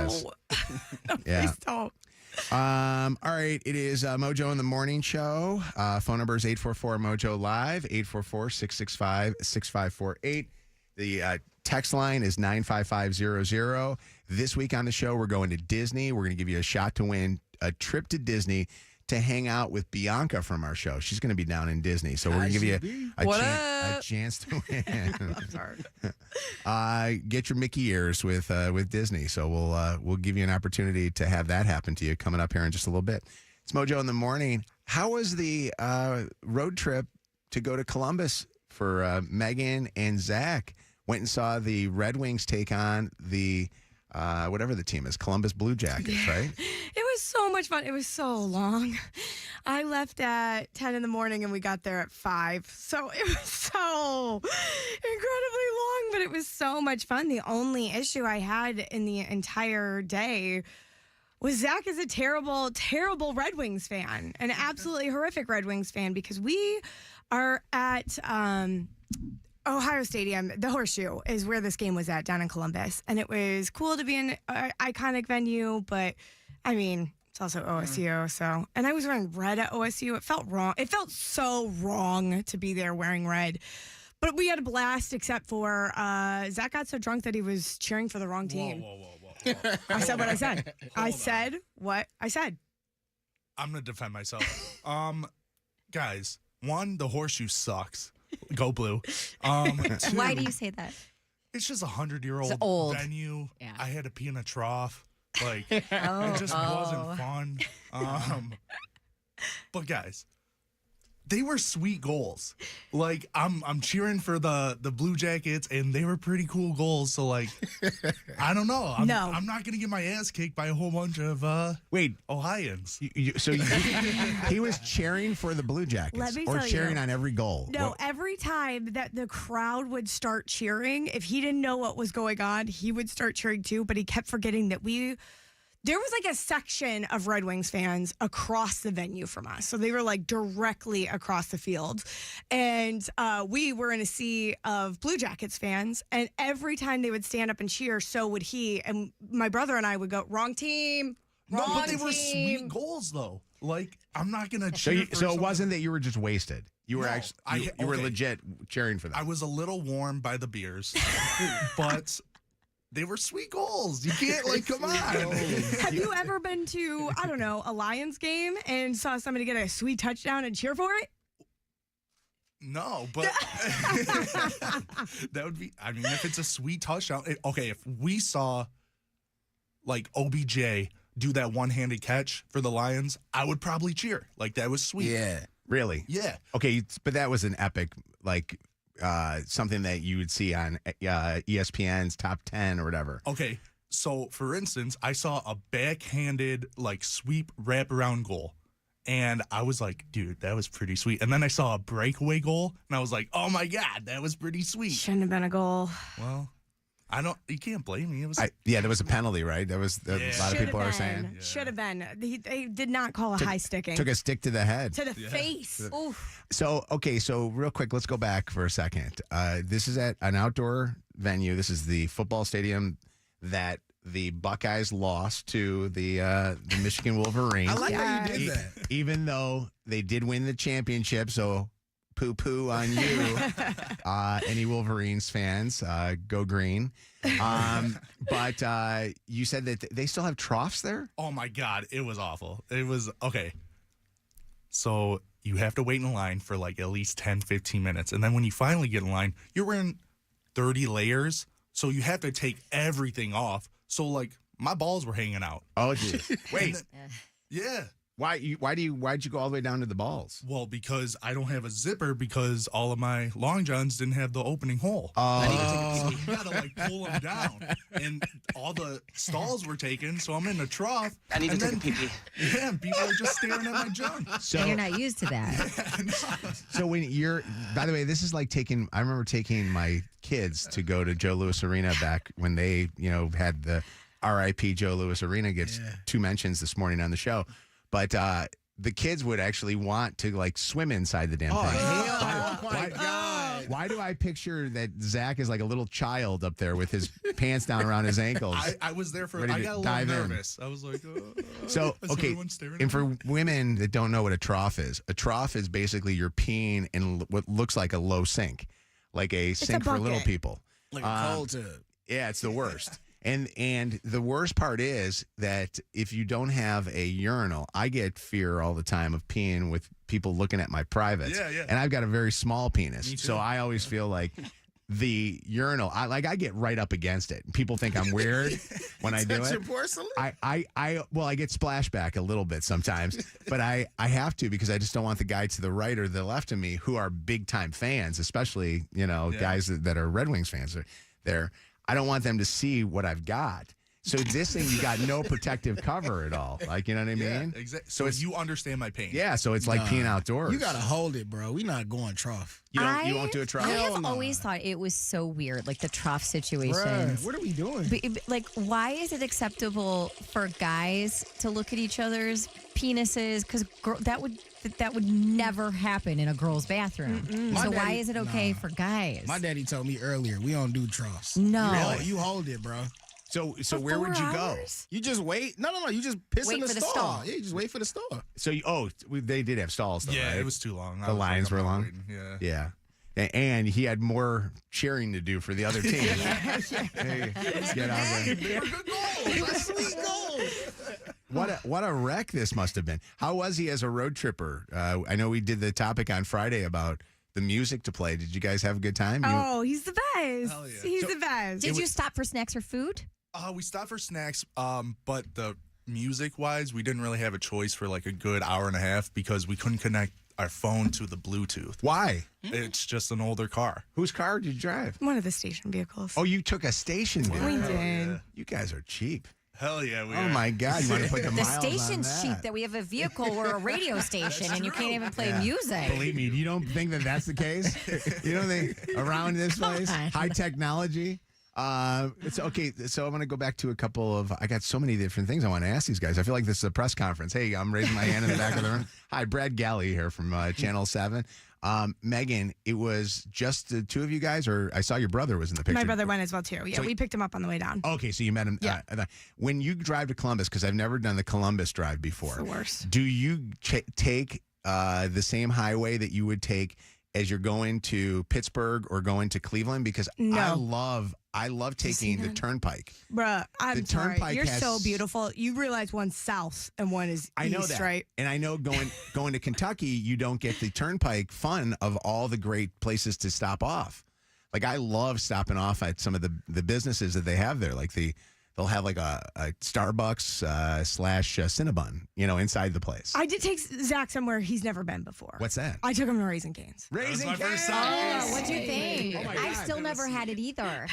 this. No, Yeah. please don't. All right. It is Mojo in the Morning Show. Phone number is 844-MOJO Live, 844-665-6548. The text line is 95500. This week on the show, we're going to Disney. We're going to give you a shot to win a trip to Disney to hang out with Bianca from our show. She's going to be down in Disney. So we're going to give you a chance to win. I'm sorry. Get your Mickey ears with Disney. So we'll give you an opportunity to have that happen to you coming up here in just a little bit. It's Mojo in the Morning. How was the road trip to go to Columbus for Meaghan and Zach? Went and saw the Red Wings take on the whatever the team is, Columbus Blue Jackets, right? It was so much fun. It was so long. I left at 10 in the morning and we got there at 5. So it was so incredibly long, but it was so much fun. The only issue I had in the entire day was Zach is a terrible, terrible Red Wings fan, an absolutely horrific Red Wings fan, because we are at Ohio Stadium. The Horseshoe is where this game was at down in Columbus. And it was cool to be in an iconic venue, but I mean, it's also OSU. So, and I was wearing red at OSU. It felt wrong. It felt so wrong to be there wearing red. But we had a blast, except for Zach got so drunk that he was cheering for the wrong team. Whoa. I said what I said. I said what I said. I'm going to defend myself. Guys, one, the Horseshoe sucks. Go Blue. Two, Why do you say that? it's just a 100-year-old It's old. venue. Yeah. I had to pee in a trough. Like, Oh. it just wasn't fun. But guys, they were sweet goals. Like, I'm cheering for the Blue Jackets, and they were pretty cool goals. So, like, I don't know. I'm not going to get my ass kicked by a whole bunch of Ohioans. So he was cheering for the Blue Jackets, Let me or tell cheering you. on every goal. No, What- every time that the crowd would start cheering, if he didn't know what was going on, he would start cheering too, but he kept forgetting that there was like a section of Red Wings fans across the venue from us. So they were like directly across the field. And we were in a sea of Blue Jackets fans. And every time they would stand up and cheer, so would he. And my brother and I would go, wrong team. No, Wrong but they were team. sweet goals, though. Like, I'm not going to So, cheer you, for so it something- wasn't that you were just wasted. You were No, actually you were okay. legit cheering for them. I was a little warm by the beers, but they were sweet goals. You can't, like, come on. Have you ever been to, I don't know, a Lions game and saw somebody get a sweet touchdown and cheer for it? No, but that would be, I mean, if it's a sweet touchdown. Okay, if we saw, like, OBJ do that one-handed catch for the Lions, I would probably cheer. Like, that was sweet. Yeah. Really? Yeah. Okay, but that was an epic, like, something that you would see on ESPN's Top 10 or whatever. Okay, so, for instance, I saw a backhanded, like, sweep wraparound goal. And I was like, dude, that was pretty sweet. And then I saw a breakaway goal, and I was like, oh, my God, that was pretty sweet. Shouldn't have been a goal. Well, you can't blame me. It was There was a penalty, right? That was a lot of people are saying. Yeah. Should have been. They did not call a high sticking. Took a stick to the head. to the face. Oof. So real quick, let's go back for a second. This is at an outdoor venue. This is the football stadium that the Buckeyes lost to the Michigan Wolverines. I like how you did that. Even though they did win the championship, so poo-poo on you, any Wolverines fans, go green. But you said that they still have troughs there? Oh, my God. It was awful. It was, okay. So you have to wait in line for like at least 10, 15 minutes. And then when you finally get in line, you're wearing 30 layers. So you have to take everything off. So, like, my balls were hanging out. Oh, geez. Wait. Yeah. Why'd you go all the way down to the balls? Well, because I don't have a zipper because all of my long johns didn't have the opening hole. Oh. So you gotta like pull them down, and all the stalls were taken. So I'm in the trough. I need to take a pee-pee. Yeah, and people are just staring at my junk. And you're not used to that. So when by the way, this is like I remember taking my kids to go to Joe Louis Arena back when they, had the RIP Joe Louis Arena gets 2 mentions this morning on the show. But the kids would actually want to like swim inside the damn thing. Oh my God. Why do I picture that Zach is like a little child up there with his pants down around his ankles? I was there for. Ready I to got a dive little in. nervous. I was like, So, is okay, everyone staring and at for me? women that don't know what a trough is basically you're peeing in what looks like a low sink, like a sink for little bucket. people. Like a cold tub. Yeah, it's the worst. And the worst part is that if you don't have a urinal, I get fear all the time of peeing with people looking at my privates. Yeah. And I've got a very small penis, Me too. so I always feel like the urinal. I get right up against it. People think I'm weird when I do Touch it. your porcelain? Well, I get splashback a little bit sometimes, but I have to because I just don't want the guy to the right or the left of me who are big time fans, especially guys that are Red Wings fans are there. I don't want them to see what I've got. So this thing, you got no protective cover at all. Like, you know what I mean? Yeah, exactly. So you understand my pain. Yeah, so it's like peeing outdoors. You gotta hold it, bro. We not going trough. You won't do a trough? I have Hell no. always thought it was so weird, like the trough situations. Bruh, what are we doing? Like, why is it acceptable for guys to look at each other's penises? Because that would never happen in a girl's bathroom. My So why daddy- is it okay nah. for guys? My daddy told me earlier, we don't do troughs. No. You hold it, bro. So where would you go? You just wait. No. You just piss Wait in the for the stall. stall. Yeah, you just wait for the stall. So they did have stalls though, Yeah, right? it was too long. The lines were long? Yeah. Yeah. And he had more cheering to do for the other team. Hey, get out there. They were good goals. That's sweet goals. What a wreck this must have been. How was he as a road tripper? I know we did the topic on Friday about the music to play. Did you guys have a good time? Oh, he's the best. Hell yeah. He's the best. Did you stop for snacks or food? We stopped for snacks, but the music-wise, we didn't really have a choice for like a good hour and a half because we couldn't connect our phone to the Bluetooth. Why? It's just an older car. Whose car did you drive? One of the station vehicles. Oh, you took a station we vehicle. did. You guys are cheap. Hell yeah, we Oh are. my God! You want to put the The miles on station's that. cheap that we have a vehicle or a radio station and you can't even play Yeah. music. Believe me, you don't think that that's the case? You don't think around this place, on. high technology? It's okay. So I'm going to go back to a couple of. I got so many different things I want to ask these guys. I feel like this is a press conference. Hey, I'm raising my hand in the back of the room. Hi, Brad Galley here from Channel 7. Meaghan, it was just the two of you guys, or I saw your brother was in the picture. My brother went as well too. Yeah, So we picked him up on the way down. Okay, so you met him. Yeah. When you drive to Columbus, because I've never done the Columbus drive before. It's the worst. Do you take the same highway that you would take as you're going to Pittsburgh or going to Cleveland? Because No. I love taking the turnpike. Bruh, I'm The sorry. turnpike You're has- so beautiful. You realize one's south and one is I know east, that, right? and I know going to Kentucky, you don't get the turnpike fun of all the great places to stop off. Like I love stopping off at some of the businesses that they have there. Like they'll have like a Starbucks slash Cinnabon, inside the place. I did take Zach somewhere he's never been before. What's that? I took him to Raising Cane's. Raising my first Cane's! time. Oh, what'd you think? Oh my I've God, still that never had it either.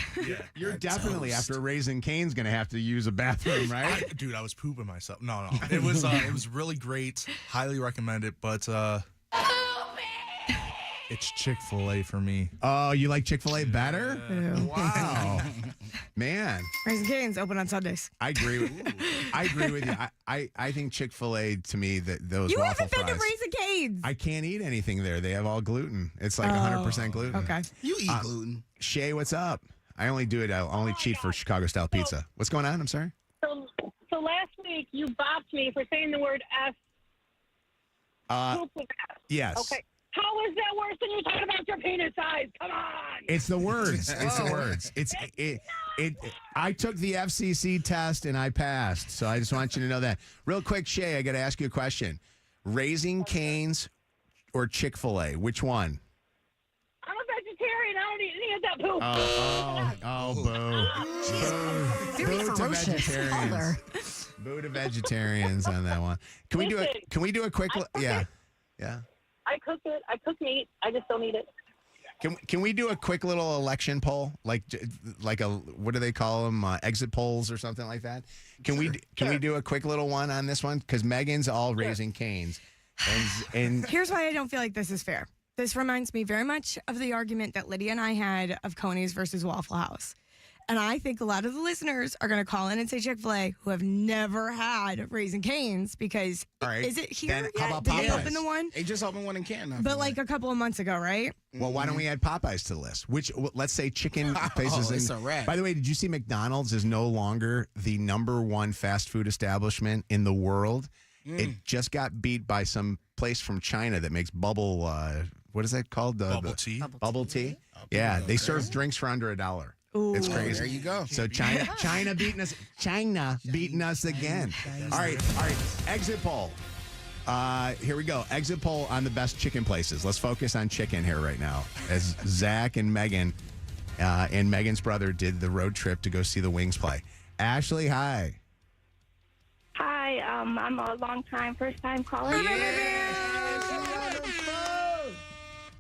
You're definitely after Raising Cane's going to have to use a bathroom, right? Dude, I was pooping myself. No. It was really great. Highly recommend it, but it's Chick-fil-A for me. Oh, you like Chick-fil-A better? Ew. Wow, man, Raising Cane's open on Sundays. I agree with you. I think Chick-fil-A to me that those You waffle haven't been fries. to Raising Cane's. I can't eat anything there. They have all gluten. It's like 100% gluten. Okay. You eat gluten. Shay, what's up? I only do it. I'll only cheat for Chicago style pizza. What's going on? I'm sorry. So last week you bopped me for saying the word S. Poop with S. Yes. Okay. How is that worse than you talking about your penis size? Come on. It's the words. It's the words. I took the FCC test and I passed. So I just want you to know that. Real quick, Shay, I got to ask you a question. Raising Cane's or Chick-fil-A? Which one? I'm a vegetarian. I don't eat any of that poop. Boo. Very Boo to ferocious vegetarians. caller. Boo to vegetarians on that one. Can we do a quick? Yeah. I cook it. I cook meat. I just don't eat it. Can we do a quick little election poll, like a what do they call them, exit polls or something like that? Can we do a quick little one on this one? Because Megan's all Raising Cane's, and Here's why I don't feel like this is fair. This reminds me very much of the argument that Lydia and I had of Coney's versus Waffle House. And I think a lot of the listeners are going to call in and say Chick-fil-A who have never had Raising Cane's because All right. is it here Then yet? how about Did they Popeyes? open the one? They just opened one in Canton. I But feel like a couple of months ago, right? Well, why don't we add Popeyes to the list? Let's say chicken places. it's a wrap. By the way, did you see McDonald's is no longer the #1 fast food establishment in the world? It just got beat by some place from China that makes bubble. What is that called? Bubble tea. Bubble tea. Yeah, they serve drinks for under $1. It's crazy. There you go. So China beating us. China beating us again. All right. Exit poll. Here we go. Exit poll on the best chicken places. Let's focus on chicken here right now. As Zach and Meaghan and Megan's brother did the road trip to go see the Wings play. Ashley, hi. Hi, I'm a long time, first time caller.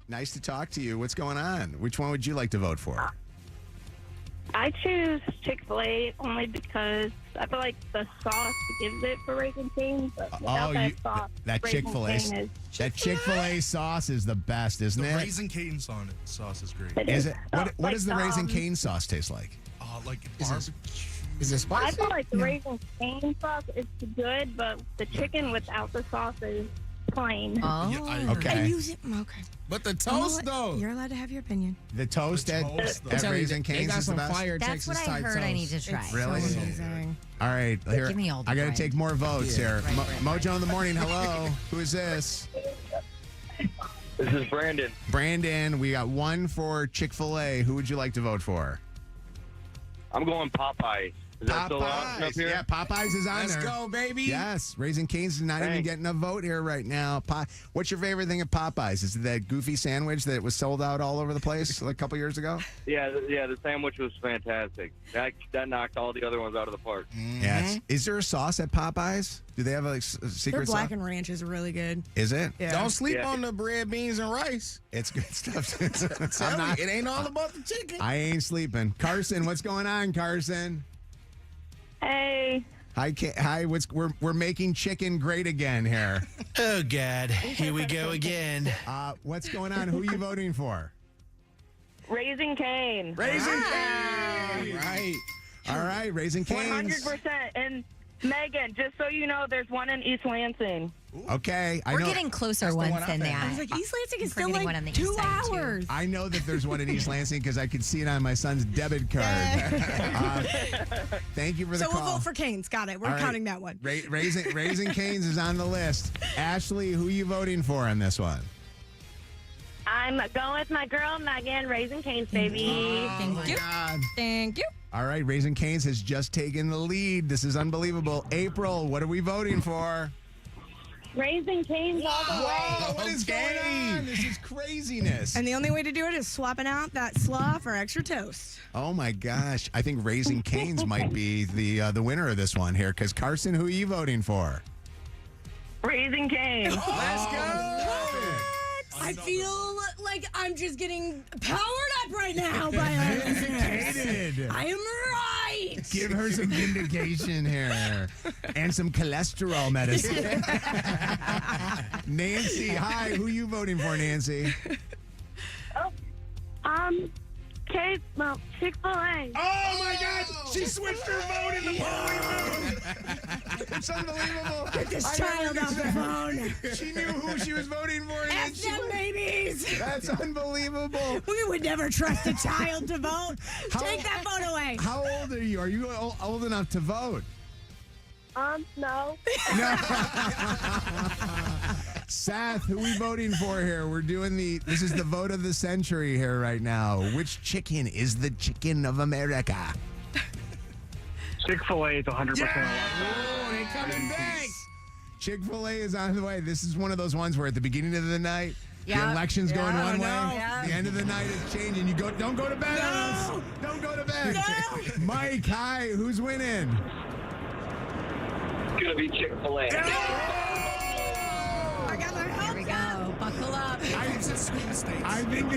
Nice to talk to you. What's going on? Which one would you like to vote for? I choose Chick-fil-A only because I feel like the sauce gives it for Raising Cane's. But without that sauce, that Raising Chick-fil-A, Cane is that Chick-fil-A sauce is the best, isn't The it? Raisin Cane sauce is great. Is it? What like, does the Raisin Cane sauce taste like? Like Is barbecue. it I spicy? feel like the Raising Cane sauce is good, but the chicken without the sauce is plain. Oh. Yeah, I agree. And Okay. use it. Okay. But the You know toast, what? though. You're allowed to have your opinion. The toast The at, toast, at Tell you, Raisin they Cane's got is the some best? fire That's Texas what I type heard I need toast. to try. It's Really? so amazing. All right, here. Give me all the I got to bread. take more votes Yeah. here. Right, right, Mojo in the morning. Hello. Who is this? This is Brandon. Brandon. We got one for Chick-fil-A. Who would you like to vote for? I'm going Popeyes. Is that still on up here? Yeah, Popeyes is on Let's there. go, baby. Yes, Raising Cane's is not even Thanks. getting a vote here right now. What's your favorite thing at Popeyes? Is it that goofy sandwich that was sold out all over the place like a couple years ago? Yeah, the sandwich was fantastic. That knocked all the other ones out of the park. Yes. Is there a sauce at Popeyes? Do they have a Their secret black sauce? and ranch is really good. Is it? Yeah. Don't sleep Yeah. on the bread, beans, and rice. It's good stuff. Tell you, it ain't all about the chicken. I ain't sleeping. Carson, what's going on, Carson? Hey, Hi. We're making chicken great again here. Oh, God. Here we go again. What's going on? Who are you voting for? Raising Cane. Raising Cane's. Right. All right, Raising Cane's. 100%. And Megan, just so you know, there's one in East Lansing. Okay, I We're know. getting closer That's the ones one I than found. I that. was like, East Lansing is We're still getting like one on the 2 east side, too. hours. I know that there's one in East Lansing because I could see it on my son's debit card. Thank you for the So call. we'll vote for Cane's. Got it. We're All right. counting that one. Raising Cane's is on the list. Ashley, who are you voting for on this one? I'm going with my girl, Megan, Raising Cane's, baby. Thank you. God. Thank you. All right, Raising Cane's has just taken the lead. This is unbelievable. April, what are we voting for? Raising Cane's all the way. What is going on? This is craziness. And the only way to do it is swapping out that slaw for extra toast. Oh my gosh, I think Raising Cane's might be the winner of this one here. Because Carson, who are you voting for? Raising Cane. Let's go. I feel like I'm just getting powered up right now by our listeners. Vindicated. I am right. Give her some vindication here and some cholesterol medicine. Nancy, hi. Who you voting for, Nancy? Chick-fil-A. Oh my God! She switched her vote in the polling booth. It's unbelievable. Get this child off the phone. She knew who she was voting for. And then F she them babies. That's unbelievable. We would never trust a child to vote. How- Take that vote away. How old are you? Are you old enough to vote? No. Seth, who we voting for here? We're doing this is the vote of the century here right now. Which chicken is the chicken of America? Chick-fil-A is 100%. Oh, they coming back. Chick-fil-A is on the way. This is one of those ones where at the beginning of the night, the Yeah. election's going one way. Yeah. The end of the night is changing. Don't go to bed on us. Don't go to bed. Mike, hi. Who's winning? It's going to be Chick-fil-A. I got my Here we go. Buckle up. It's a sweepstakes. I think.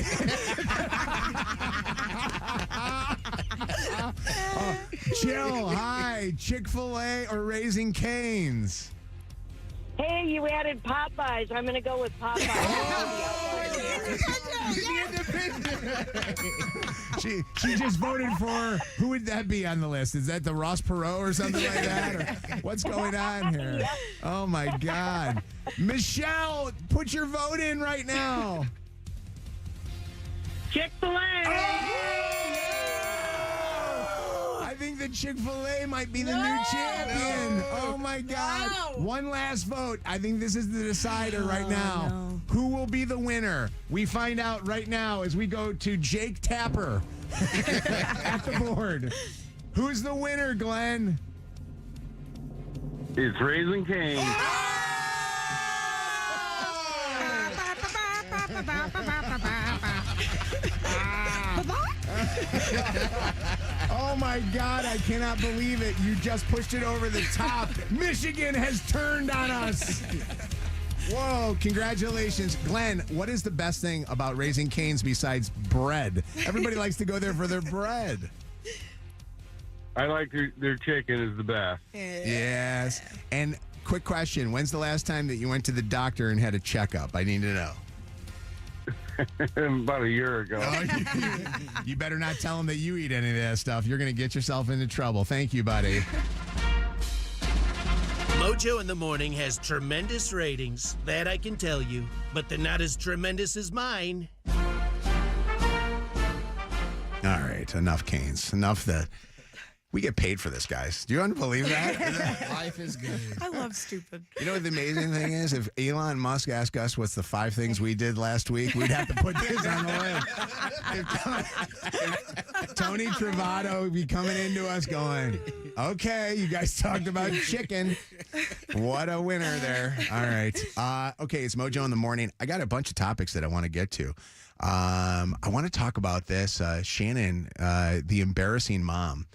Chill. Hi. Chick-fil-A or Raising Cane's? Hey, you added Popeyes. I'm going to go with Popeyes. She just voted for, who would that be on the list? Is that the Ross Perot or something like that? Or what's going on here? Oh my God. Michelle, put your vote in right now. Chick-fil-A. I think the Chick-fil-A might be the new champion. Oh my God. No. One last vote. I think this is the decider right now. no. Who will be the winner? We find out right now as we go to Jake Tapper at the board. Who's the winner, Glenn? It's Raising Cane. Oh my God, I cannot believe it. You just pushed it over the top. Michigan has turned on us. Whoa, congratulations. Glenn, what is the best thing about Raising Cane's besides bread? Everybody likes to go there for their bread. I like their chicken is the best. Yes. And quick question, when's the last time that you went to the doctor and had a checkup? I need to know. About a year ago. You better not tell them that you eat any of that stuff. You're going to get yourself into trouble. Thank you, buddy. Mojo in the Morning has tremendous ratings, that I can tell you, but they're not as tremendous as mine. All right, enough Canes. Enough that we get paid for this, guys. Do you believe that? Life is good. I love stupid. You know what the amazing thing is? If Elon Musk asked us what's the 5 things we did last week, we'd have to put this on the list. If Tony Travato would be coming into us going, okay, you guys talked about chicken. What a winner there. All right. Okay, it's Mojo in the Morning. I got a bunch of topics that I want to get to. I want to talk about this. Shannon, the embarrassing mom.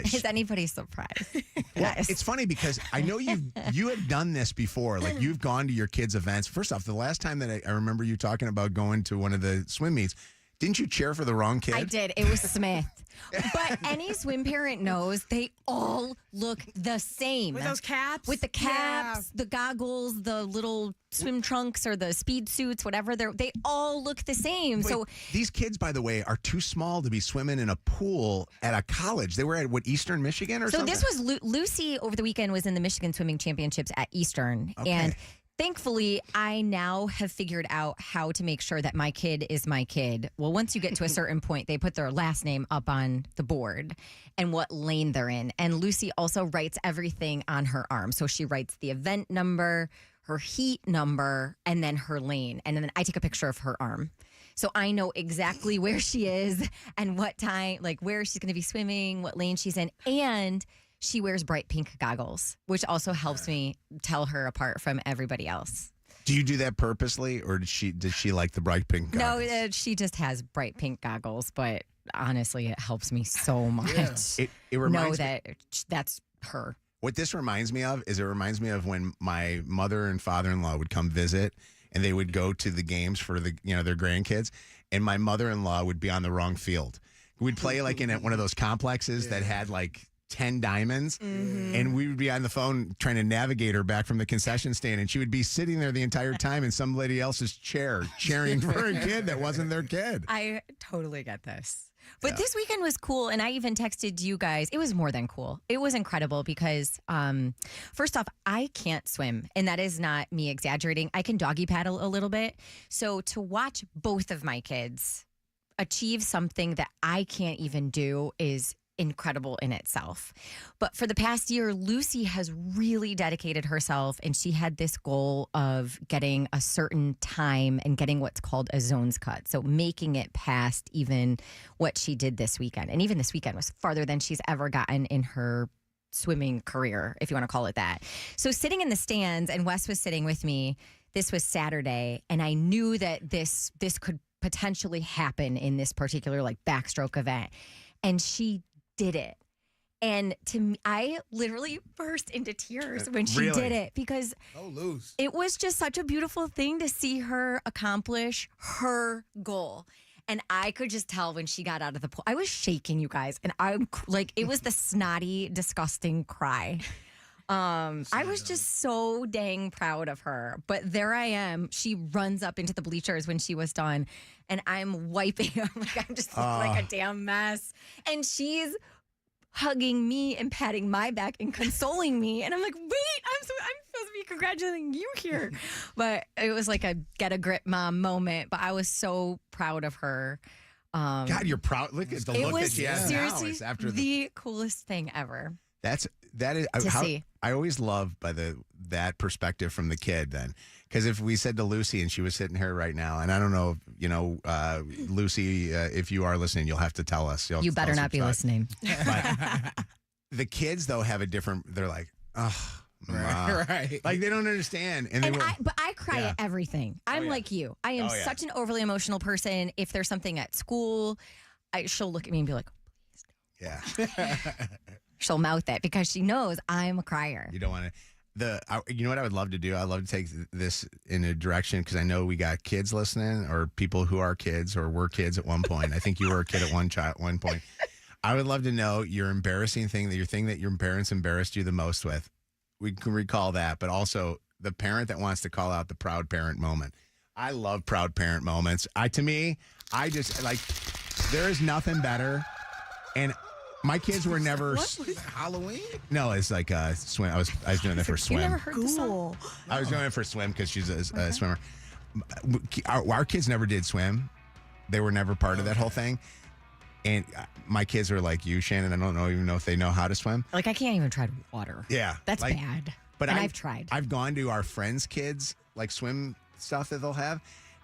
Is anybody surprised? Well, Yes. it's funny because I know you have done this before. Like you've gone to your kids' events. First off, the last time that I remember you talking about going to one of the swim meets, didn't you cheer for the wrong kid? I did. It was Smith. But any swim parent knows they all look the same. With those caps? With the caps, the goggles, the little swim trunks or the speed suits, whatever. They all look the same. Wait, So these kids, by the way, are too small to be swimming in a pool at a college. They were at Eastern Michigan or So something? this was Lucy over the weekend was in the Michigan Swimming Championships at Eastern. Okay. And thankfully, I now have figured out how to make sure that my kid is my kid. Well, once you get to a certain point, they put their last name up on the board and what lane they're in. And Lucy also writes everything on her arm. So she writes the event number, her heat number, and then her lane. And then I take a picture of her arm. So I know exactly where she is and what time, like where she's going to be swimming, what lane she's in. And she wears bright pink goggles, which also helps me tell her apart from everybody else. Do you do that purposely, or did she like the bright pink goggles? No, she just has bright pink goggles, but honestly, it helps me so much. It Know reminds me. that that's her. What this reminds me of is it reminds me of when my mother and father-in-law would come visit, and they would go to the games for their grandkids, and my mother-in-law would be on the wrong field. We'd play like in one of those complexes that had like 10 diamonds, and we would be on the phone trying to navigate her back from the concession stand, and she would be sitting there the entire time in somebody else's chair cheering for a kid that wasn't their kid. I totally get this. But this weekend was cool, and I even texted you guys. It was more than cool. It was incredible because, first off, I can't swim, and that is not me exaggerating. I can doggy paddle a little bit. So to watch both of my kids achieve something that I can't even do is incredible in itself. But for the past year, Lucy has really dedicated herself, and she had this goal of getting a certain time and getting what's called a zones cut. So making it past even what she did this weekend. And even this weekend was farther than she's ever gotten in her swimming career, if you want to call it that. So sitting in the stands, and Wes was sitting with me, this was Saturday, and I knew that this could potentially happen in this particular like backstroke event. And she did it. And to me, I literally burst into tears when she Really? did it because it was just such a beautiful thing to see her accomplish her goal. And I could just tell when she got out of the pool, I was shaking, you guys. And I'm like, it was the snotty, disgusting cry. I was just so dang proud of her. But there I am. She runs up into the bleachers when she was done, and I'm wiping. I'm just like a damn mess. And she's hugging me and patting my back and consoling me. And I'm like, wait, I'm supposed to be congratulating you here. But it was like a get a grip mom moment. But I was so proud of her. God, you're proud. Look at the look that she has now. It's after the coolest thing ever. That is to see. I always love that perspective from the kid then, because if we said to Lucy and she was sitting here right now, and I don't know, Lucy, if you are listening, you'll have to tell us. You better not be listening. But the kids though have a different. They're like, oh. Right. Like they don't understand. But I cry at everything. I'm like you. I am such an overly emotional person. If there's something at school, she'll look at me and be like, please don't. Yeah. She'll mouth it because she knows I'm a crier. You don't want to. You know what I would love to do? I'd love to take this in a direction because I know we got kids listening or people who are kids or were kids at one point. I think you were a kid at one point. I would love to know your embarrassing thing, your thing that your parents embarrassed you the most with. We can recall that, but also the parent that wants to call out the proud parent moment. I love proud parent moments. To me, I just like, there is nothing better. And my kids were never. What was that, Halloween? No, it's like swim. I was doing it for swim. You never heard the song? I was doing it for swim because she's a swimmer. Our kids never did swim. They were never part of that whole thing. And my kids are like you, Shannon. I don't even know if they know how to swim. Like, I can't even try water. Yeah. That's bad. But I've tried. I've gone to our friends' kids, like swim stuff that they'll have,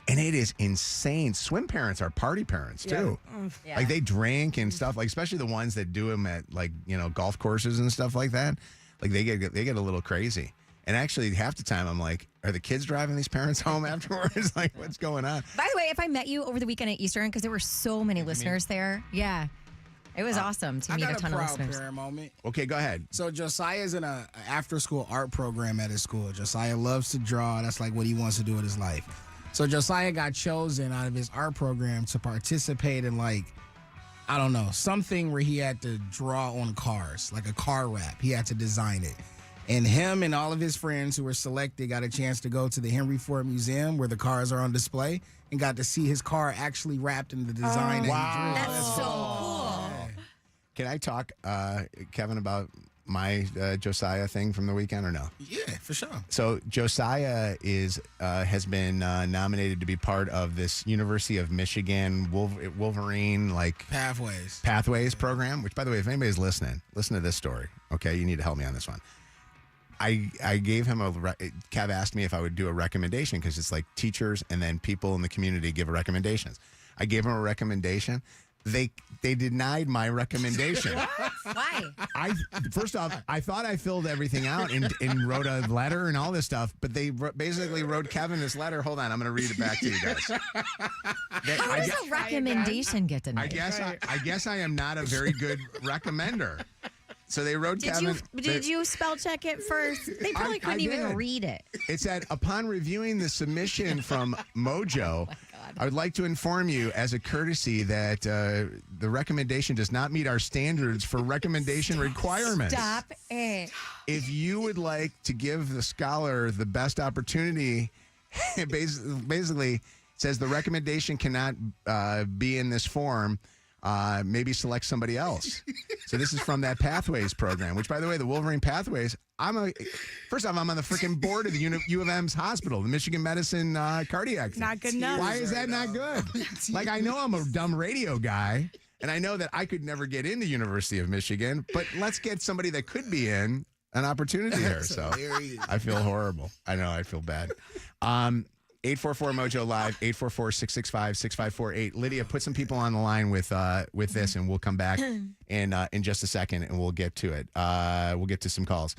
and it is insane. Swim parents are party parents, too. Yeah. Like, they drink and stuff, like, especially the ones that do them at, like, golf courses and stuff like that. Like, they get a little crazy. And actually, half the time, I'm like, are the kids driving these parents home afterwards? Like, what's going on? By the way, if I met you over the weekend at Eastern, because there were so many listeners there. Yeah. It was awesome to meet a ton of listeners. I got a proud parent moment. Okay, go ahead. So Josiah's in a after-school art program at his school. Josiah loves to draw. That's like what he wants to do with his life. So Josiah got chosen out of his art program to participate in, like, I don't know, something where he had to draw on cars, like a car wrap. He had to design it. And him and all of his friends who were selected got a chance to go to the Henry Ford Museum where the cars are on display and got to see his car actually wrapped in the design that he drew. That's so cool. Can I talk, Kevin, about my Josiah thing from the weekend or no? Yeah, for sure. So Josiah has been nominated to be part of this University of Michigan Wolverine Pathways program. Which, by the way, if anybody's listening, listen to this story. Okay, you need to help me on this one. I gave him Kev asked me if I would do a recommendation because it's like teachers and then people in the community give recommendations. I gave him a recommendation. They denied my recommendation. Why? First off, I thought I filled everything out and wrote a letter and all this stuff, but they basically wrote Kevin this letter. Hold on, I'm going to read it back to you guys. How does a recommendation get denied? I guess I am not a very good recommender. So they wrote Kevin. Did you spell check it first? They probably couldn't even read it. It said, upon reviewing the submission from Mojo, I would like to inform you as a courtesy that the recommendation does not meet our standards for recommendation requirements. Stop it. If you would like to give the scholar the best opportunity, basically says the recommendation cannot be in this form. Maybe select somebody else. So this is from that Pathways program, which, by the way, the Wolverine Pathways, first off, I'm on the freaking board of the U of M's hospital, the Michigan Medicine Cardiac. Not good enough. Why is that not good? Like, I know I'm a dumb radio guy, and I know that I could never get into University of Michigan, but let's get somebody that could be in an opportunity here. So I feel horrible. I know, I feel bad. 844-MOJO Live, 844-665-6548. Lydia, put some people on the line with this, and we'll come back in just a second, and we'll get to it. We'll get to some calls.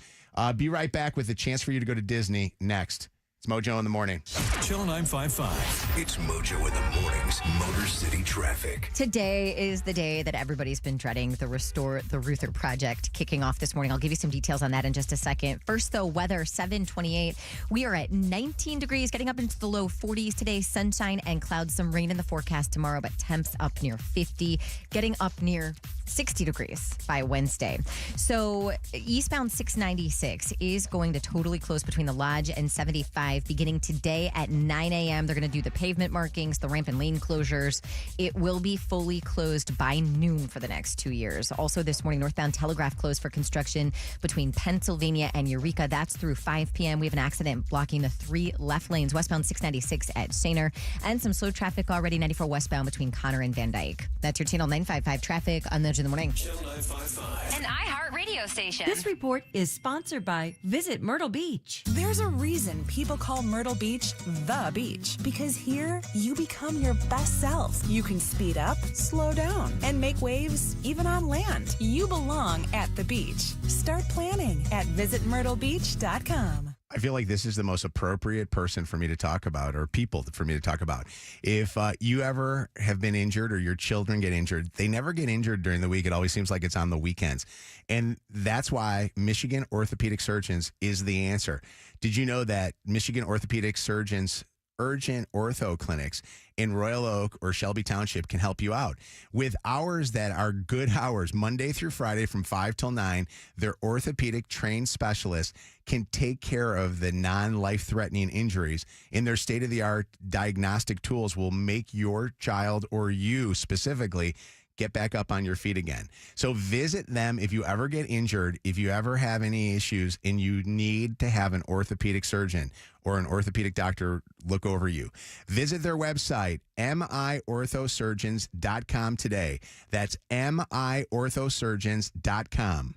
Be right back with a chance for you to go to Disney next. It's Mojo in the Morning. Channel 955. It's Mojo in the Mornings. Motor City Traffic. Today is the day that everybody's been dreading, the Restore the Ruther project kicking off this morning. I'll give you some details on that in just a second. First, though, weather, 728. We are at 19 degrees, getting up into the low 40s today. Sunshine and clouds, some rain in the forecast tomorrow, but temps up near 50, getting up near 60 degrees by Wednesday. So eastbound 696 is going to totally close between the Lodge and 75 beginning today at 9 a.m. They're going to do the pavement markings, the ramp and lane closures. It will be fully closed by noon for the next 2 years. Also this morning, northbound Telegraph closed for construction between Pennsylvania and Eureka. That's through 5 p.m. We have an accident blocking the 3 left lanes, westbound 696 at Shaner, and some slow traffic already 94 westbound between Connor and Van Dyke. That's your Channel 955 traffic on the Edge in the Morning. Channel 955. An iHeart radio station. This report is sponsored by Visit Myrtle Beach. There's a reason people call Myrtle Beach the beach, because here you become your best self. You can speed up, slow down, and make waves even on land. You belong at the beach. Start planning at visitmyrtlebeach.com. I feel like this is the most appropriate person for me to talk about, or people for me to talk about. If you ever have been injured or your children get injured, they never get injured during the week. It always seems like it's on the weekends. And that's why Michigan Orthopedic Surgeons is the answer. Did you know that Michigan Orthopedic Surgeons urgent ortho clinics in Royal Oak or Shelby Township can help you out with hours that are good hours, Monday through Friday from 5 till 9. Their orthopedic trained specialists can take care of the non-life-threatening injuries, and their state-of-the-art diagnostic tools will make your child, or you specifically, get back up on your feet again. So visit them if you ever get injured, if you ever have any issues, and you need to have an orthopedic surgeon or an orthopedic doctor look over you. Visit their website, miorthosurgeons.com today. That's miorthosurgeons.com.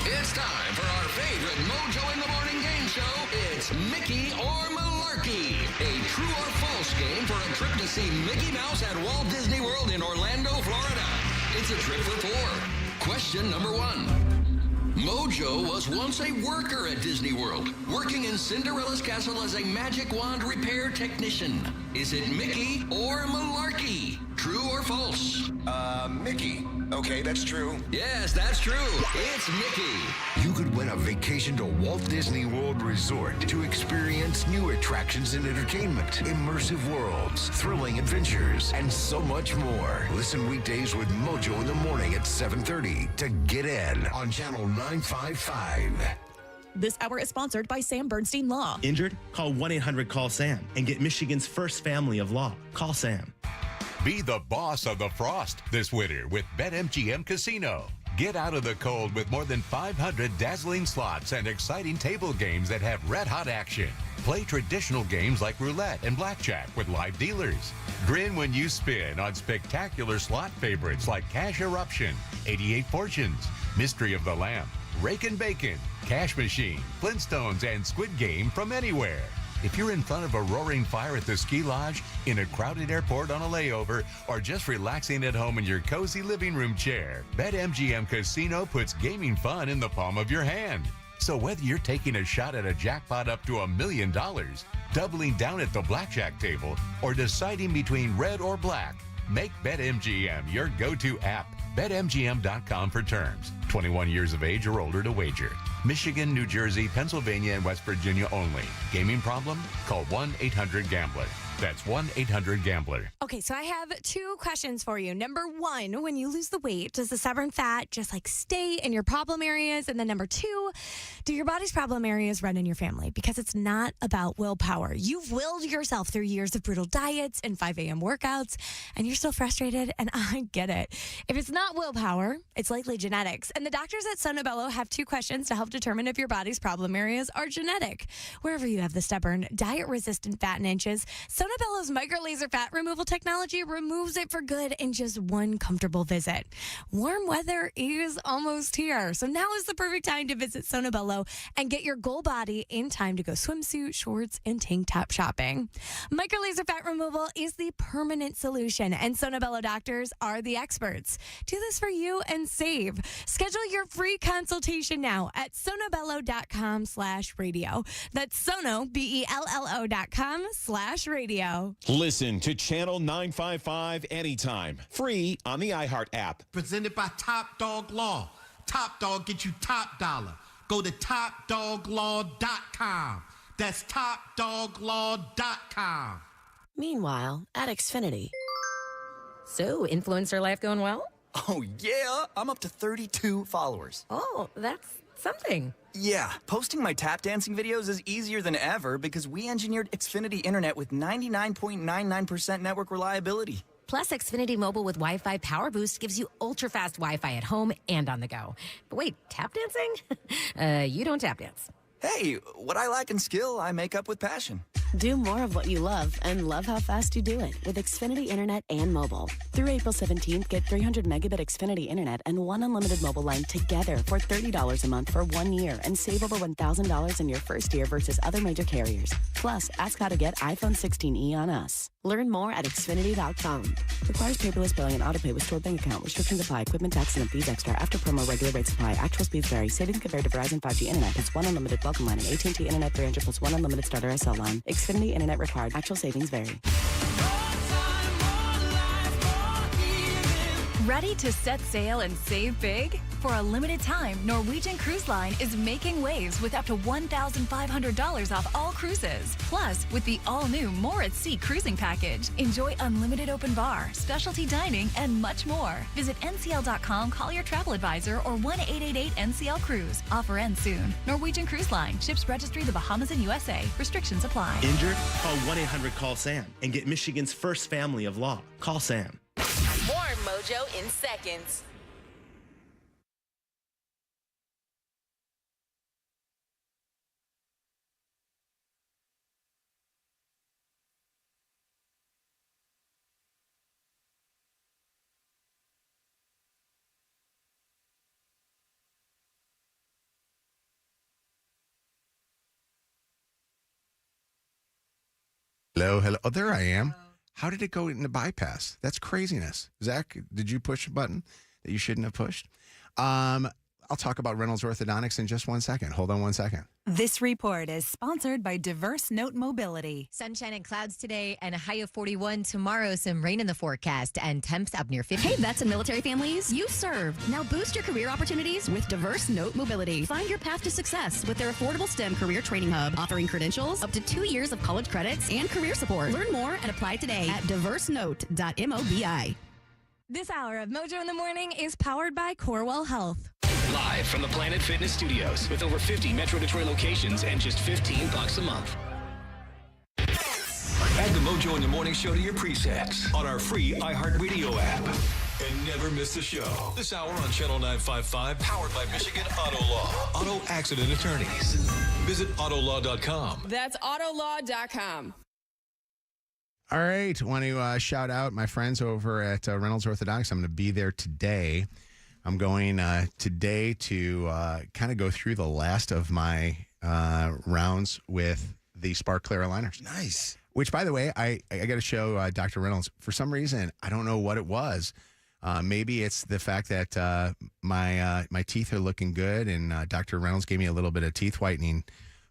It's time for our favorite Mojo in the Morning game show. It's Mickey or Malarkey. A true or false game for a trip to see Mickey Mouse at Walt Disney World in Orlando, Florida. It's a trip for 4. Question number 1. Mojo was once a worker at Disney World, working in Cinderella's castle as a magic wand repair technician. Is it Mickey or Malarkey? True or false? Mickey. Okay, that's true. Yes, that's true. It's Mickey. You could win a vacation to Walt Disney World Resort to experience new attractions and entertainment, immersive worlds, thrilling adventures, and so much more. Listen weekdays with Mojo in the morning at 7:30 to get in on Channel 955. This hour is sponsored by Sam Bernstein Law. Injured? Call 1-800-CALL-SAM and get Michigan's first family of law. Call Sam. Be the boss of the frost this winter with BetMGM Casino. Get out of the cold with more than 500 dazzling slots and exciting table games that have red-hot action. Play traditional games like roulette and blackjack with live dealers. Grin when you spin on spectacular slot favorites like Cash Eruption, 88 Fortunes, Mystery of the Lamp, Rake and Bacon, Cash Machine, Flintstones, and Squid Game from anywhere. If you're in front of a roaring fire at the ski lodge, in a crowded airport on a layover, or just relaxing at home in your cozy living room chair, BetMGM Casino puts gaming fun in the palm of your hand. So whether you're taking a shot at a jackpot up to $1 million, doubling down at the blackjack table, or deciding between red or black, make BetMGM your go-to app. BetMGM.com for terms. 21 years of age or older to wager. Michigan, New Jersey, Pennsylvania, and West Virginia only. Gaming problem? Call 1-800-GAMBLER. That's 1-800-GAMBLER. Okay, so I have 2 questions for you. Number 1, when you lose the weight, does the stubborn fat just stay in your problem areas? And then number 2, do your body's problem areas run in your family? Because it's not about willpower. You've willed yourself through years of brutal diets and 5 a.m. workouts, and you're still frustrated, and I get it. If it's not willpower, it's likely genetics. And the doctors at Sonobello have 2 questions to help determine if your body's problem areas are genetic. Wherever you have the stubborn, diet-resistant fat in inches, Sonobello's micro-laser fat removal technology removes it for good in just 1 comfortable visit. Warm weather is almost here, so now is the perfect time to visit Sonobello and get your goal body in time to go swimsuit, shorts, and tank top shopping. Micro-laser fat removal is the permanent solution, and Sonobello doctors are the experts. Do this for you and save. Schedule your free consultation now at sonobello.com/radio. That's Sono, BELLO.com/radio. Listen to Channel 955 anytime. Free on the iHeart app. Presented by Top Dog Law. Top Dog get you top dollar. Go to topdoglaw.com. That's topdoglaw.com. Meanwhile, at Xfinity. So, influencer life going well? Oh, yeah. I'm up to 32 followers. Oh, that's something. Yeah, posting my tap dancing videos is easier than ever because we engineered Xfinity Internet with 99.99% network reliability. Plus, Xfinity Mobile with Wi-Fi Power Boost gives you ultra-fast Wi-Fi at home and on the go. But wait, tap dancing? You don't tap dance. Hey, what I lack in skill, I make up with passion. Do more of what you love and love how fast you do it with Xfinity Internet and mobile. Through April 17th, get 300 megabit Xfinity Internet and one unlimited mobile line together for $30 a month for 1 year and save over $1,000 in your first year versus other major carriers. Plus, ask how to get iPhone 16e on us. Learn more at Xfinity.com. Requires paperless billing and autopay with stored bank account. Restrictions apply. Equipment tax and fees extra. After promo, regular rates apply. Actual speeds vary. Savings compared to Verizon 5G Internet plus one unlimited welcome line and AT&T Internet 300 plus one unlimited starter SL line. Xfinity Internet required. Actual savings vary. Ready to set sail and save big? For a limited time, Norwegian Cruise Line is making waves with up to $1,500 off all cruises. Plus, with the all-new More at Sea cruising package, enjoy unlimited open bar, specialty dining, and much more. Visit ncl.com, call your travel advisor, or 1-888-NCL-CRUISE. Offer ends soon. Norwegian Cruise Line. Ships registry the Bahamas and USA. Restrictions apply. Injured? Call 1-800-CALL-SAM and get Michigan's first family of law. Call Sam. More Mojo in seconds. Hello. Oh, there I am. How did it go into bypass? That's craziness. Zach, did you push a button that you shouldn't have pushed? I'll talk about Reynolds Orthodontics in just 1 second. Hold on 1 second. This report is sponsored by Diverse Note Mobility. Sunshine and clouds today and a high of 41 tomorrow. Some rain in the forecast and temps up near 50. Hey, vets and military families, you served. Now boost your career opportunities with Diverse Note Mobility. Find your path to success with their affordable STEM career training hub, offering credentials, up to 2 years of college credits, and career support. Learn more and apply today at diversenote.mobi. This hour of Mojo in the Morning is powered by Corewell Health. Live from the Planet Fitness Studios with over 50 Metro Detroit locations and just $15 a month. Add the Mojo in the Morning show to your presets on our free iHeartRadio app. And never miss a show. This hour on Channel 955, powered by Michigan Auto Law. Auto accident attorneys. Visit autolaw.com. That's autolaw.com. All right. Want to shout out my friends over at Reynolds Orthodontics. I'm going to be there today. I'm going today to kind of go through the last of my rounds with the Spark Clear aligners. Nice. Which, by the way, I got to show Dr. Reynolds. For some reason, I don't know what it was. Maybe it's the fact that my teeth are looking good, and Dr. Reynolds gave me a little bit of teeth whitening.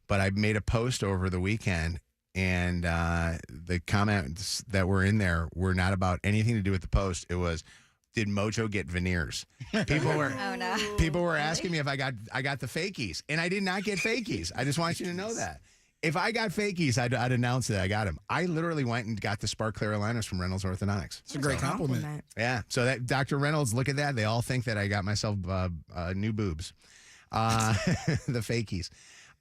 But I made a post over the weekend, and the comments that were in there were not about anything to do with the post. It was, did Mojo get veneers? People were asking me if I got the fakies, and I did not get fakies. I just want you to know that. If I got fakies, I'd announce that I got them. I literally went and got the Spark Clear aligners from Reynolds Orthodontics. It's a great compliment. Yeah. So that Dr. Reynolds, look at that. They all think that I got myself new boobs. The fakies.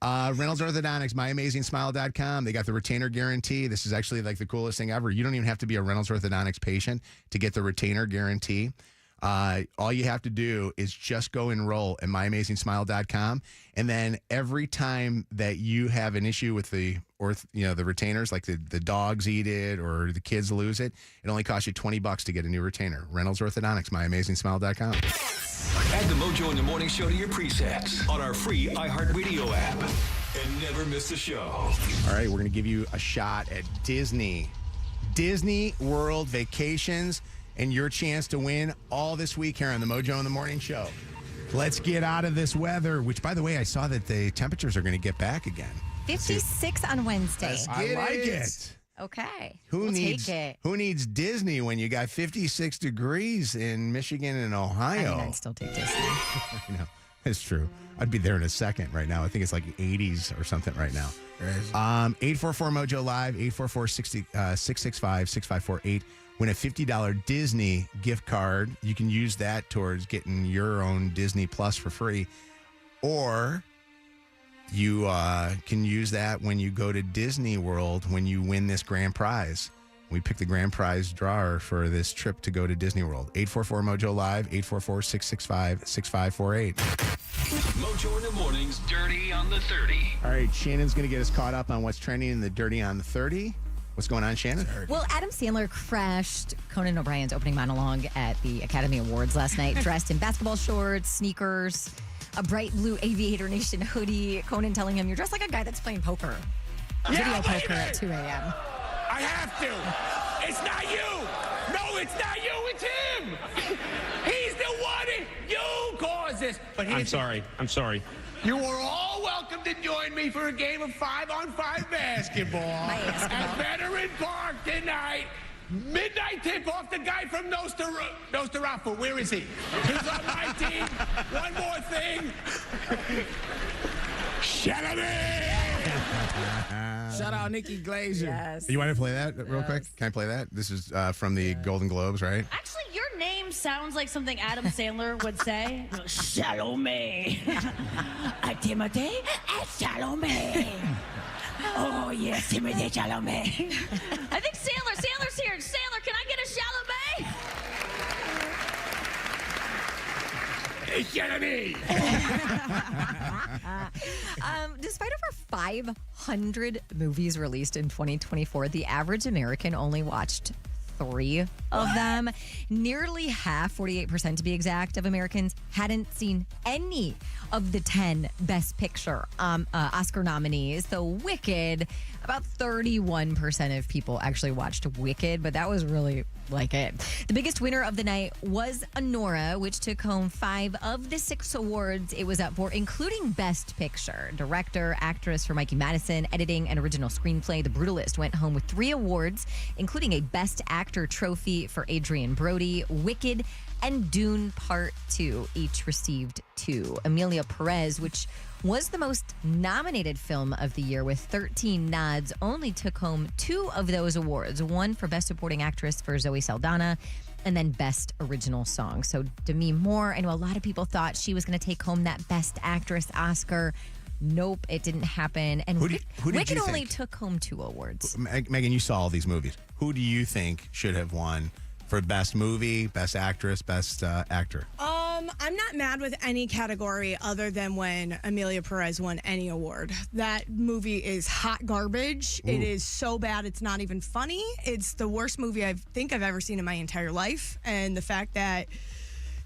Reynolds Orthodontics, myamazingsmile.com. They got the retainer guarantee. This is actually like the coolest thing ever. You don't even have to be a Reynolds Orthodontics patient to get the retainer guarantee. All you have to do is just go enroll at myamazingsmile.com. And then every time that you have an issue with the retainers, like the dogs eat it or the kids lose it, it only costs you $20 to get a new retainer. Reynolds Orthodontics, myamazingsmile.com. Add the Mojo in the Morning show to your presets on our free iHeartRadio app. And never miss a show. All right, we're going to give you a shot at Disney World Vacations and your chance to win all this week here on the Mojo in the Morning show. Let's get out of this weather, which, by the way, I saw that the temperatures are going to get back again. 56 on Wednesday. I like it. Okay. Who take it. needs Disney when you got 56 degrees in Michigan and Ohio? I mean, I'd still take Disney. I know. It's true. I'd be there in a second right now. I think it's like 80s or something right now. 844-MOJO Live, 844-665-6548. Win a $50 Disney gift card. You can use that towards getting your own Disney Plus for free. Or you can use that when you go to Disney World when you win this grand prize. We picked the grand prize drawer for this trip to go to Disney World. 844-MOJO Live, 844-665-6548. Mojo in the mornings, Dirty on the 30. All right, Shannon's going to get us caught up on what's trending in the Dirty on the 30. What's going on, Shannon? Well, Adam Sandler crashed Conan O'Brien's opening monologue at the Academy Awards last night, dressed in basketball shorts, sneakers, a bright blue Aviator Nation hoodie. Conan telling him, "You're dressed like a guy that's playing poker." Video poker at 2 a.m. I have to. It's not you. No, it's not you. It's him. He's the one. You caused this. But I'm sorry. You are all welcome to join me for a game of 5-on-5 basketball at Veteran Park tonight. Midnight tip-off. The guy from Nostarafu. Where is he? He's on my team. One more thing. Shannon! Shout out Nikki Glazer. Yes. You want to play that real quick? Can I play that? This is from the Golden Globes, right? Actually, your name sounds like something Adam Sandler would say. Salome. Timothy and Salome. Oh, yes, Timothy Salome. I think Sandler's here. Sandler, can I get a Salome? It's Jeremy. Despite over 500 movies released in 2024, the average American only watched 3 of them. Nearly half, 48% to be exact, of Americans hadn't seen any of the 10 Best Picture Oscar nominees. So Wicked, about 31% of people actually watched Wicked, but that was really like it. The biggest winner of the night was Anora, which took home 5 of the 6 awards it was up for, including Best Picture. Director, actress for Mikey Madison, editing, and original screenplay. The Brutalist went home with 3 awards, including a Best Actor trophy for Adrian Brody. Wicked and Dune Part 2 each received 2. Emilia Perez, which was the most nominated film of the year with 13 nods, only took home 2 of those awards. One for Best Supporting Actress for Zoe Saldana, and then Best Original Song. So Demi Moore, I know a lot of people thought she was going to take home that Best Actress Oscar. Nope, it didn't happen. And Who did Wicked you only think? took home 2 awards. Megan, you saw all these movies. Who do you think should have won for Best Movie, Best Actress, Best Actor? I'm not mad with any category other than when Emilia Perez won any award. That movie is hot garbage. It is so bad it's not even funny. It's the worst movie I think I've ever seen in my entire life. And the fact that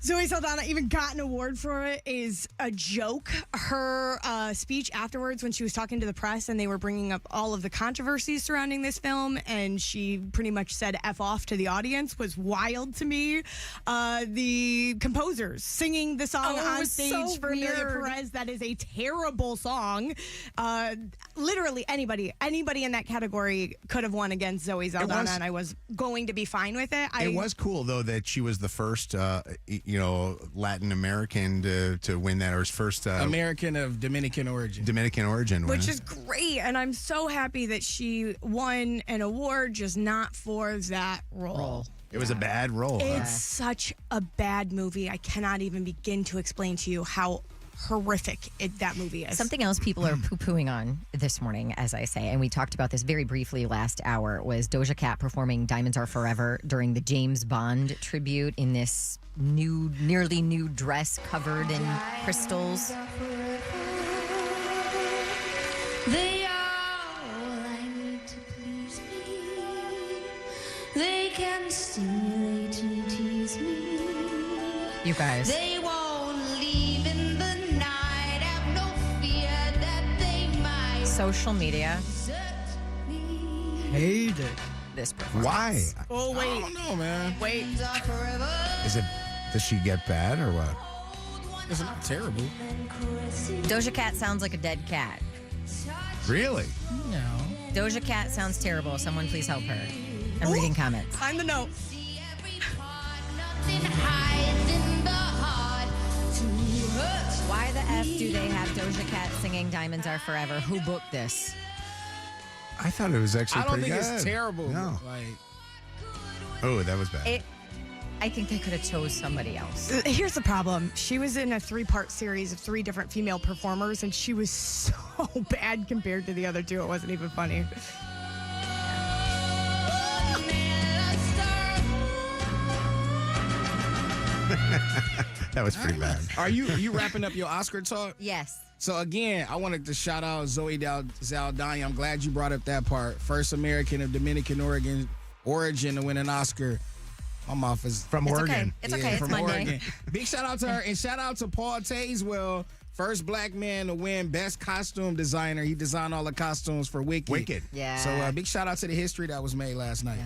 Zoe Saldana even got an award for it is a joke. Her speech afterwards when she was talking to the press and they were bringing up all of the controversies surrounding this film and she pretty much said F off to the audience was wild to me. The composers singing the song on stage for Emilia Perez, that is a terrible song. Literally anybody in that category could have won against Zoe Saldana and I was going to be fine with it. It was cool, though, that she was the first Latin American to win that, or his first American of Dominican origin. Which is great, and I'm so happy that she won an award, just not for that role. It was a bad role. It's such a bad movie. I cannot even begin to explain to you how horrific that movie is. Something else people are poo-pooing on this morning, as I say, and we talked about this very briefly last hour, was Doja Cat performing Diamonds Are Forever during the James Bond tribute in this nearly nude dress covered in crystals. They are all I need to please me. They can stimulate and tease me. You guys. They won't leave in the night. Have no fear that they might. Social media Hate it. This performance. Why? Oh, wait. I don't know, man. Wait. Does she get bad or what? It's not terrible. Doja Cat sounds like a dead cat. Really? No. Doja Cat sounds terrible. Someone please help her. I'm reading comments. Find the note. Why F do they have Doja Cat singing Diamonds Are Forever? Who booked this? I thought it was actually I don't pretty think good. it's terrible. No. Like, Oh, that was bad. I think they could have chose somebody else. Here's the problem. She was in a 3-part series of 3 different female performers, and she was so bad compared to the other 2. It wasn't even funny. That was pretty bad. are you wrapping up your Oscar talk? Yes. So again, I wanted to shout out Zoe Saldana. I'm glad you brought up that part. First American of Dominican origin to win an Oscar. My mouth is from Oregon. Okay. It's okay. From It's Monday. Oregon. Big shout out to her, and shout out to Paul Tazewell, first black man to win Best Costume Designer. He designed all the costumes for Wicked. Yeah. So big shout out to the history that was made last night.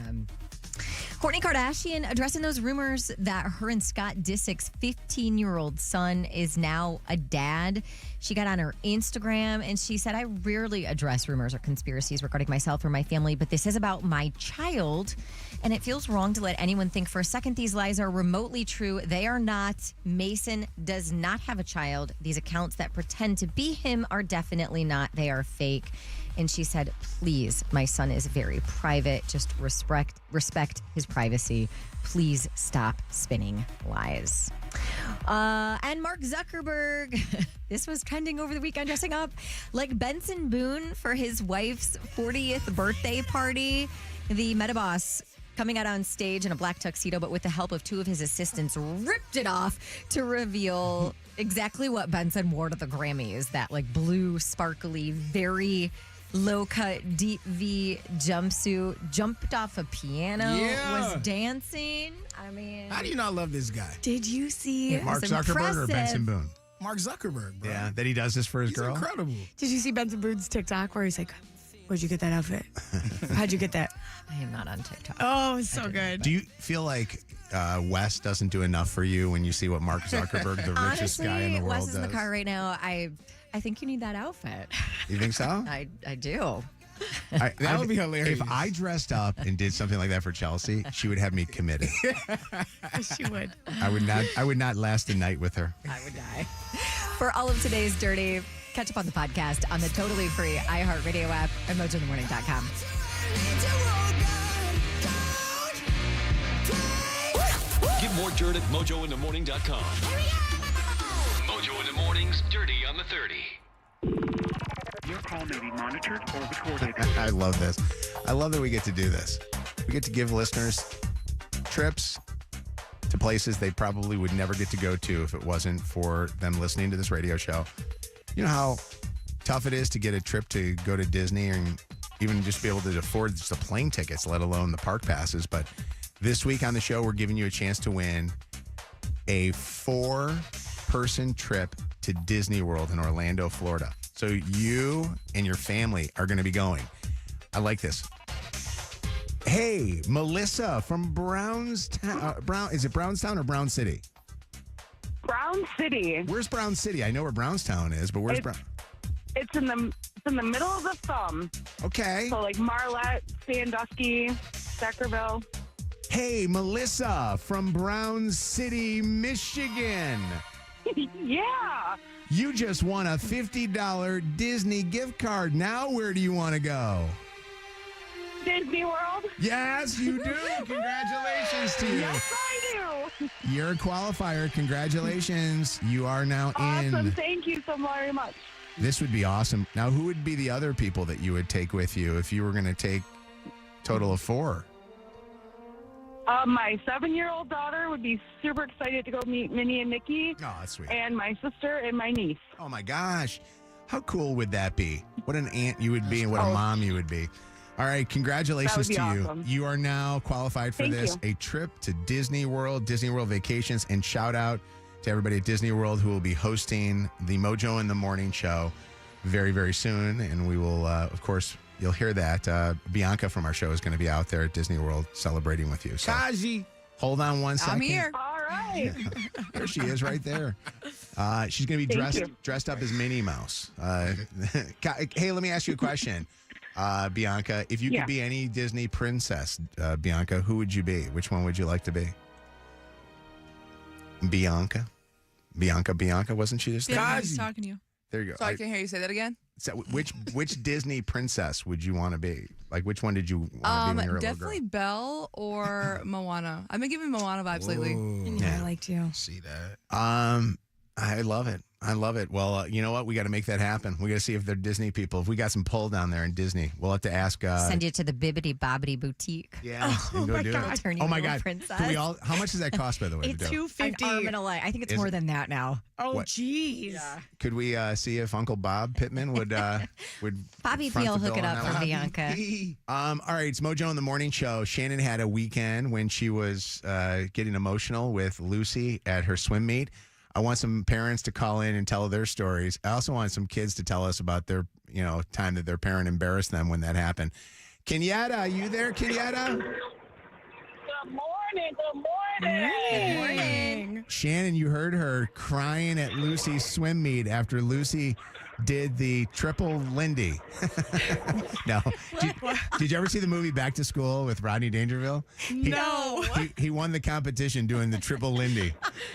Kourtney Kardashian addressing those rumors that her and Scott Disick's 15-year-old son is now a dad. She got on her Instagram and she said, I rarely address rumors or conspiracies regarding myself or my family, but this is about my child. And it feels wrong to let anyone think for a second these lies are remotely true. They are not. Mason does not have a child. These accounts that pretend to be him are definitely not. They are fake. And she said, please, my son is very private. Just respect his privacy. Please stop spinning lies. And Mark Zuckerberg, this was trending over the weekend, dressing up like Benson Boone for his wife's 40th birthday party. The Meta boss coming out on stage in a black tuxedo, but with the help of 2 of his assistants, ripped it off to reveal exactly what Benson wore to the Grammys. That like blue, sparkly, very low-cut, deep V jumpsuit, jumped off a piano, was dancing. I mean... How do you not love this guy? Did you see... Mark Zuckerberg or Benson Boone? Mark Zuckerberg, bro. Yeah, that he does this for his girl? Incredible. Did you see Benson Boone's TikTok where he's like, where'd you get that outfit? How'd you get that? I am not on TikTok. Oh, so good. Do you feel like Wes doesn't do enough for you when you see what Mark Zuckerberg, the richest guy in the world, Wes is in the car right now. I think you need that outfit. You think so? I do. That would be hilarious. If I dressed up and did something like that for Chelsea, she would have me committed. She would. I would not last a night with her. I would die. For all of today's Dirty, catch up on the podcast on the totally free iHeartRadio app and mojointhemorning.com. Get more dirt at mojointhemorning.com. Mojo in the Morning's Dirty on the 30. Your call may be monitored or recorded. I love this. I love that we get to do this. We get to give listeners trips to places they probably would never get to go to if it wasn't for them listening to this radio show. You know how tough it is to get a trip to go to Disney and even just be able to afford just the plane tickets, let alone the park passes. But this week on the show, we're giving you a chance to win a 4-person trip to Disney World in Orlando, Florida. So you and your family are going to be going. I like this. Hey, Melissa from Brownstown. Is it Brownstown or Brown City? Brown City. Where's Brown City? I know where Brownstown is, but where's Brown? It's in the middle of the thumb. Okay. So like Marlette, Sandusky, Deckerville. Hey, Melissa from Brown City, Michigan. Yeah. You just won a $50 Disney gift card. Now where do you want to go? Disney World. Yes, you do. Congratulations to you. Yes, I do. You're a qualifier. Congratulations. You are now in. Awesome. Thank you so very much. This would be awesome. Now, who would be the other people that you would take with you if you were going to take a total of 4? My 7-year-old daughter would be super excited to go meet Minnie and Mickey. Oh, that's sweet. And my sister and my niece. Oh, my gosh. How cool would that be? What an aunt you would be and what a mom you would be. All right, congratulations to awesome. you. You are now qualified for Thank this. you. A trip to Disney World Vacations, and shout out to everybody at Disney World who will be hosting the Mojo in the Morning show very, very soon. And we will, of course, you'll hear that. Bianca from our show is going to be out there at Disney World celebrating with you. So Kaji. hold on one second. I'm here. All right. There she is right there. She's going to be dressed up as Minnie Mouse. Hey, let me ask you a question. Bianca, if you could be any Disney princess, Bianca, who would you be? Which one would you like to be? Bianca? Bianca, wasn't she just there? Yeah, he's talking to you. There you go. Sorry, I can't hear you say that again. So which Disney princess would you want to be? Like, which one did you want to be when you were a little Definitely girl? Belle or Moana. I've been giving Moana vibes lately. I liked you. See that? I love it. I love it. Well, you know what? We got to make that happen. We got to see if they're Disney people. If we got some pull down there in Disney, we'll have to ask. Send you to the Bibbidi Bobbidi Boutique. Yeah. Oh my God. Turn you Oh my into a God. princess. Can we all? How much does that cost, by the way? to It's do? $250. An arm and a leg. I think it's Is more it? than that now. Oh, What? jeez. Yeah. Could we see if Uncle Bob Pittman would Bobby front P will the hook bill it on up that for one? Bianca. All right, it's Mojo in the Morning Show. Shannon had a weekend when she was getting emotional with Lucy at her swim meet. I want some parents to call in and tell their stories. I also want some kids to tell us about their, time that their parent embarrassed them when that happened. Kenyatta, are you there, Kenyatta? Good morning. Good morning. Shannon, you heard her crying at Lucy's swim meet after Lucy did the triple Lindy. No. Did you ever see the movie Back to School with Rodney Dangerfield? No. He won the competition doing the triple Lindy.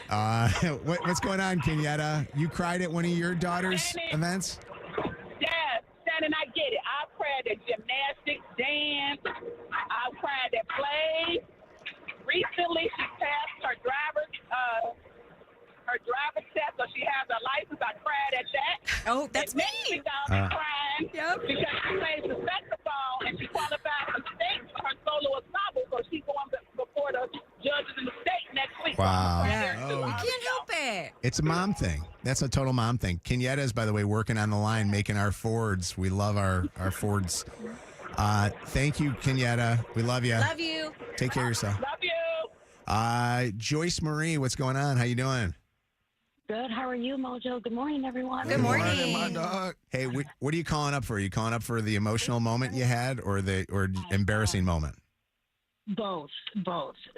What's going on, Kenyatta? You cried at one of your daughter's events? Yes, Shannon, I get it. I cried at gymnastics, dance. I cried at play. Recently, she passed her driver's test, so she has her license. I cried at that. Oh, that's me. Crying because she plays the saxophone and she qualified for state for her solo ensemble, so she's going before the judges in the state next week. Wow. You can't help it. It's a mom thing. That's a total mom thing. Kenyatta is, by the way, working on the line, making our Fords. We love our Fords. Thank you, Kenyatta. We love you. Love you. Take care of yourself. Love you. Joyce Marie, what's going on? How you doing? Good. How are you, Mojo? Good morning, everyone. Good morning. My dog. Hey, what are you calling up for? Are you calling up for the emotional moment you had or the embarrassing moment? Both.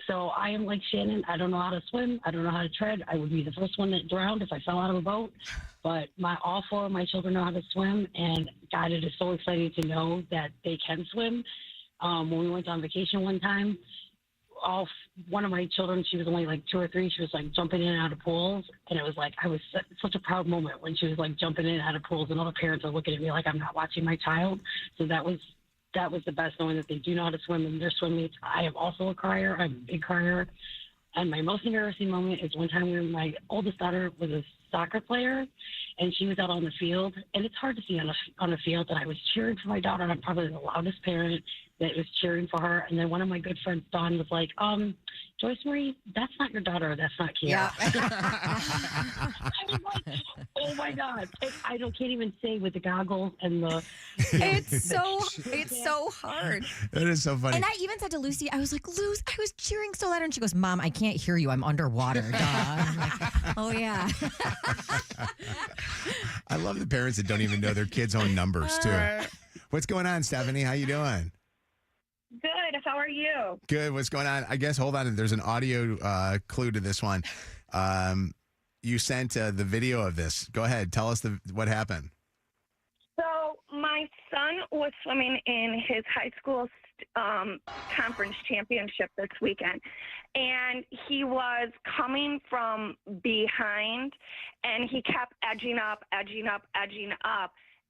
So I am like Shannon. I don't know how to swim. I don't know how to tread. I would be the first one that drowned if I fell out of a boat. But all four of my children know how to swim, and God, it is so exciting to know that they can swim. When we went on vacation one time, one of my children, she was only like 2 or 3. She was like jumping in and out of pools, and it was like I was such a proud moment when she was like jumping in and out of pools, and all the parents are looking at me like I'm not watching my child. So that was the best, knowing that they do know how to swim in their swim meets. I am also a crier. I'm a big crier. And my most embarrassing moment is one time when my oldest daughter was a soccer player, and she was out on the field. And it's hard to see on a field that I was cheering for my daughter, and I'm probably the loudest parent that was cheering for her. And then one of my good friends, Dawn, was like, Joyce Marie, that's not your daughter. That's not Kiara. Yeah. I was like, oh my God. I can't even say with the goggles and the. It's so hard. That is so funny. And I even said to Lucy, I was like, Luce, I was cheering so loud. And she goes, Mom, I can't hear you. I'm underwater. Duh. I'm like, oh, yeah. I love the parents that don't even know their kids' own numbers, too. What's going on, Stephanie? How you doing? Good. How are you? Good. What's going on? I guess, hold on. There's an audio clue to this one. You sent the video of this. Go ahead. Tell us what happened. So my son was swimming in his high school conference championship this weekend, and he was coming from behind, and he kept edging up,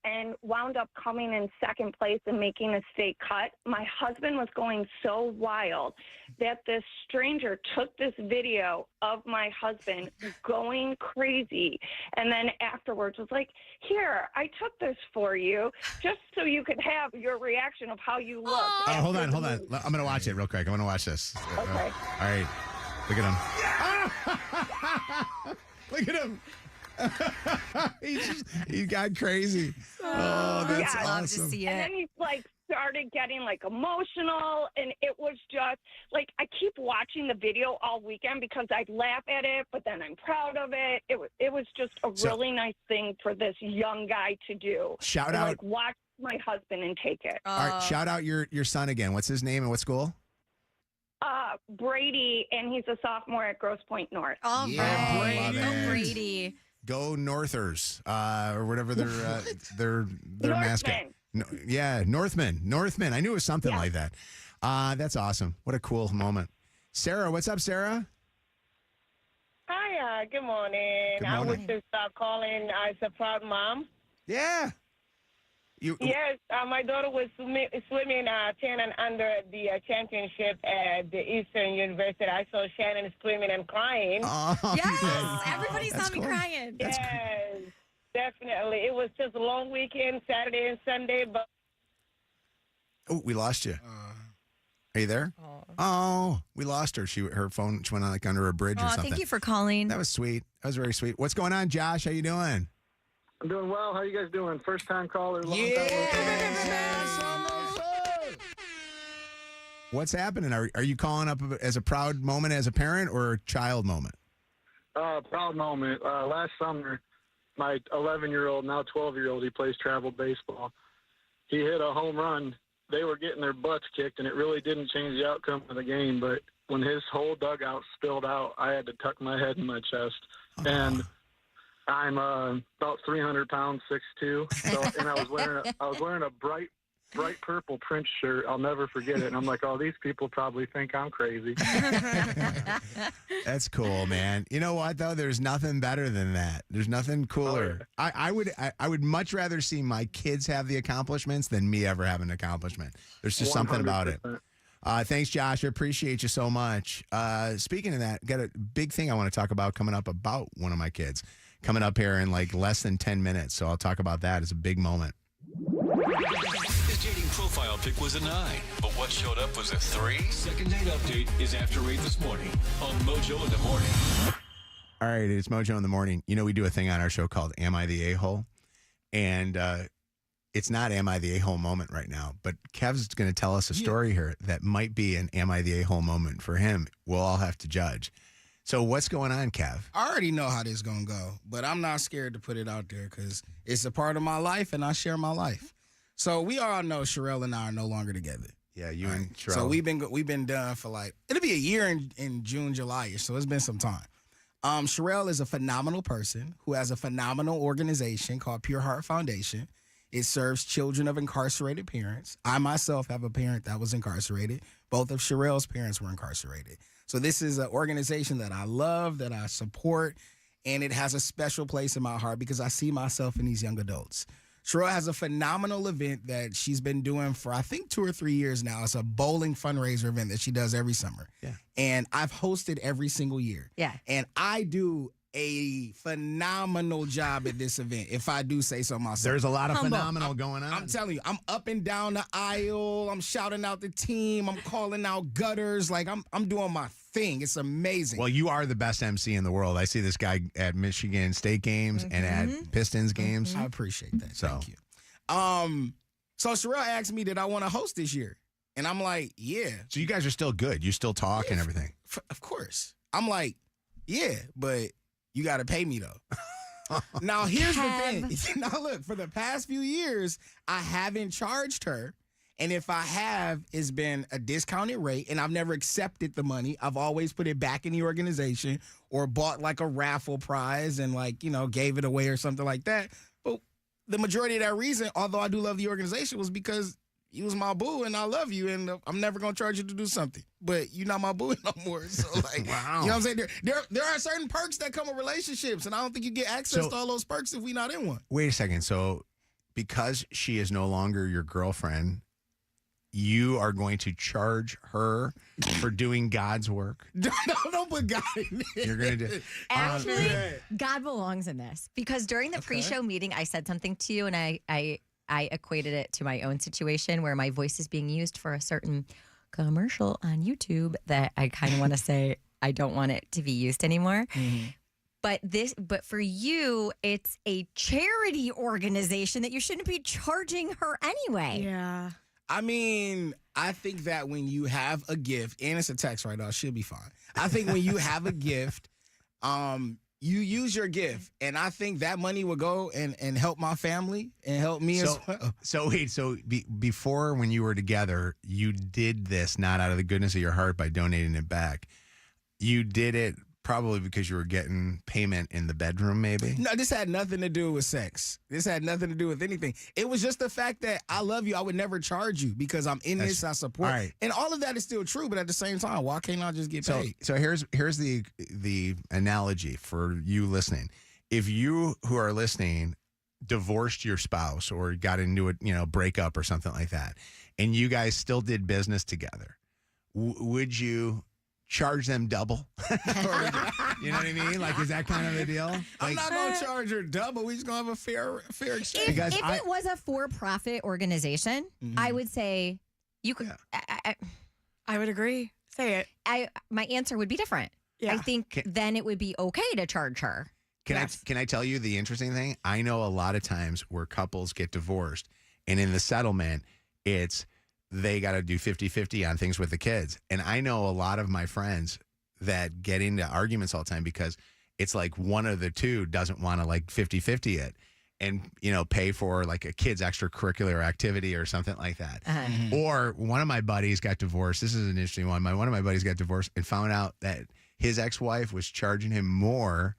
and wound up coming in second place and making a state cut. My husband was going so wild that this stranger took this video of my husband going crazy, and then afterwards was like, here, I took this for you just so you could have your reaction of how you look. Oh, hold on. I'm going to watch it real quick. I want to watch this. Okay. All right. Look at him. Look at him. he got crazy. Oh, that's awesome. Love to see it. And then he started getting emotional, and it was just I keep watching the video all weekend because I laugh at it, but then I'm proud of it. It was just a really nice thing for this young guy to do. Shout out. Watch my husband and take it. All right, shout out your son again. What's his name and what school? Brady, and he's a sophomore at Grosse Pointe North. Oh, Yeah, Brady. love it. Brady. Go Northers, or whatever their mascot. No, yeah, Northmen. I knew it was something like that. That's awesome. What a cool moment. Sarah, what's up, Sarah? Hi, Hi, good morning. Good I was morning. just calling as a proud mom. Yeah. Yes, my daughter was swimming 10 and under at the championship at the Eastern University. I saw Shannon screaming and crying. Oh, Yes, everybody saw me cool. crying. Yes, definitely. It was just a long weekend, Saturday and Sunday, but Oh, we lost you. Are you there? Oh, we lost her. Her phone went on like under a bridge or Oh, something. thank you for calling. That was sweet. That was very sweet. What's going on, Josh? How you doing? I'm doing well. How you guys doing? First time caller, long time What's happening? Are you calling up as a proud moment as a parent or a child moment? Proud moment. Last summer, my 11-year-old, now 12-year-old, he plays travel baseball. He hit a home run. They were getting their butts kicked, and it really didn't change the outcome of the game. But when his whole dugout spilled out, I had to tuck my head in my chest. And I'm about 300 pounds, 6'2". So, and I was wearing a bright purple Prince shirt. I'll never forget it. And I'm like, oh, these people probably think I'm crazy. That's cool, man. You know what though? There's nothing better than that. There's nothing cooler. I would much rather see my kids have the accomplishments than me ever have an accomplishment. There's just something about it. 100%. Thanks, Josh. I appreciate you so much. Speaking of that, got a big thing I want to talk about coming up about one of my kids coming up here in like less than 10 minutes. So I'll talk about that. It's a big moment. His dating profile pic was a 9, but what showed up was a 3. Second date update is after 8 this morning on Mojo in the Morning. All right, it's Mojo in the Morning. You know, we do a thing on our show called Am I the A-Hole? And it's not Am I the A-Hole moment right now, but Kev's going to tell us a story here that might be an Am I the A-Hole moment for him. We'll all have to judge. So what's going on, Kev? I already know how this is going to go, but I'm not scared to put it out there because it's a part of my life and I share my life. So we all know Sherelle and I are no longer together. Yeah, you and Sherelle. So we've been done for it'll be a year in June, July, so it's been some time. Sherelle is a phenomenal person who has a phenomenal organization called Pure Heart Foundation. It serves children of incarcerated parents. I myself have a parent that was incarcerated. Both of Sherelle's parents were incarcerated. So this is an organization that I love, that I support, and it has a special place in my heart because I see myself in these young adults. Sherelle has a phenomenal event that she's been doing for, I think, 2 or 3 years now. It's a bowling fundraiser event that she does every summer. Yeah. And I've hosted every single year. Yeah. And I do a phenomenal job at this event, if I do say so myself. There's a lot of phenomenal going on. I'm telling you, I'm up and down the aisle. I'm shouting out the team. I'm calling out gutters. Like, I'm doing my thing. It's amazing. Well, you are the best MC in the world. I see this guy at Michigan State games and at Pistons games. I appreciate that. So. Thank you. So Sherelle asked me, did I want to host this year? And I'm like, yeah. So you guys are still good. You still talk and everything. Of course. I'm like, yeah, but you got to pay me though. Now, here's the thing. Now, look, for the past few years, I haven't charged her. And if I have, it's been a discounted rate, and I've never accepted the money. I've always put it back in the organization or bought like a raffle prize and gave it away or something like that. But the majority of that reason, although I do love the organization, was because you was my boo and I love you and I'm never going to charge you to do something. But you're not my boo no more. So, wow. You know what I'm saying? There are certain perks that come with relationships, and I don't think you get access to all those perks if we're not in one. Wait a second. So because she is no longer your girlfriend, you are going to charge her for doing God's work? Don't put God in it. You're going to do Actually, God belongs in this because during the pre-show meeting, I said something to you and I equated it to my own situation where my voice is being used for a certain commercial on YouTube that I kind of want to say I don't want it to be used anymore. Mm-hmm. But for you, it's a charity organization that you shouldn't be charging her anyway. Yeah. I mean, I think that when you have a gift, and it's a text right now, it should be fine. I think when you have a gift, you use your gift, and I think that money will go and help my family and help me as well. So wait, before when you were together, you did this not out of the goodness of your heart by donating it back. You did it probably because you were getting payment in the bedroom, maybe. No, this had nothing to do with sex. This had nothing to do with anything. It was just the fact that I love you. I would never charge you because I'm in this. I support. All right. And all of that is still true. But at the same time, why can't I just get paid? So here's the analogy for you listening. If you who are listening divorced your spouse or got into a breakup or something like that, and you guys still did business together, would you charge them double? Or, you know what I mean? Like, is that kind of a deal? I'm not gonna charge her double. We just gonna have a fair exchange. If it was a for-profit organization, I would say you could. I would agree. Say it. My answer would be different. Yeah. I think then it would be okay to charge her. Can I tell you the interesting thing? I know a lot of times where couples get divorced, and in the settlement, it's they got to do 50-50 on things with the kids. And I know a lot of my friends that get into arguments all the time because it's like one of the two doesn't want to like 50-50 it and, pay for like a kid's extracurricular activity or something like that. Or one of my buddies got divorced. This is an interesting one. One of my buddies got divorced and found out that his ex-wife was charging him more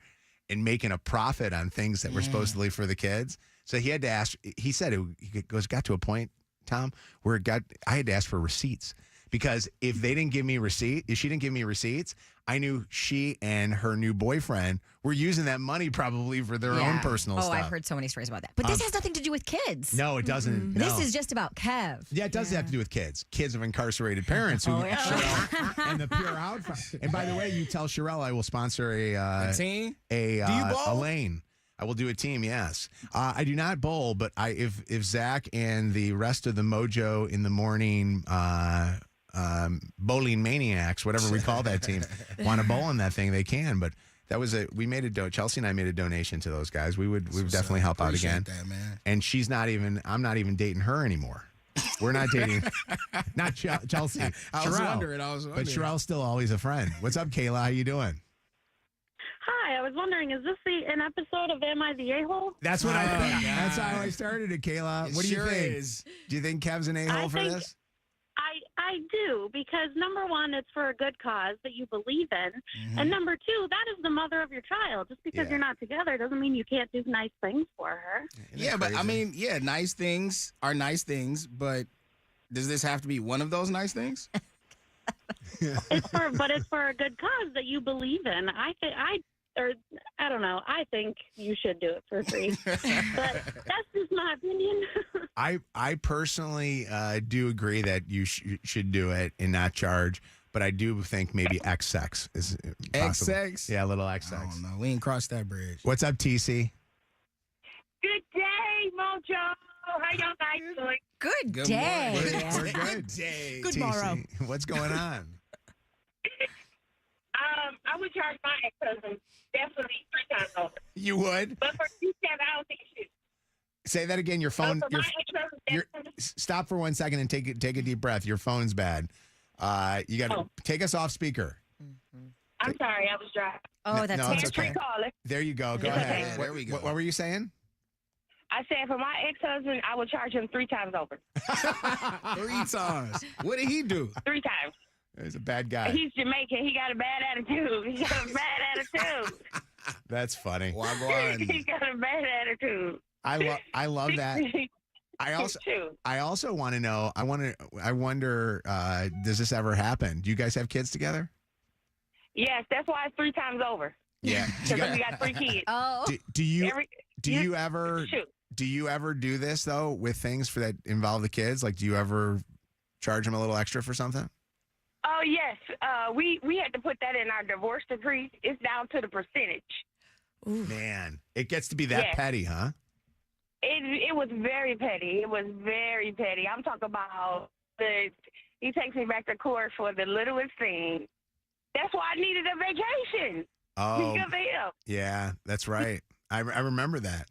and making a profit on things that were supposedly for the kids. So he had to ask, he said it got to a point, Tom, where I had to ask for receipts because if she didn't give me receipts, I knew she and her new boyfriend were using that money probably for their own personal stuff. I've heard so many stories about that. But this has nothing to do with kids. No, it doesn't. No. This is just about Kev. Yeah, it does have to do with kids. Kids of incarcerated parents who Sherelle and the pure outfit. And by the way, you tell Sherelle I will sponsor a team? Do you bowl? A lane. I will do a team, yes. I do not bowl, but if Zach and the rest of the Mojo in the morning bowling maniacs, whatever we call that team, want to bowl in that thing, they can. But that was Chelsea and I made a donation to those guys. We would definitely help out again. That, man. And I'm not even dating her anymore. We're not dating, not Chelsea. I was wondering. But Sherelle's still always a friend. What's up, Kayla? How you doing? Hi, I was wondering, is this an episode of Am I the A-Hole? That's what I think. That's how I started it, Kayla. What do you think? Do you think Kev's an a-hole for this? I do, because number one, it's for a good cause that you believe in. And number two, that is the mother of your child. Just because you're not together doesn't mean you can't do nice things for her. Yeah, but I mean, nice things are nice things, but does this have to be one of those nice things? It's for a good cause that you believe in. I don't know. I think you should do it for free. But that's just my opinion. I personally do agree that you should do it and not charge, but I do think maybe X-Sex is possible. X-Sex? Yeah, a little X-Sex. I don't know. We ain't crossed that bridge. What's up, TC? Good day, Mojo. How y'all guys doing? Good day. Morning. We're good. day. Good TC. morrow. What's going on? I would charge my ex-husband definitely 3 times over. You would? But for 2 times, I don't think you should. Say that again. Your phone. So for my ex-husband, Stop for 1 second and take a deep breath. Your phone's bad. You got to take us off speaker. I'm sorry, I was driving. Oh, that's it's okay. Caller. There you go. Go It's ahead. okay. There we go. What were you saying? I said for my ex-husband, I would charge him 3 times over. 3 times. What did he do? 3 times. He's a bad guy. He's Jamaican. He got a bad attitude. He got a bad attitude. That's funny. He got a bad attitude. I love that. I also want to know. I wonder. Does this ever happen? Do you guys have kids together? Yes, that's why it's 3 times over. Yeah. Because we got 3 kids. Oh. Do you ever do this though with things that involve the kids? Like, do you ever charge them a little extra for something? Oh yes, we had to put that in our divorce decree. It's down to the percentage. Ooh. Man, it gets to be that petty, huh? It was very petty. It was very petty. I'm talking about he takes me back to court for the littlest thing. That's why I needed a vacation. Oh, because of him. Yeah, that's right. I remember that.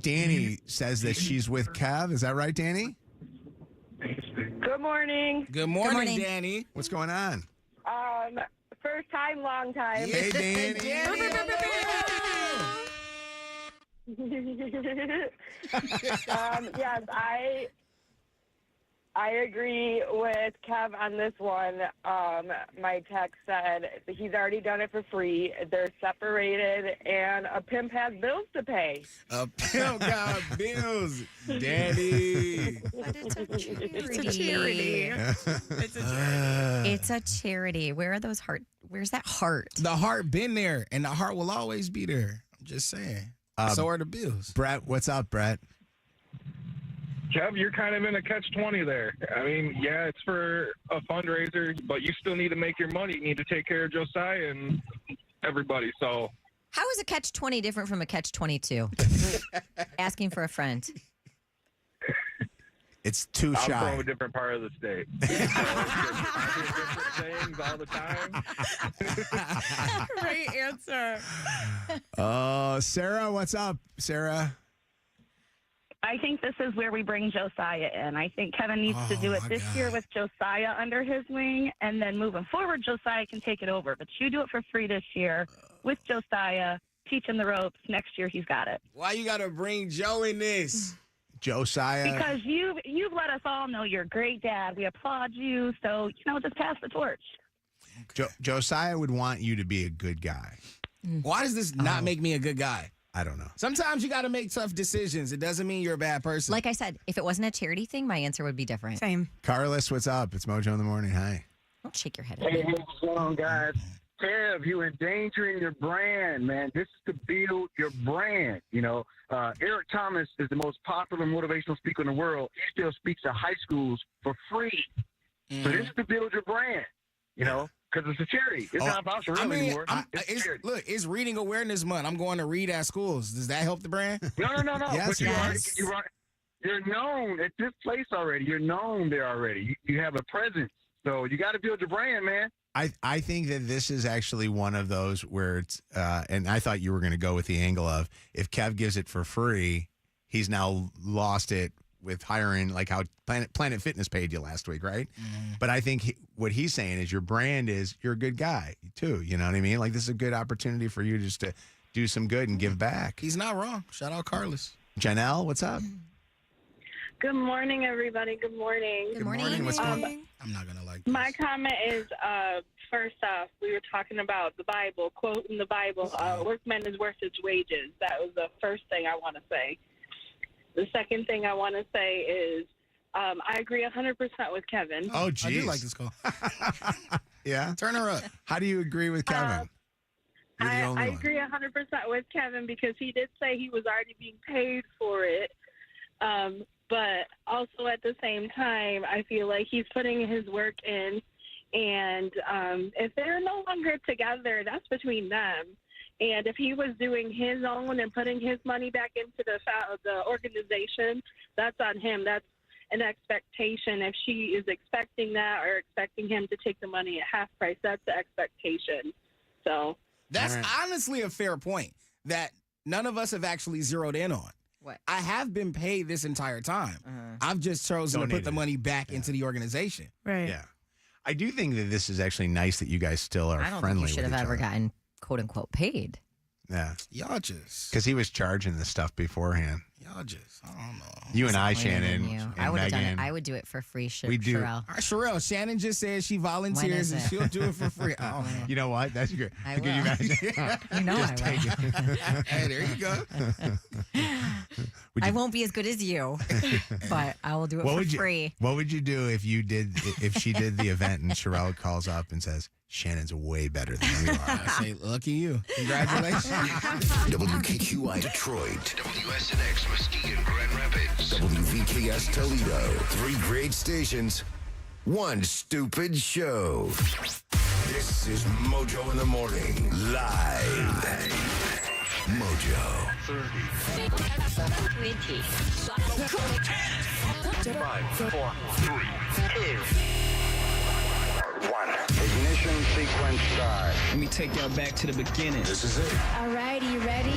Danny says that she's with Kev. Is that right, Danny? Good morning. Good morning, Danny. What's going on? First time, long time. Hey, Danny. Yes, I agree with Kev on this one. My text said he's already done it for free. They're separated, and a pimp has bills to pay. A pimp got bills, daddy. But it's a charity. It's a charity. It's a charity. It's a charity. Where are those heart? Where's that heart? The heart been there, and the heart will always be there. I'm just saying. So are the bills. Brett, what's up, Brett? Kev, you're kind of in a catch-20 there. I mean, yeah, it's for a fundraiser, but you still need to make your money. You need to take care of Josiah and everybody. So How is a catch-20 different from a catch-22? Asking for a friend. It's too I'm shy. from a different part of the state. So I hear different things all the time. Great answer. Sarah, what's up, Sarah? I think this is where we bring Josiah in. I think Kevin needs to do it this year with Josiah under his wing, and then moving forward, Josiah can take it over. But you do it for free this year with Josiah, teach him the ropes. Next year, he's got it. Why you got to bring Joe in this? Josiah. Because you've let us all know you're a great dad. We applaud you. So, just pass the torch. Josiah would want you to be a good guy. Why does this not make me a good guy? I don't know. Sometimes you got to make tough decisions. It doesn't mean you're a bad person. Like I said, if it wasn't a charity thing, my answer would be different. Same. Carlos, what's up? It's Mojo in the morning. Hi. Don't shake your head. Hey, what's going on, guys? Kev, you're endangering your brand, man. This is to build your brand. Eric Thomas is the most popular motivational speaker in the world. He still speaks to high schools for free. So this is to build your brand, because it's a charity. It's not about Sherelle anymore. It's Reading Awareness Month. I'm going to read at schools. Does that help the brand? No. Yes, But you're known at this place already. You're known there already. You have a presence. So you got to build your brand, man. I think that this is actually one of those where it's, and I thought you were going to go with the angle of if Kev gives it for free, he's now lost it with hiring, like how Planet Fitness paid you last week, right? But I think what he's saying is your brand is you're a good guy too. You know what I mean? Like this is a good opportunity for you just to do some good and give back. He's not wrong. Shout out Carlos. Janelle, what's up? Good morning, everybody. Good morning. Good morning. What's going on? I'm not going to like this. My comment is, first off, we were talking about the Bible, quoting the Bible, workman is worth his wages. That was the first thing I want to say. The second thing I want to say is I agree 100% with Kevin. Oh, geez. I do like this call. Yeah? Turn her up. How do you agree with Kevin? You're the only I one. agree 100% with Kevin because he did say he was already being paid for it. But also at the same time, I feel like he's putting his work in. And if they're no longer together, that's between them. And if he was doing his own and putting his money back into the organization, that's on him. That's an expectation. If she is expecting that or expecting him to take the money at half price, that's the expectation. So that's honestly a fair point that none of us have actually zeroed in on. What? I have been paid this entire time. I've just chosen to put the money back into the organization. Right. Yeah. I do think that this is actually nice that you guys still are I don't friendly think you should with have each ever other. gotten quote unquote paid. Yeah. Y'all just. Because he was charging the stuff beforehand. Y'all just. I don't know. You and I, Disappointed in Shannon, you. and I would have done it. Meaghan. I would do it for free. We do. Sherelle. All right, Sherelle. Shannon just said she volunteers and When is it? she'll do it for free. I don't know. You know what? That's good. I Could you will. imagine? You know Just I will. take it. Hey, there you go. I won't be as good as you, but I will do it for free. What would you do if she did the event and Sherelle calls up and says, Shannon's way better than you are? I say, lucky you. Congratulations. WKQI Detroit, WSNX Muskegon Grand Rapids, WVKS Toledo. 3 great stations, 1 stupid show. This is Mojo in the Morning, live. Mojo. 30. 20. 5, 4, 3, 2, 1. Ignition sequence start. Let me take y'all back to the beginning. This is it. All right, you ready?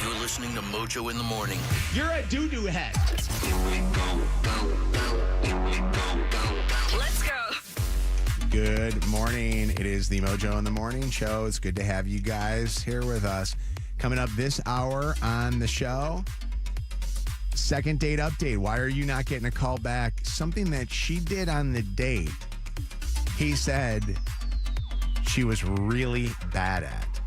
You're listening to Mojo in the Morning. You're a doo-doo head. Let's go. Good morning. It is the Mojo in the Morning show. It's good to have you guys here with us. Coming up this hour on the show, Second date update. Why are you not getting a call back? Something that she did on the date, he said she was really bad at.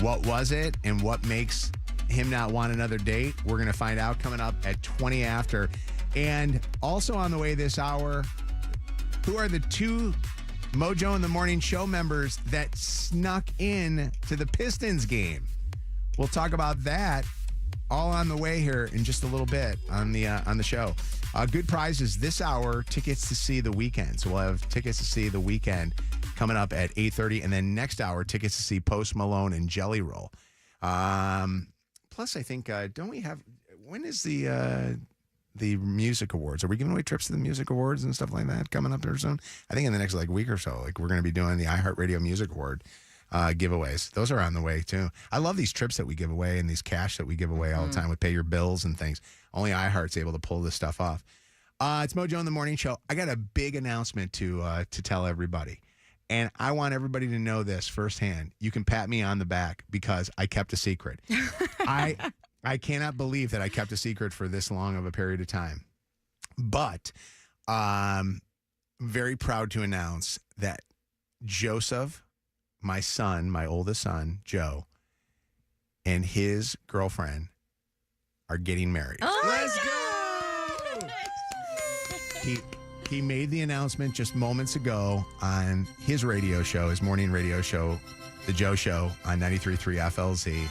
What was it and what makes him not want another date? We're going to find out coming up at 20 after. And also on the way this hour, who are the 2 Mojo in the Morning Show members that snuck in to the Pistons game? We'll talk about that all on the way here in just a little bit on the show. Good prizes this hour, tickets to see The Weeknd. So we'll have tickets to see The Weeknd coming up at 8:30. And then next hour, tickets to see Post Malone and Jelly Roll. Plus, I think, don't we have, when is the music awards? Are we giving away trips to the music awards and stuff like that coming up there soon? I think in the next week or so, we're going to be doing the iHeartRadio Music Award giveaways. Those are on the way too. I love these trips that we give away and these cash that we give away all the time with Pay Your Bills and things. Only iHeart's able to pull this stuff off. It's Mojo in the Morning Show. I got a big announcement to tell everybody. And I want everybody to know this firsthand. You can pat me on the back because I kept a secret. I cannot believe that I kept a secret for this long of a period of time. But very proud to announce that Joseph, my son, my oldest son, Joe, and his girlfriend are getting married. Oh, let's go! He made the announcement just moments ago on his radio show, his morning radio show, The Joe Show on 93.3 FLZ.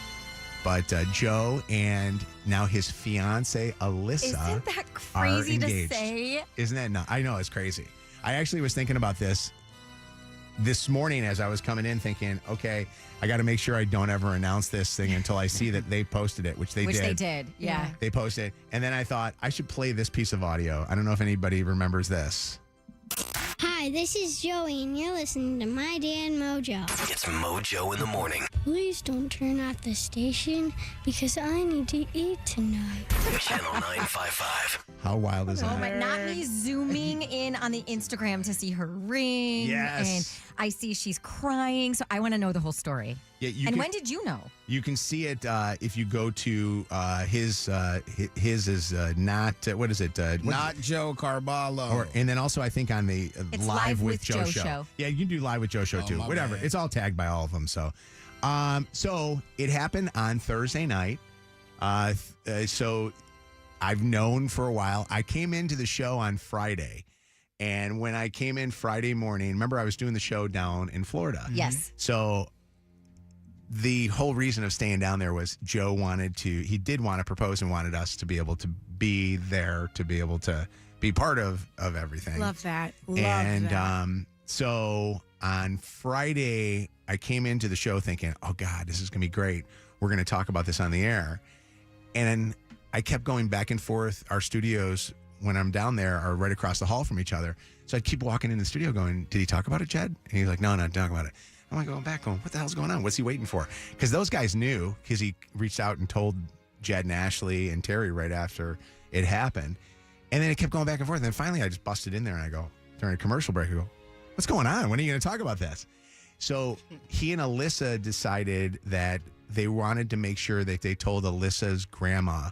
But Joe and now his fiance, Alyssa, Isn't that crazy are to engaged. say? Isn't that not? I know, it's crazy. I actually was thinking about this morning as I was coming in thinking, okay, I got to make sure I don't ever announce this thing until I see that they posted it, which they did. Yeah. They posted. And then I thought I should play this piece of audio. I don't know if anybody remembers this. Hi, this is Joey, and you're listening to My Dan Mojo. It's Mojo in the morning. Please don't turn off the station because I need to eat tonight. Channel 955. How wild is Oh that? my, not me zooming in on the Instagram to see her ring. Yes. And I see she's crying. So I want to know the whole story. Yeah, when did you know? You can see it if you go to his is not what is it? Not Joe Carballo. And then also I think on the It's Live with Joe show. Yeah, you can do Live with Joe show too. my Whatever. bad. It's all tagged by all of them. So, so it happened on Thursday night. So I've known for a while. I came into the show on Friday. And when I came in Friday morning, remember I was doing the show down in Florida. Yes. So the whole reason of staying down there was Joe he did want to propose and wanted us to be able to be there, to be able to be part of everything. Love that. So on Friday, I came into the show thinking, oh God, this is going to be great. We're going to talk about this on the air. And I kept going back and forth. Our studios, when I'm down there, are right across the hall from each other. So I'd keep walking in the studio going, did he talk about it, Jed? And he's like, no, talk about it. I'm like going back, what the hell's going on? What's he waiting for? Because those guys knew, because he reached out and told Jed and Ashley and Terry right after it happened. And then it kept going back and forth. And then finally I just busted in there and I go, during a commercial break, I go, what's going on? When are you going to talk about this? So he and Alyssa decided that they wanted to make sure that they told Alyssa's grandma,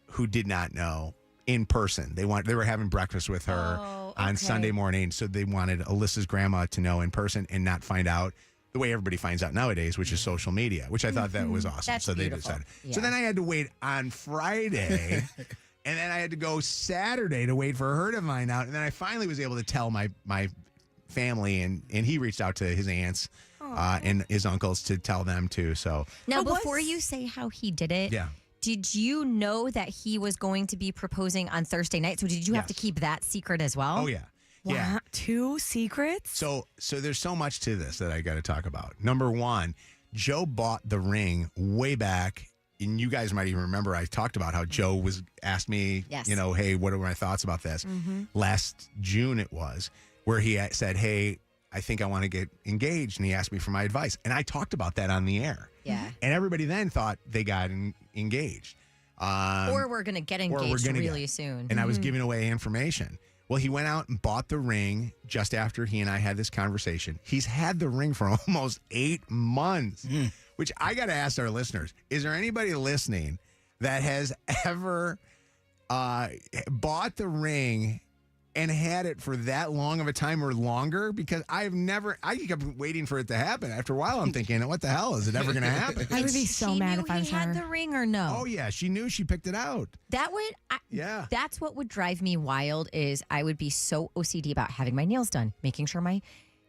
who did not know, in person. They were having breakfast with her on Sunday morning. So they wanted Alyssa's grandma to know in person and not find out the way everybody finds out nowadays, which is social media, which I thought that was awesome. That's so they beautiful. decided. Yeah. So then I had to wait on Friday, and then I had to go Saturday to wait for her to find out. And then I finally was able to tell my family, and he reached out to his aunts and his uncles to tell them too. So Now, before you say how he did it, yeah. Did you know that he was going to be proposing on Thursday night? So did you have to keep that secret as well? Oh, yeah. Yeah. Wow, 2 secrets? So there's so much to this that I got to talk about. Number one, Joe bought the ring way back. And you guys might even remember I talked about how Joe asked me, hey, what are my thoughts about this? Last June it was, where he said, hey, I think I want to get engaged. And he asked me for my advice. And I talked about that on the air. Yeah. And everybody then thought they got engaged. Or we're going to get engaged really soon. And I was giving away information. Well, he went out and bought the ring just after he and I had this conversation. He's had the ring for almost 8 months, which I got to ask our listeners. Is there anybody listening that has ever bought the ring and had it for that long of a time or longer, because I kept waiting for it to happen. After a while, I'm thinking, what the hell? Is it ever going to happen? I would be so mad if I was he had her. the ring or no. Oh, yeah. She knew she picked it out. That would, Yeah. That's what would drive me wild. Is I would be so OCD about having my nails done, making sure my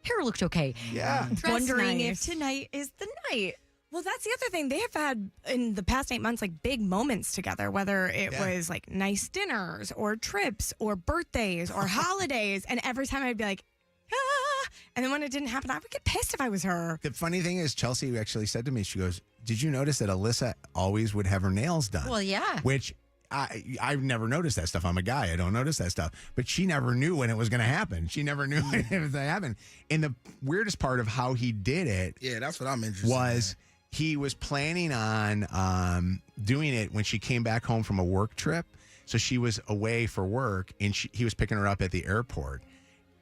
hair looked okay. Yeah. Wondering nice. if tonight is the night. Well, that's the other thing. They have had in the past 8 months, like big moments together, whether it was like nice dinners or trips or birthdays or holidays. And every time I'd be like, ah. And then when it didn't happen, I would get pissed if I was her. The funny thing is, Chelsea actually said to me, she goes, did you notice that Alyssa always would have her nails done? Well, yeah. Which I've never noticed that stuff. I'm a guy. I don't notice that stuff. But she never knew when it was going to happen. She never knew when it was going to happen. And the weirdest part of how he did it Yeah, that's what I'm interested was he was planning on doing it when she came back home from a work trip. So she was away for work, and he was picking her up at the airport.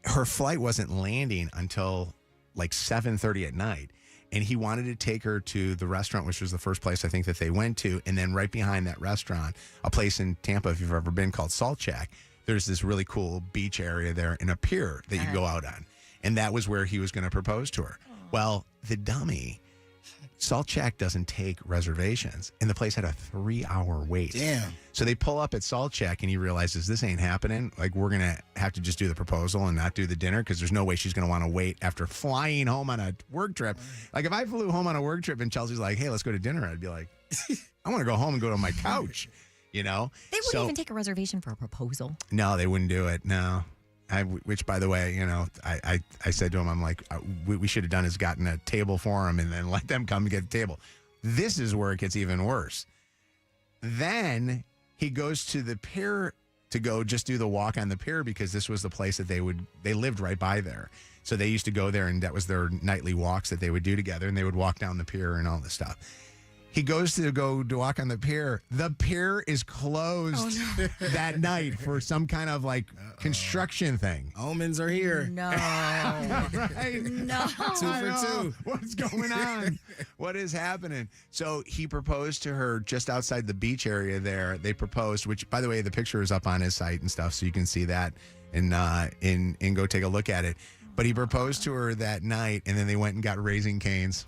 Her flight wasn't landing until like 7:30 at night. And he wanted to take her to the restaurant, which was the first place I think that they went to. And then right behind that restaurant, a place in Tampa, if you've ever been, called Salt Shack, there's this really cool beach area there and a pier that you go out on. And that was where he was going to propose to her. Well, the dummy, Salt Shack doesn't take reservations. And the place had a 3-hour wait. Damn. So they pull up at Salt Shack and he realizes this ain't happening. Like, we're going to have to just do the proposal and not do the dinner, because there's no way she's going to want to wait after flying home on a work trip. Like, if I flew home on a work trip and Chelsea's like, hey, let's go to dinner, I'd be like, I want to go home and go to my couch, you know? They wouldn't even take a reservation for a proposal. No, they wouldn't do it. No. Which, by the way, you know, I said to him, I'm like, we should have done is gotten a table for him and then let them come get a table. This is where it gets even worse. Then he goes to the pier to go just do the walk on the pier, because this was the place that they lived right by there. So they used to go there, and that was their nightly walks that they would do together, and they would walk down the pier and all this stuff. He goes to go to walk on the pier. The pier is closed that night for some kind of like construction thing. Omens are here. No. Right? No. 2 for 2. What's going on? What is happening? So he proposed to her just outside the beach area there. They proposed, which, by the way, the picture is up on his site and stuff, so you can see that and go take a look at it. But he proposed to her that night, and then they went and got Raising Cane's.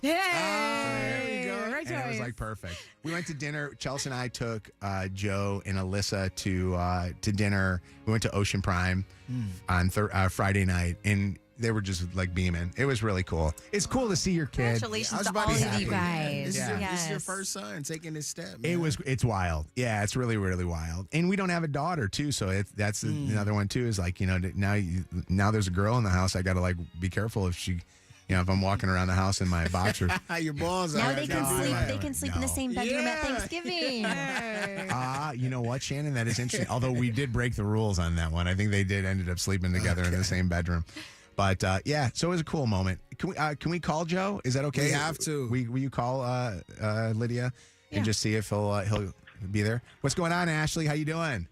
And it was like perfect. We went to dinner. Chelsea and I took Joe and Alyssa to dinner. We went to Ocean Prime on Friday night, and they were just like beaming. It was really cool. It's cool to see your kid. Congratulations to all of you guys. This is your first son taking this step. Man. It's wild. Yeah, it's really, really wild. And we don't have a daughter too, so that's another one too. Is like, you know, now there's a girl in the house. I got to like be careful if she. You know, if I'm walking around the house in my boxers. Your balls now are. They can sleep in the same bedroom at Thanksgiving. You know what, Shannon? That is interesting. Although we did break the rules on that one. I think they ended up sleeping together in the same bedroom. But yeah, so it was a cool moment. Can we call Joe? Is that okay? We have to. Will you call Lydia and just see if he'll be there? What's going on, Ashley? How you doing?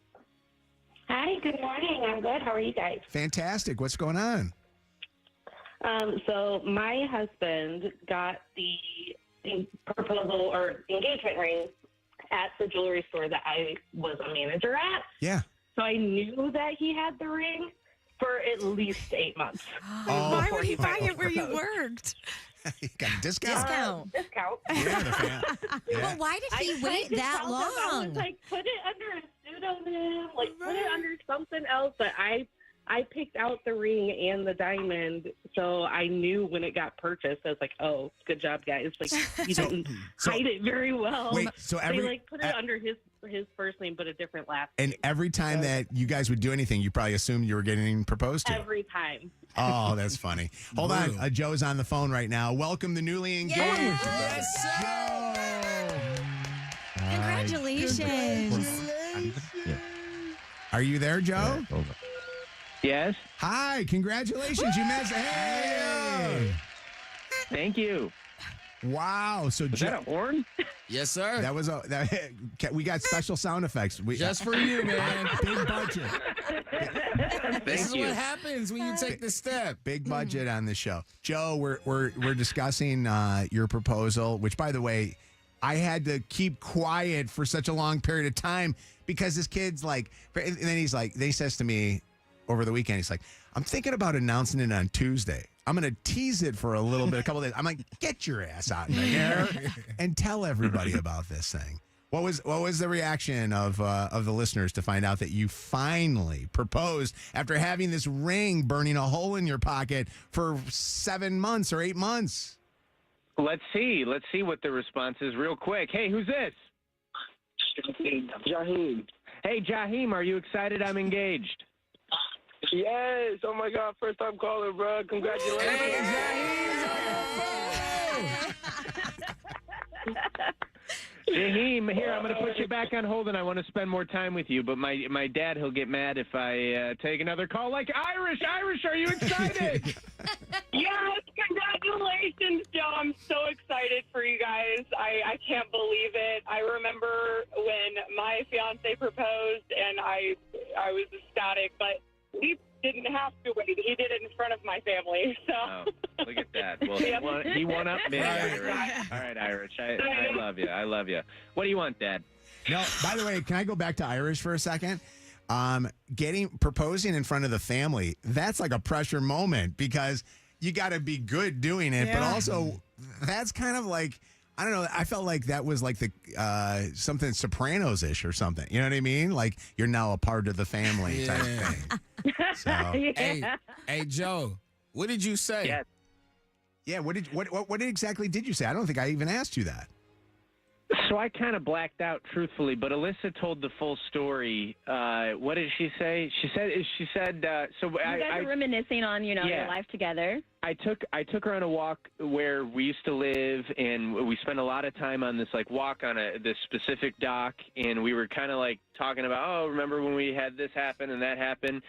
Hi, good morning. I'm good. How are you guys? Fantastic. What's going on? So my husband got the proposal or engagement ring at the jewelry store that I was a manager at. Yeah. So I knew that he had the ring for at least 8 months. Why would he buy it where you worked? You got a discount. Discount. Yeah. But why did he wait that long? I was like, put it under a pseudonym, like put it under something else. But I picked out the ring and the diamond, so I knew when it got purchased. I was like, "Oh, good job, guys!" Like he didn't hide it very well. Wait, so they put it under his first name, but a different last name. And every time that you guys would do anything, you probably assumed you were getting proposed to. Every time. Oh, that's funny. Hold on, Joe's on the phone right now. Welcome the newly engaged. Yes. Joe. Congratulations. Are you there, Joe? Yes. Hi, congratulations. You met. Hey. Thank you. Wow. So was that a horn? Yes, sir. That was we got special sound effects. Just for you, man. Big budget. This is what happens when you take the step. Big budget on the show. Joe, we're discussing your proposal, which, by the way, I had to keep quiet for such a long period of time because this kid's like, and then he says to me over the weekend, he's like, I'm thinking about announcing it on Tuesday. I'm going to tease it for a little bit, a couple days. I'm like, get your ass out in the air and tell everybody about this thing. What was the reaction of the listeners to find out that you finally proposed after having this ring burning a hole in your pocket for 7 months or 8 months? Let's see what the response is real quick. Hey, who's this? Jaheem. Hey, Jaheem, are you excited I'm engaged? Yes. Oh my God. First time calling, bro. Congratulations. Jaheem, here, I'm going to put you back on hold, and I want to spend more time with you, but my dad, he'll get mad if I take another call like Irish. Irish, are you excited? Yes, congratulations, Joe. I'm so excited for you guys. I can't believe it. I remember when my fiance proposed, and I was ecstatic, but we didn't have to wait. He did it in front of my family. So. Oh, look at that. Well, he won up big, Irish. All right, Irish. I love you. I love you. What do you want, Dad? No, by the way, can I go back to Irish for a second? Proposing in front of the family, that's like a pressure moment because you got to be good doing it, but also that's kind of like, I don't know, I felt like that was like the something Sopranos-ish or something. You know what I mean? Like you're now a part of the family type thing. So. Hey, Joe, what did you say? Yeah. What exactly did you say? I don't think I even asked you that. So I kind of blacked out, truthfully, but Alyssa told the full story. What did she say? She said. So you guys are reminiscing on, your life together. I took her on a walk where we used to live, and we spent a lot of time on this walk on this specific dock, and we were kind of talking about, remember when we had this happen and that happen,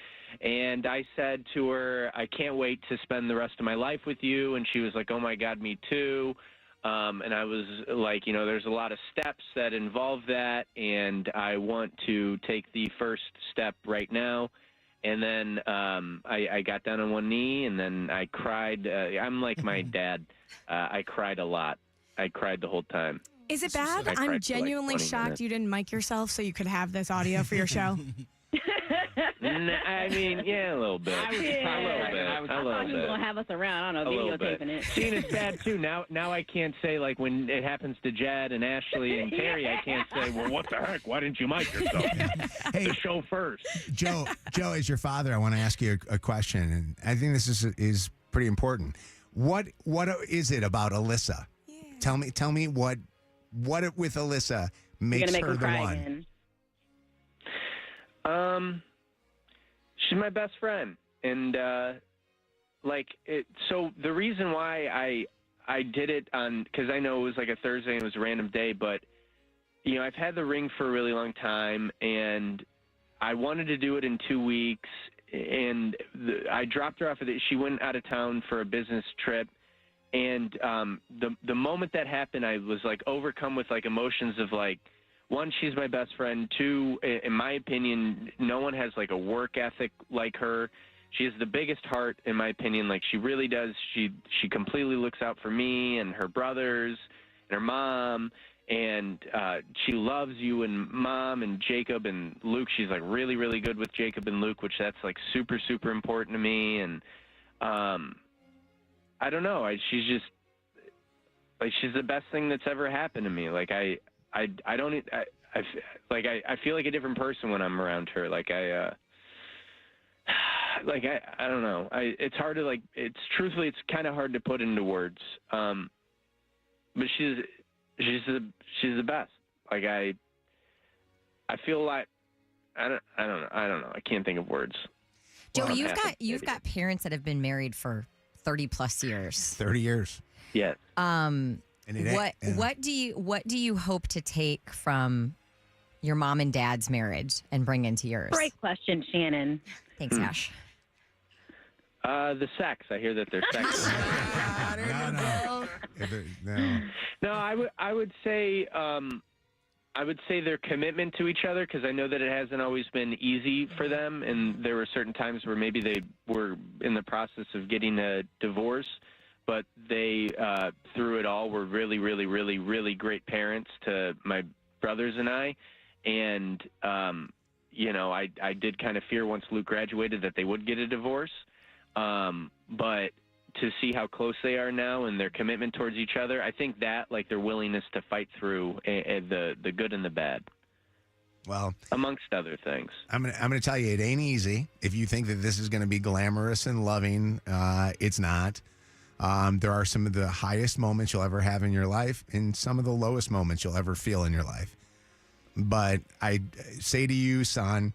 and I said to her, I can't wait to spend the rest of my life with you, and she was like, oh my God, me too. And I was like, there's a lot of steps that involve that, and I want to take the first step right now. And then I got down on one knee, and then I cried. I'm like my dad. I cried a lot. I cried the whole time. Is it bad? I'm genuinely shocked you didn't mic yourself so you could have this audio for your show. I mean, yeah, a little bit. I thought he was going to have us around. I don't know, videotaping it. Seeing it's bad, too. Now I can't say, when it happens to Jad and Ashley and Terry, I can't say, well, what the heck? Why didn't you mic yourself? Hey, the show first. Joe, as your father, I want to ask you a question, and I think this is pretty important. What is it about Alyssa? Yeah. Tell me what with Alyssa makes her the one. Again. She's my best friend, and so the reason why I did it because I know it was a Thursday and it was a random day, but I've had the ring for a really long time, and I wanted to do it in 2 weeks, and I dropped her off she went out of town for a business trip, and the moment that happened, I was overcome with emotions of one, she's my best friend. Two, in my opinion, no one has a work ethic like her. She has the biggest heart, in my opinion. She really does. She completely looks out for me and her brothers and her mom, and she loves you and Mom and Jacob and Luke. She's really, really good with Jacob and Luke, which that's super, super important to me. And I don't know. She's just she's the best thing that's ever happened to me. I feel like a different person when I'm around her. I don't know. It's hard to truthfully, it's kind of hard to put into words. But she's the best. I feel like I don't know. I can't think of words. Joe, you've got parents that have been married for 30 plus years. 30 years. Yes. What do you hope to take from your mom and dad's marriage and bring into yours? Great question, Shannon. Thanks, Ash. The sex. I hear that there's sex. No, I would say their commitment to each other, because I know that it hasn't always been easy for them, and there were certain times where maybe they were in the process of getting a divorce. but they, through it all, were really, really, really, really great parents to my brothers and I. And, I did kind of fear once Luke graduated that they would get a divorce. But to see how close they are now and their commitment towards each other, I think that, like, their willingness to fight through the good and the bad. Well, amongst other things. I'm gonna tell you, it ain't easy. If you think that this is going to be glamorous and loving, it's not. There are some of the highest moments you'll ever have in your life and some of the lowest moments you'll ever feel in your life. But I say to you, son,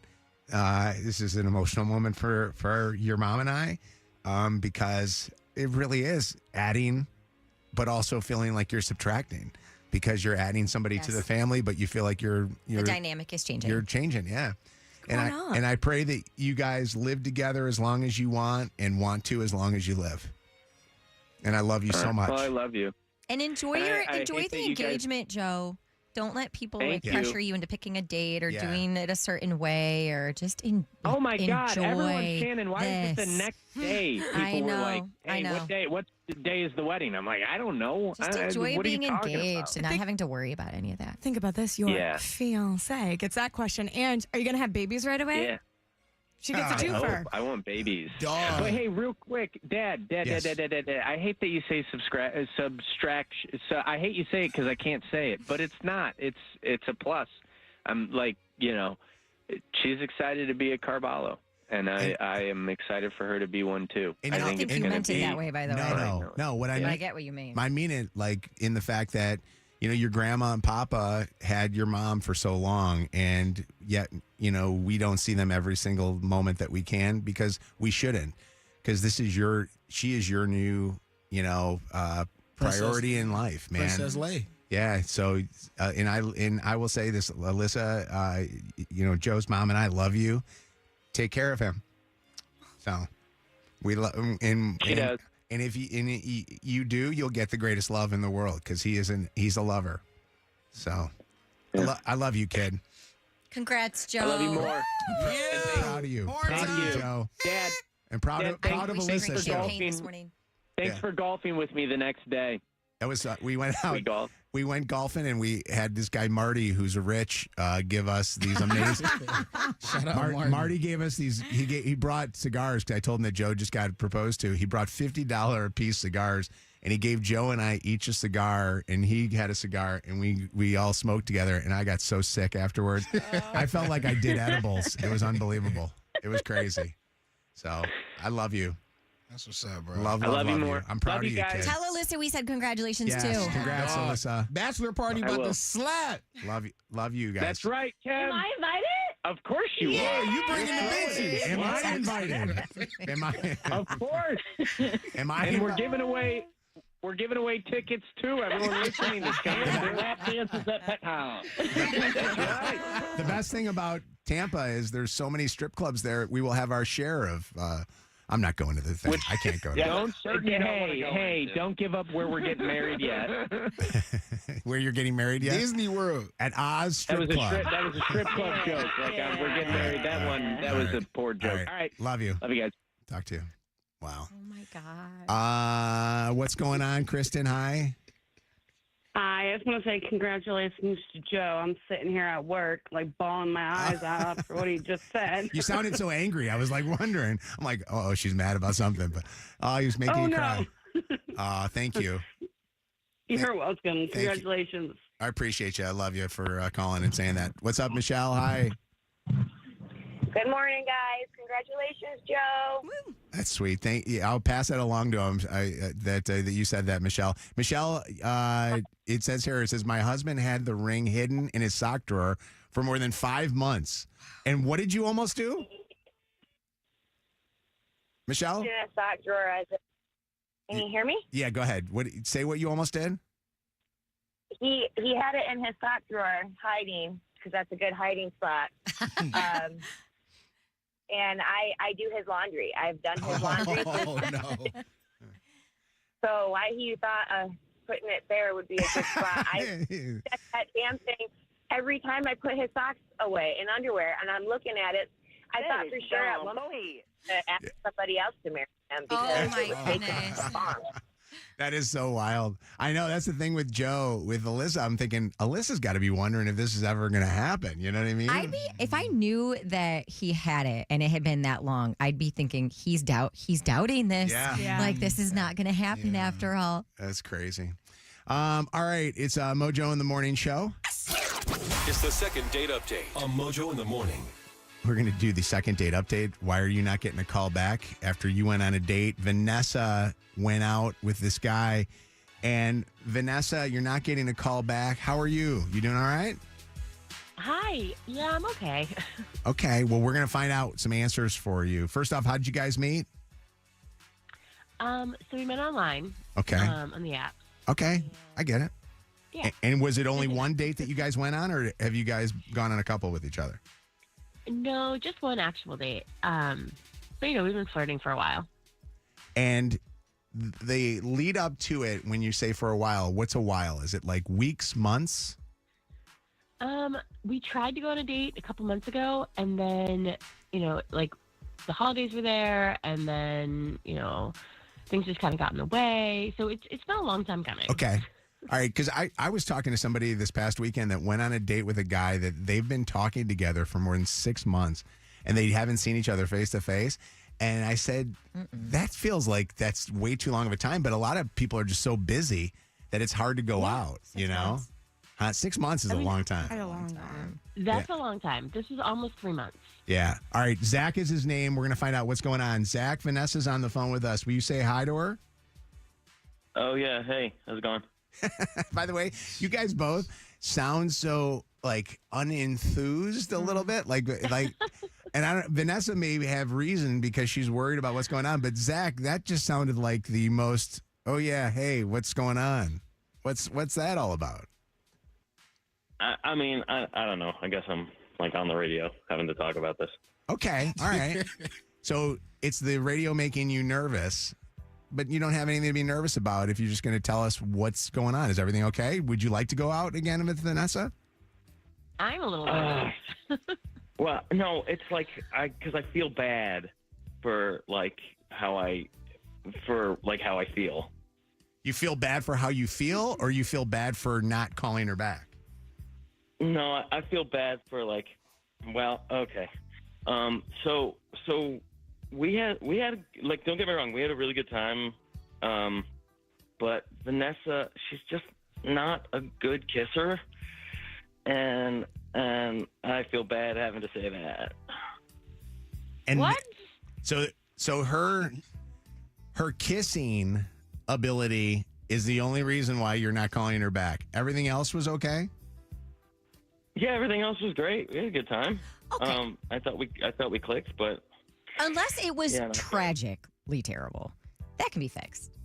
this is an emotional moment for your mom and I, because it really is adding, but also feeling like you're subtracting. Because you're adding somebody to the family, but you feel like the dynamic is changing. You're changing, yeah. And I pray that you guys live together as long as you want and want to as long as you live. And I love you so much. Well, I love you. And enjoy the engagement, Joe. Don't let people pressure you into picking a date or doing it a certain way, or just oh my God, enjoy everyone, Shannon, why is it the next day? People were like, hey, what day is the wedding? I'm like, I don't know. Just enjoy what being are you talking engaged about? and not having to worry about any of that. Think about this. Your fiance gets that question. And are you going to have babies right away? Yeah. She gets a twofer. I want babies. Dog. But hey, real quick, Dad, Yes. I hate that you say subtraction. So I hate you say it because I can't say it, but it's not. It's a plus. I'm like, she's excited to be a Carballo, and I am excited for her to be one too. I don't think you meant it that way, by the way. No. What I mean, I get what you mean. I mean it like in the fact that your grandma and papa had your mom for so long, and yet we don't see them every single moment that we can, because we shouldn't, because she is your new priority in life, man. Princess Leia. Yeah. So, and I will say this, Alyssa, Joe's mom and I love you. Take care of him. So we love him. She does. And if you do, you'll get the greatest love in the world, because he's a lover. So I love you, kid. Congrats, Joe. I love you more. Yeah. Proud of you. Proud of you, Joe. Dad. And proud of Alyssa. Thanks for golfing with me the next day. That was we went out. We went golfing, and we had this guy Marty, who's rich, give us these amazing. Shout out, Marty. Marty gave us these. He brought cigars, because I told him that Joe just got proposed to. He brought $50 a piece cigars, and he gave Joe and I each a cigar, and he had a cigar, and we all smoked together. And I got so sick afterwards. I felt like I did edibles. It was unbelievable. It was crazy. So I love you. That's what's up, bro. Love you more. I'm proud of you, kid. Tell Alyssa we said congratulations too. Congrats, Alyssa. Bachelor party about to slap. Love you guys. That's right, Kev. Am I invited? Of course you are. You bringing the bitches. Am I invited? Am I? Of course. Am I? And we're giving away tickets too. Everyone listening to Shannon. Lap dances at Pet House. That's right. The best thing about Tampa is there's so many strip clubs there. We will have our share of. I'm not going to the thing. I can't go. Don't give up where we're getting married yet. Where you're getting married yet? Disney World. At Oz Strip Club. That was a strip club joke. Like, we're getting married. That was a poor joke. All right. Love you. Love you guys. Talk to you. Wow. Oh my God. What's going on, Kristen? Hi. I just want to say congratulations to Joe. I'm sitting here at work, like bawling my eyes out for what he just said. You sounded so angry. I was like wondering. I'm like, oh, she's mad about something. But he was making you cry. Thank you. You're welcome. Congratulations. I appreciate you. I love you for calling and saying that. What's up, Michelle? Hi. Good morning, guys. Congratulations, Joe. That's sweet. Thank you. I'll pass that along to him. That you said that, Michelle. Michelle, it says here. It says my husband had the ring hidden in his sock drawer for more than 5 months. And what did you almost do, Michelle? In a sock drawer. Can you hear me? Yeah, go ahead. Say what you almost did. He had it in his sock drawer, hiding, because that's a good hiding spot. And I do his laundry. I've done his laundry. Oh, no. So why he thought putting it there would be a good spot. I check that damn thing every time I put his socks away in underwear, and I'm looking at it. I thought for sure at one point to ask somebody else to marry him. Because oh, my goodness. That is so wild. I know that's the thing with Joe, with Alyssa. I'm thinking Alyssa's got to be wondering if this is ever going to happen. You know what I mean? If I knew that he had it and it had been that long, I'd be thinking he's doubting this. Yeah. Like this is not going to happen after all. That's crazy. All right, it's Mojo in the Morning Show. It's the second date update on Mojo in the Morning. We're going to do the second date update. Why are you not getting a call back after you went on a date? Vanessa went out with this guy. And Vanessa, you're not getting a call back. How are you? You doing all right? Hi. Yeah, I'm okay. Okay. Well, we're going to find out some answers for you. First off, how did you guys meet? So we met online. Okay. On the app. Okay. I get it. Yeah. And was it only one date that you guys went on, or have you guys gone on a couple with each other? No, just one actual date. But we've been flirting for a while. And the lead up to it, when you say for a while, what's a while? Is it like weeks, months? We tried to go on a date a couple months ago, and then, like the holidays were there, and then, things just kind of got in the way. So it's been a long time coming. Okay. All right, because I was talking to somebody this past weekend that went on a date with a guy that they've been talking together for more than 6 months, and they haven't seen each other face to face. And I said, that feels like that's way too long of a time, but a lot of people are just so busy that it's hard to go out, 6 months. 6 months is a long time. Quite a long time. That's a long time. This is almost 3 months. Yeah. All right, Zach is his name. We're going to find out what's going on. Zach, Vanessa's on the phone with us. Will you say hi to her? Oh, yeah. Hey, how's it going? By the way, you guys both sound so like unenthused a little bit, like, and Vanessa may have reason because she's worried about what's going on, but Zach, that just sounded like the most. Oh yeah, hey, what's going on? What's that all about? I mean, I don't know. I guess I'm like on the radio having to talk about this. Okay, all right. So it's the radio making you nervous. But you don't have anything to be nervous about if you're just going to tell us what's going on. Is everything okay? Would you like to go out again with Vanessa? I'm a little nervous. Well, no, it's like because I feel bad for how I feel. You feel bad for how you feel, or you feel bad for not calling her back? No, I feel bad for okay. So we had don't get me wrong, we had a really good time. But Vanessa, she's just not a good kisser, and I feel bad having to say that. And what? So her kissing ability is the only reason why you're not calling her back. Everything else was okay? Yeah, everything else was great. We had a good time. Okay. I thought we clicked, but Unless it was tragically terrible, that can be fixed.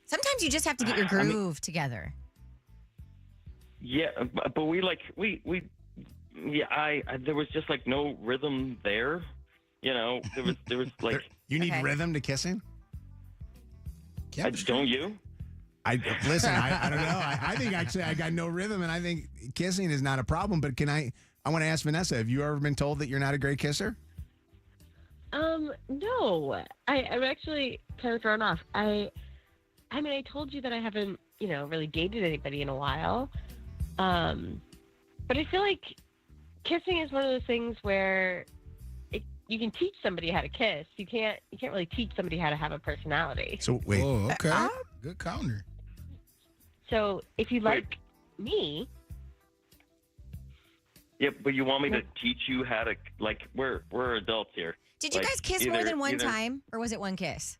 Sometimes you just have to get your groove together. Yeah, but there was just no rhythm there. There was you need rhythm to kissing? Don't you? I don't know. I think actually I got no rhythm, and I think kissing is not a problem. But I want to ask Vanessa, have you ever been told that you're not a great kisser? No. I'm actually kind of thrown off. I told you that I haven't, really dated anybody in a while. But I feel like kissing is one of those things where you can teach somebody how to kiss. You can't really teach somebody how to have a personality. So wait. Oh, okay. Good counter. So if you like me. Yeah, but you want me to teach you how to we're adults here. Did you guys kiss more than one time, or was it one kiss?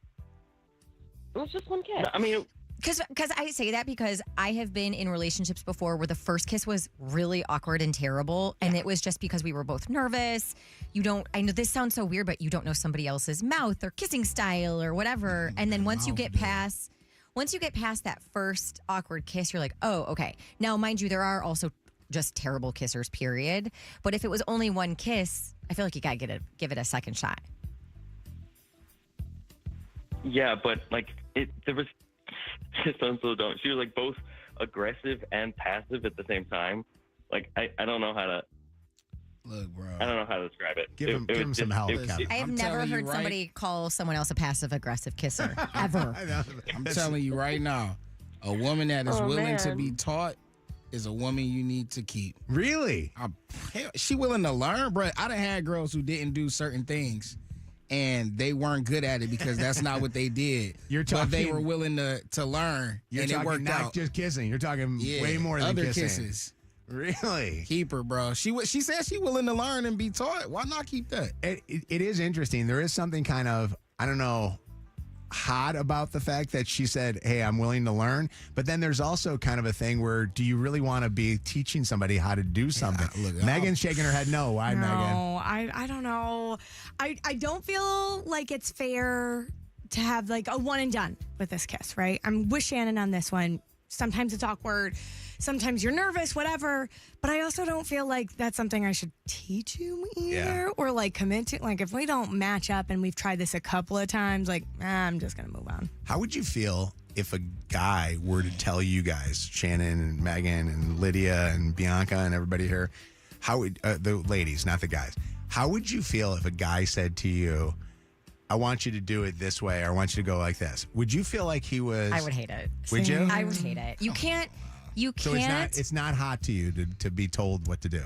It was just one kiss. I mean, because I say that because I have been in relationships before where the first kiss was really awkward and terrible, and it was just because we were both nervous. I know this sounds so weird, but you don't know somebody else's mouth or kissing style or whatever, and then once you get past that first awkward kiss, you're like, oh, okay. Now, mind you, there are also just terrible kissers, period. But if it was only one kiss, I feel like you gotta give it a second shot. Yeah, but there was. It sounds so dumb. She was both aggressive and passive at the same time. I don't know how to. Look, bro. I don't know how to describe it. Give him some help, Kevin. I have I'm never telling you heard right- somebody call someone else a passive-aggressive kisser, ever. I'm telling you right now, a woman that is Oh, willing to man. be taught is a woman you need to keep. Really? Hell, she willing to learn, bro. I done had girls who didn't do certain things, and they weren't good at it because that's not what they did. But they were willing to learn, You're and it talking worked not out. just kissing. You're talking way more than other kissing. kisses. Really? Keep her, bro. She said she willing to learn and be taught. Why not keep that? It is interesting. There is something kind of, I don't know, hot about the fact that she said, hey, I'm willing to learn. But then there's also kind of a thing where, do you really want to be teaching somebody how to do something? Megan's shaking her head no. Why, Megan? No, I don't know. I don't feel like it's fair to have like a one and done with this kiss, right? I'm with Shannon on this one. Sometimes it's awkward. Sometimes you're nervous, whatever. But I also don't feel like that's something I should teach you either or like commit to. Like if we don't match up and we've tried this a couple of times, like I'm just going to move on. How would you feel if a guy were to tell you guys, Shannon and Megan and Lydia and Bianca and everybody here, how would the ladies, not the guys, how would you feel if a guy said to you, I want you to do it this way, or I want you to go like this? Would you feel like he was? I would hate it. Would you? I would hate it. You can't. So it's not hot to you to be told what to do.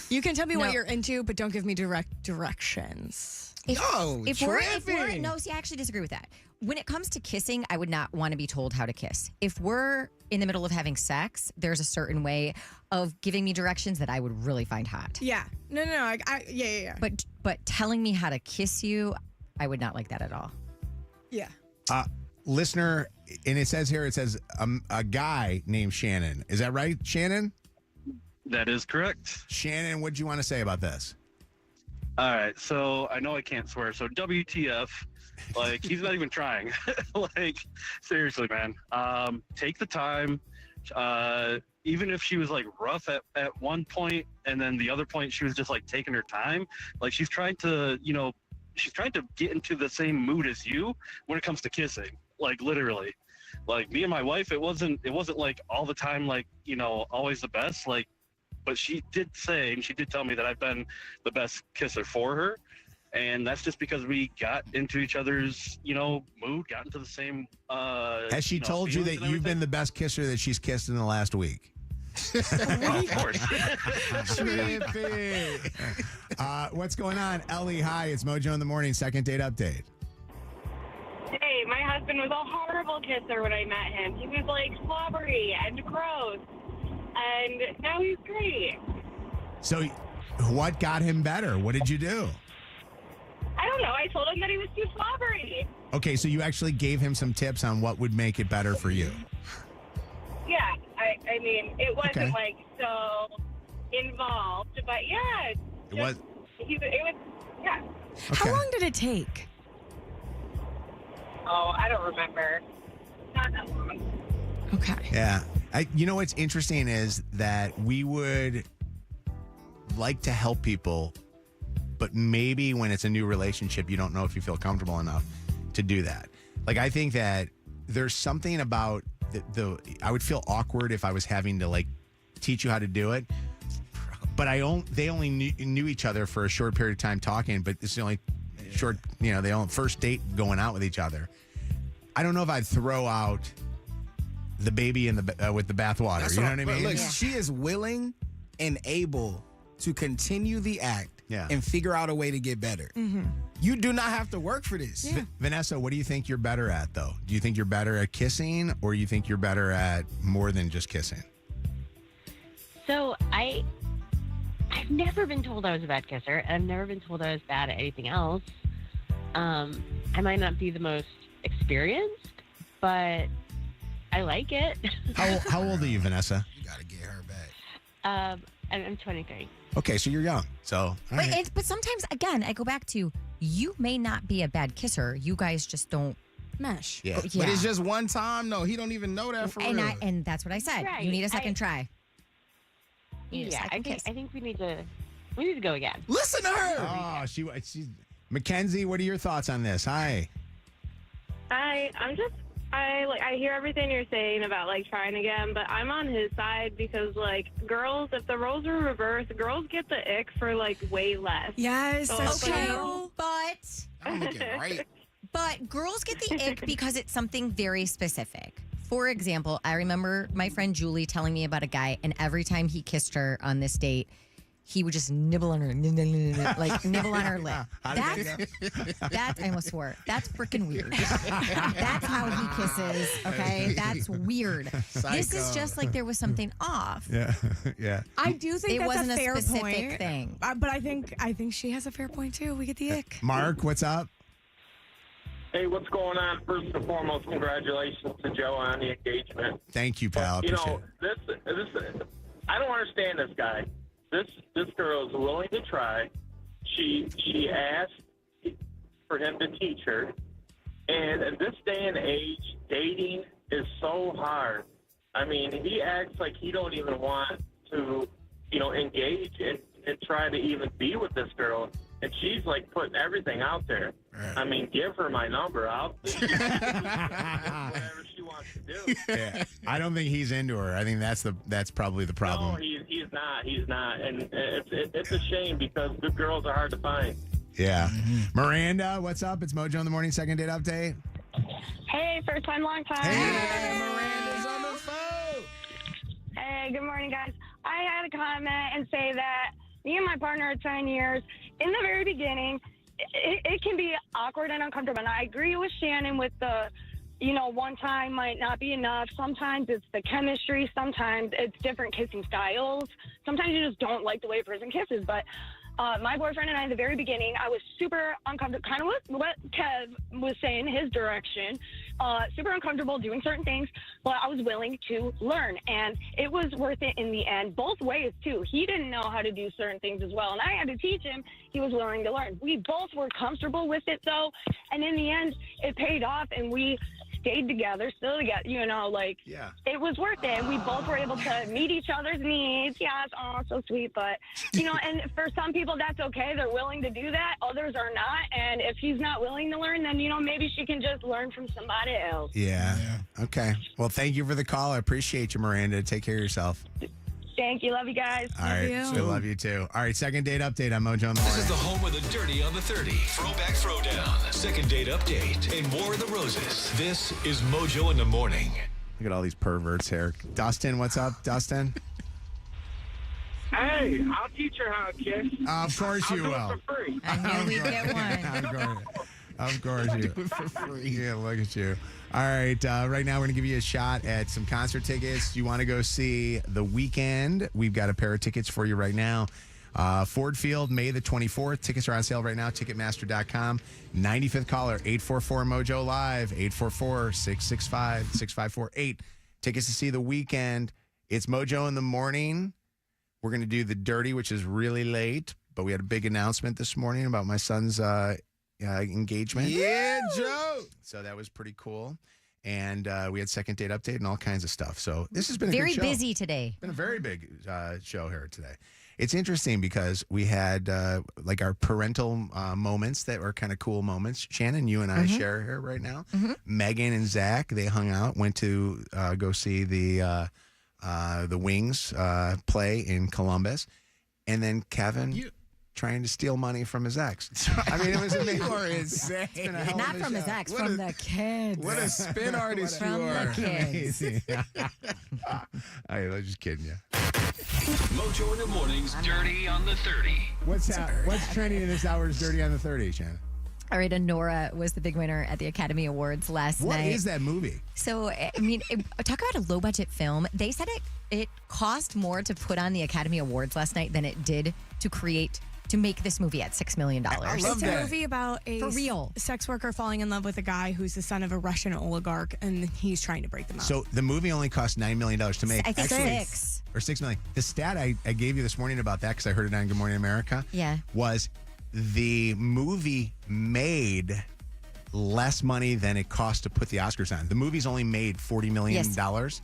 You can tell me No. what you're into, but don't give me directions. If we're tripping. no, see, I actually disagree with that. When it comes to kissing, I would not want to be told how to kiss. If we're in the middle of having sex, there's a certain way of giving me directions that I would really find hot. Yeah. No. Yeah. But telling me how to kiss you, I would not like that at all. Yeah. Listener, and it says a guy named Shannon. Is that right, Shannon? That is correct. Shannon, what do you want to say about this? All right, so I know I can't swear, so WTF, like, he's not even trying. Like, seriously, man. Take the time. Even if she was, like, rough at one point, and then the other point she was just, like, taking her time, like, she's trying to get into the same mood as you when it comes to kissing, like, literally. Like, me and my wife, it wasn't like, all the time, like, always the best, like, but she did say, and she did tell me that I've been the best kisser for her. And that's just because we got into each other's, mood, got into the same. Has she told you that you've been the best kisser that she's kissed in the last week? Of course. Trippy. What's going on? Ellie, hi. It's Mojo in the Morning. Second date update. Hey, my husband was a horrible kisser when I met him. He was like slobbery and gross. And now he's great. So what got him better? What did you do? I don't know. I told him that he was too slobbery. Okay, so you actually gave him some tips on what would make it better for you. Yeah, I mean, it wasn't Okay. like so involved, but yeah. It was. Yeah. How long did it take? Oh, I don't remember. Not that long. Okay. Yeah. You know what's interesting is that we would like to help people, but maybe when it's a new relationship, you don't know if you feel comfortable enough to do that. Like, I think that there's something about I would feel awkward if I was having to like teach you how to do it. But they only knew each other for a short period of time talking, but it's the only short, they only first date going out with each other. I don't know if I'd throw out the baby with the bathwater. That's You know what I but mean? Look, she is willing and able to continue the act and figure out a way to get better. Mm-hmm. You do not have to work for this. Vanessa, what do you think you're better at, though? Do you think you're better at kissing, or you think you're better at more than just kissing? So I've never been told I was a bad kisser, and I've never been told I was bad at anything else. I might not be the most experienced, but I like it. How old are you, Vanessa? You got to get her back. I'm 23. Okay, so you're young. So, all right. But sometimes, again, I go back to, you may not be a bad kisser. You guys just don't mesh. Yeah. But it's just one time. No, he don't even know that for real. And that's what I said. Right. You need a second try. You need a Yeah, second kiss. I think we need to go again. Listen to her. Oh, she's Mackenzie, what are your thoughts on this? Hi. I'm just I hear everything you're saying about like trying again, but I'm on his side because like girls, if the roles were reversed, girls get the ick for like way less. Yes, So that's it's like, true. But girls get the ick because it's something very specific. For example, I remember my friend Julie telling me about a guy, and every time he kissed her on this date, he would just nibble on her, like nibble on her lip. That's I almost swore. That's freaking weird. That's how he kisses. Okay, that's weird. This is just like there was something off. Yeah, yeah. I do think It that's wasn't a a fair specific point, thing. But I think she has a fair point too. We get the ick. Mark, what's up? Hey, what's going on? First and foremost, congratulations to Joe on the engagement. Thank you, pal. You Appreciate know, this I don't understand this guy. This girl is willing to try. She asked for him to teach her. And in this day and age, dating is so hard. I mean, he acts like he don't even want to, engage and try to even be with this girl. And she's like putting everything out there. I mean, give her my number. I'll whatever she wants to do. Yeah. I don't think he's into her. I think that's probably the problem. No, he's not. He's not. And it's a shame because good girls are hard to find. Yeah. Miranda, what's up? It's Mojo in the Morning, second date update. Hey, first time, long time. Hey, Miranda's on the phone. Hey, good morning, guys. I had a comment and say that me and my partner are 10 years. In the very beginning, it can be awkward and uncomfortable. And I agree with Shannon with the, one time might not be enough. Sometimes it's the chemistry. Sometimes it's different kissing styles. Sometimes you just don't like the way a person kisses. But my boyfriend and I, in the very beginning, I was super uncomfortable, kind of what Kev was saying, his direction, super uncomfortable doing certain things, but I was willing to learn, and it was worth it in the end, both ways, too. He didn't know how to do certain things as well, and I had to teach him. He was willing to learn. We both were comfortable with it, though, and in the end, it paid off, and we stayed together, still together, it was worth it. And we both were able to meet each other's needs. Yeah, it's so sweet. But, and for some people, that's okay. They're willing to do that. Others are not. And if he's not willing to learn, then, maybe she can just learn from somebody else. Yeah. Okay. Well, thank you for the call. I appreciate you, Miranda. Take care of yourself. Thank you. Love you guys. All right. Still love you, too. All right. Second date update on Mojo in the Morning. This is the home of the Dirty on the 30. Throwback Throwdown. Second date update. And more of the roses. This is Mojo in the Morning. Look at all these perverts here. Dustin, what's up, Dustin? Hey, I'll teach her how to kiss. Of course you will. I'll do it for free. I knew we'd get one. Of course you. Do it for free. Yeah, look at you. All right, right now we're going to give you a shot at some concert tickets. You want to go see The Weeknd? We've got a pair of tickets for you right now. Ford Field, May the 24th. Tickets are on sale right now, Ticketmaster.com. 95th caller, 844-MOJO Live, 844-665-6548. Tickets to see The Weeknd. It's Mojo in the Morning. We're going to do the dirty, which is really late, but we had a big announcement this morning about my son's engagement. Yeah, Joe. So that was pretty cool. And we had second date update and all kinds of stuff. So this has been a Very good show. busy today. It's been a very big show here today. It's interesting because we had like our parental moments that were kind of cool moments. Shannon, you and I share here right now. Meaghan and Zach, they hung out, went to go see the Wings play in Columbus. And then Kevin trying to steal money from his ex. I mean, it was amazing. You are insane. Not from his ex, from the kids. What a spin artist you From are. the kids. I was just kidding you. Mojo in the Morning's Dirty on the 30. What's trending in this hour's Dirty on the 30, Shannon? All right, Nora was the big winner at the Academy Awards last night. What is that movie? So, I mean, talk about a low-budget film. They said it cost more to put on the Academy Awards last night than it did to make this movie at $6 million. I love It's a movie about a For real. sex worker falling in love with a guy who's the son of a Russian oligarch, and he's trying to break them up. So the movie only cost $9 million to make. I think Actually, $6. Or $6 million. The stat I gave you this morning about that, because I heard it on Good Morning America, was the movie made less money than it cost to put the Oscars on. The movie's only made $40 million.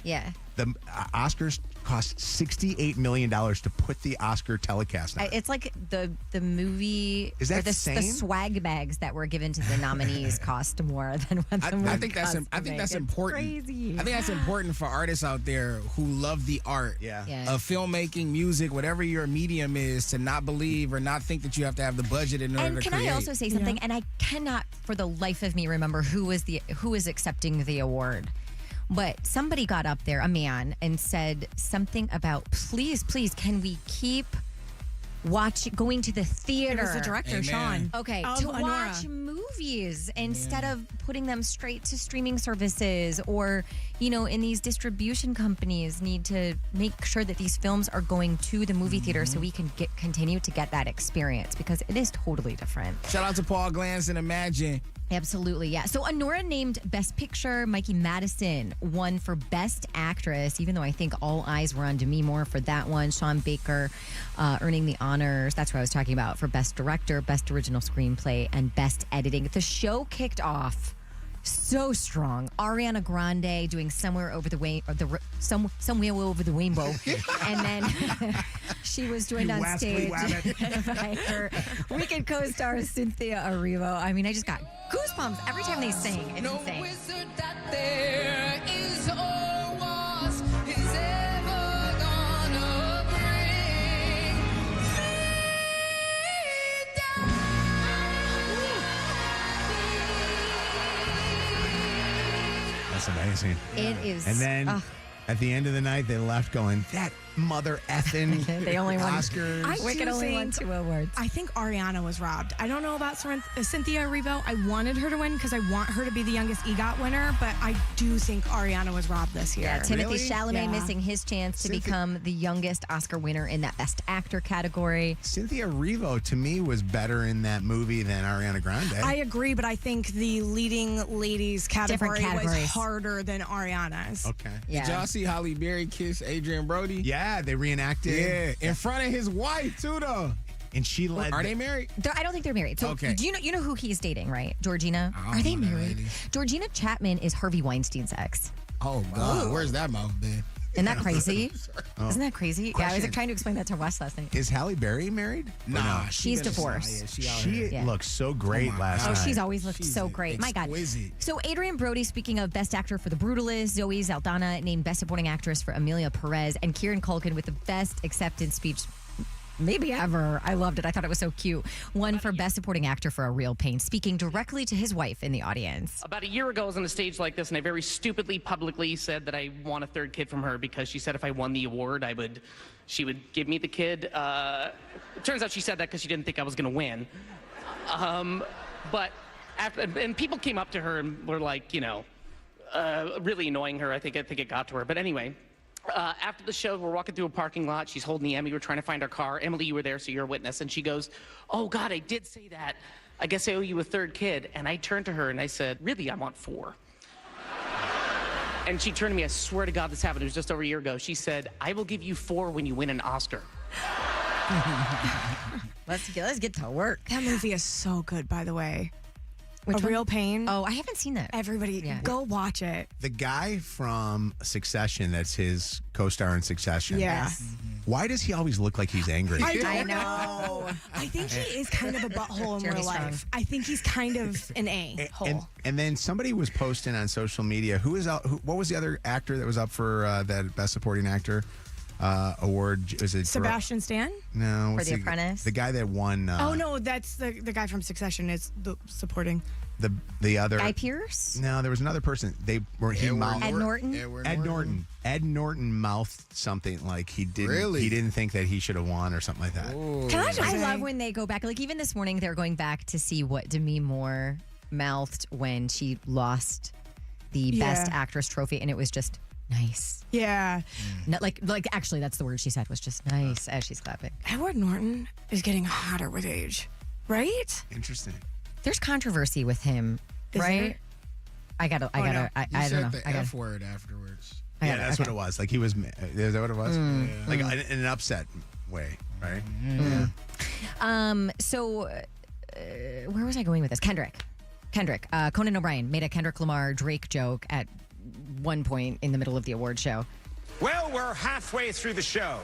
Yeah. The Oscars cost $68 million to put the Oscar telecast on. It's like the movie. Is that or the sane? swag bags that were given to the nominees cost more than what the movie I think that's cost I to think make. that's It's important. Crazy. I think that's important for artists out there who love the art Yes. of filmmaking, music, whatever your medium is, to not believe or not think that you have to have the budget in order And to can create. I also say something? And I cannot, for the life of me, remember who is accepting the award. But somebody got up there, a man, and said something about, please, can we keep going to the theater? It was the director, Amen. Sean. Okay, Of to Anora. watch movies instead of putting them straight to streaming services, or, in these distribution companies need to make sure that these films are going to the movie theater so we can continue to get that experience, because it is totally different. Shout out to Paul Glantz and Imagine. Absolutely, yeah. So Anora named Best Picture. Mikey Madison won for Best Actress, even though I think all eyes were on Demi Moore for that one. Sean Baker earning the honors. That's what I was talking about, for Best Director, Best Original Screenplay, and Best Editing. The show kicked off so strong. Ariana Grande doing Somewhere Over the Somewhere Over the Rainbow, and then she was joined on stage by her Wicked co-star Cynthia Erivo. I mean, I just got goosebumps every time they sing. It's insane. That's amazing. It is. And then at the end of the night, they left going, that mother effing They only won Oscars. Wicked only won 2 awards. I think Ariana was robbed. I don't know about Cynthia Erivo. I wanted her to win because I want her to be the youngest EGOT winner, but I do think Ariana was robbed this year. Yeah, Timothy Really? Chalamet missing his chance to become the youngest Oscar winner in that Best Actor category. Cynthia Erivo, to me, was better in that movie than Ariana Grande. I agree, but I think the leading ladies category was categories. harder than Ariana's. Okay. Did y'all see Halle Berry kiss Adrian Brody? Yeah, they reenacted. Yeah, in front of his wife too, though. And she led. Are they married? I don't think they're married. So Okay. do you know who he's dating, right? Georgina? I don't Are they know that married? lady. Georgina Chapman is Harvey Weinstein's ex. Oh God, where's that mouth been? Isn't that crazy? Oh. Isn't that crazy? Yeah, I was Question. trying to explain that to Wes last night. Is Halle Berry married? Or Nah, no? She's been a- divorced. Yeah, She out here. looks so great my last God. night. She's always looked She's so great. My God. exquisite. So Adrian Brody, speaking of Best Actor for The Brutalist, Zoe Saldana named Best Supporting Actress for Amelia Perez, and Kieran Culkin with the Best Acceptance Speech maybe ever. I loved it. I thought it was so cute. Won for Best Supporting Actor for A Real Pain, speaking directly to his wife in the audience. About a year ago, I was on a stage like this, and I very stupidly publicly said that I want a third kid from her because she said if I won the award, she would give me the kid. It turns out she said that because she didn't think I was going to win. But and people came up to her and were like, really annoying her. I think it got to her. But anyway. After the show, we're walking through a parking lot. She's holding the Emmy. We're trying to find our car. Emily, you were there, so you're a witness. And she goes, "Oh, God, I did say that. I guess I owe you a third kid." And I turned to her and I said, "Really, I want 4. And she turned to me. I swear to God, this happened. It was just over a year ago. She said, "I will give you 4 when you win an Oscar." Let's get to work. That movie is so good, by the way. Which A one? Real Pain. Oh, I haven't seen that. Everybody, go watch it. The guy from Succession, that's his co-star in Succession. Yeah. Why does he always look like he's angry? I don't know. I think he is kind of a butthole in Jeremy real life. Strong. I think he's kind of an a-hole. And then somebody was posting on social media. What was the other actor that was up for that Best Supporting Actor award? Was it Sebastian Stan? No. For what's The Apprentice? The guy that won. Oh, no, that's the guy from Succession is the supporting. The other Guy Pearce? No, there was another person. He mouthed Ed Norton? Ed Norton. Ed Norton mouthed something like he didn't. Really? He didn't think that he should have won or something like that. Can I just I say- love when they go back. Like, even this morning, they're going back to see what Demi Moore mouthed when she lost the Best Actress trophy, and it was just nice. Yeah. Not like actually, that's the word she said, was just nice as she's clapping. Edward Norton is getting hotter with age, right? Interesting. There's controversy with him, Is right? there? I You don't said know. the F word afterwards. Yeah, that's what it was. Like he was. Is that what it was? Like in an upset way, right? So, where was I going with this? Kendrick. Conan O'Brien made a Kendrick Lamar Drake joke at one point in the middle of the award show. Well, we're halfway through the show,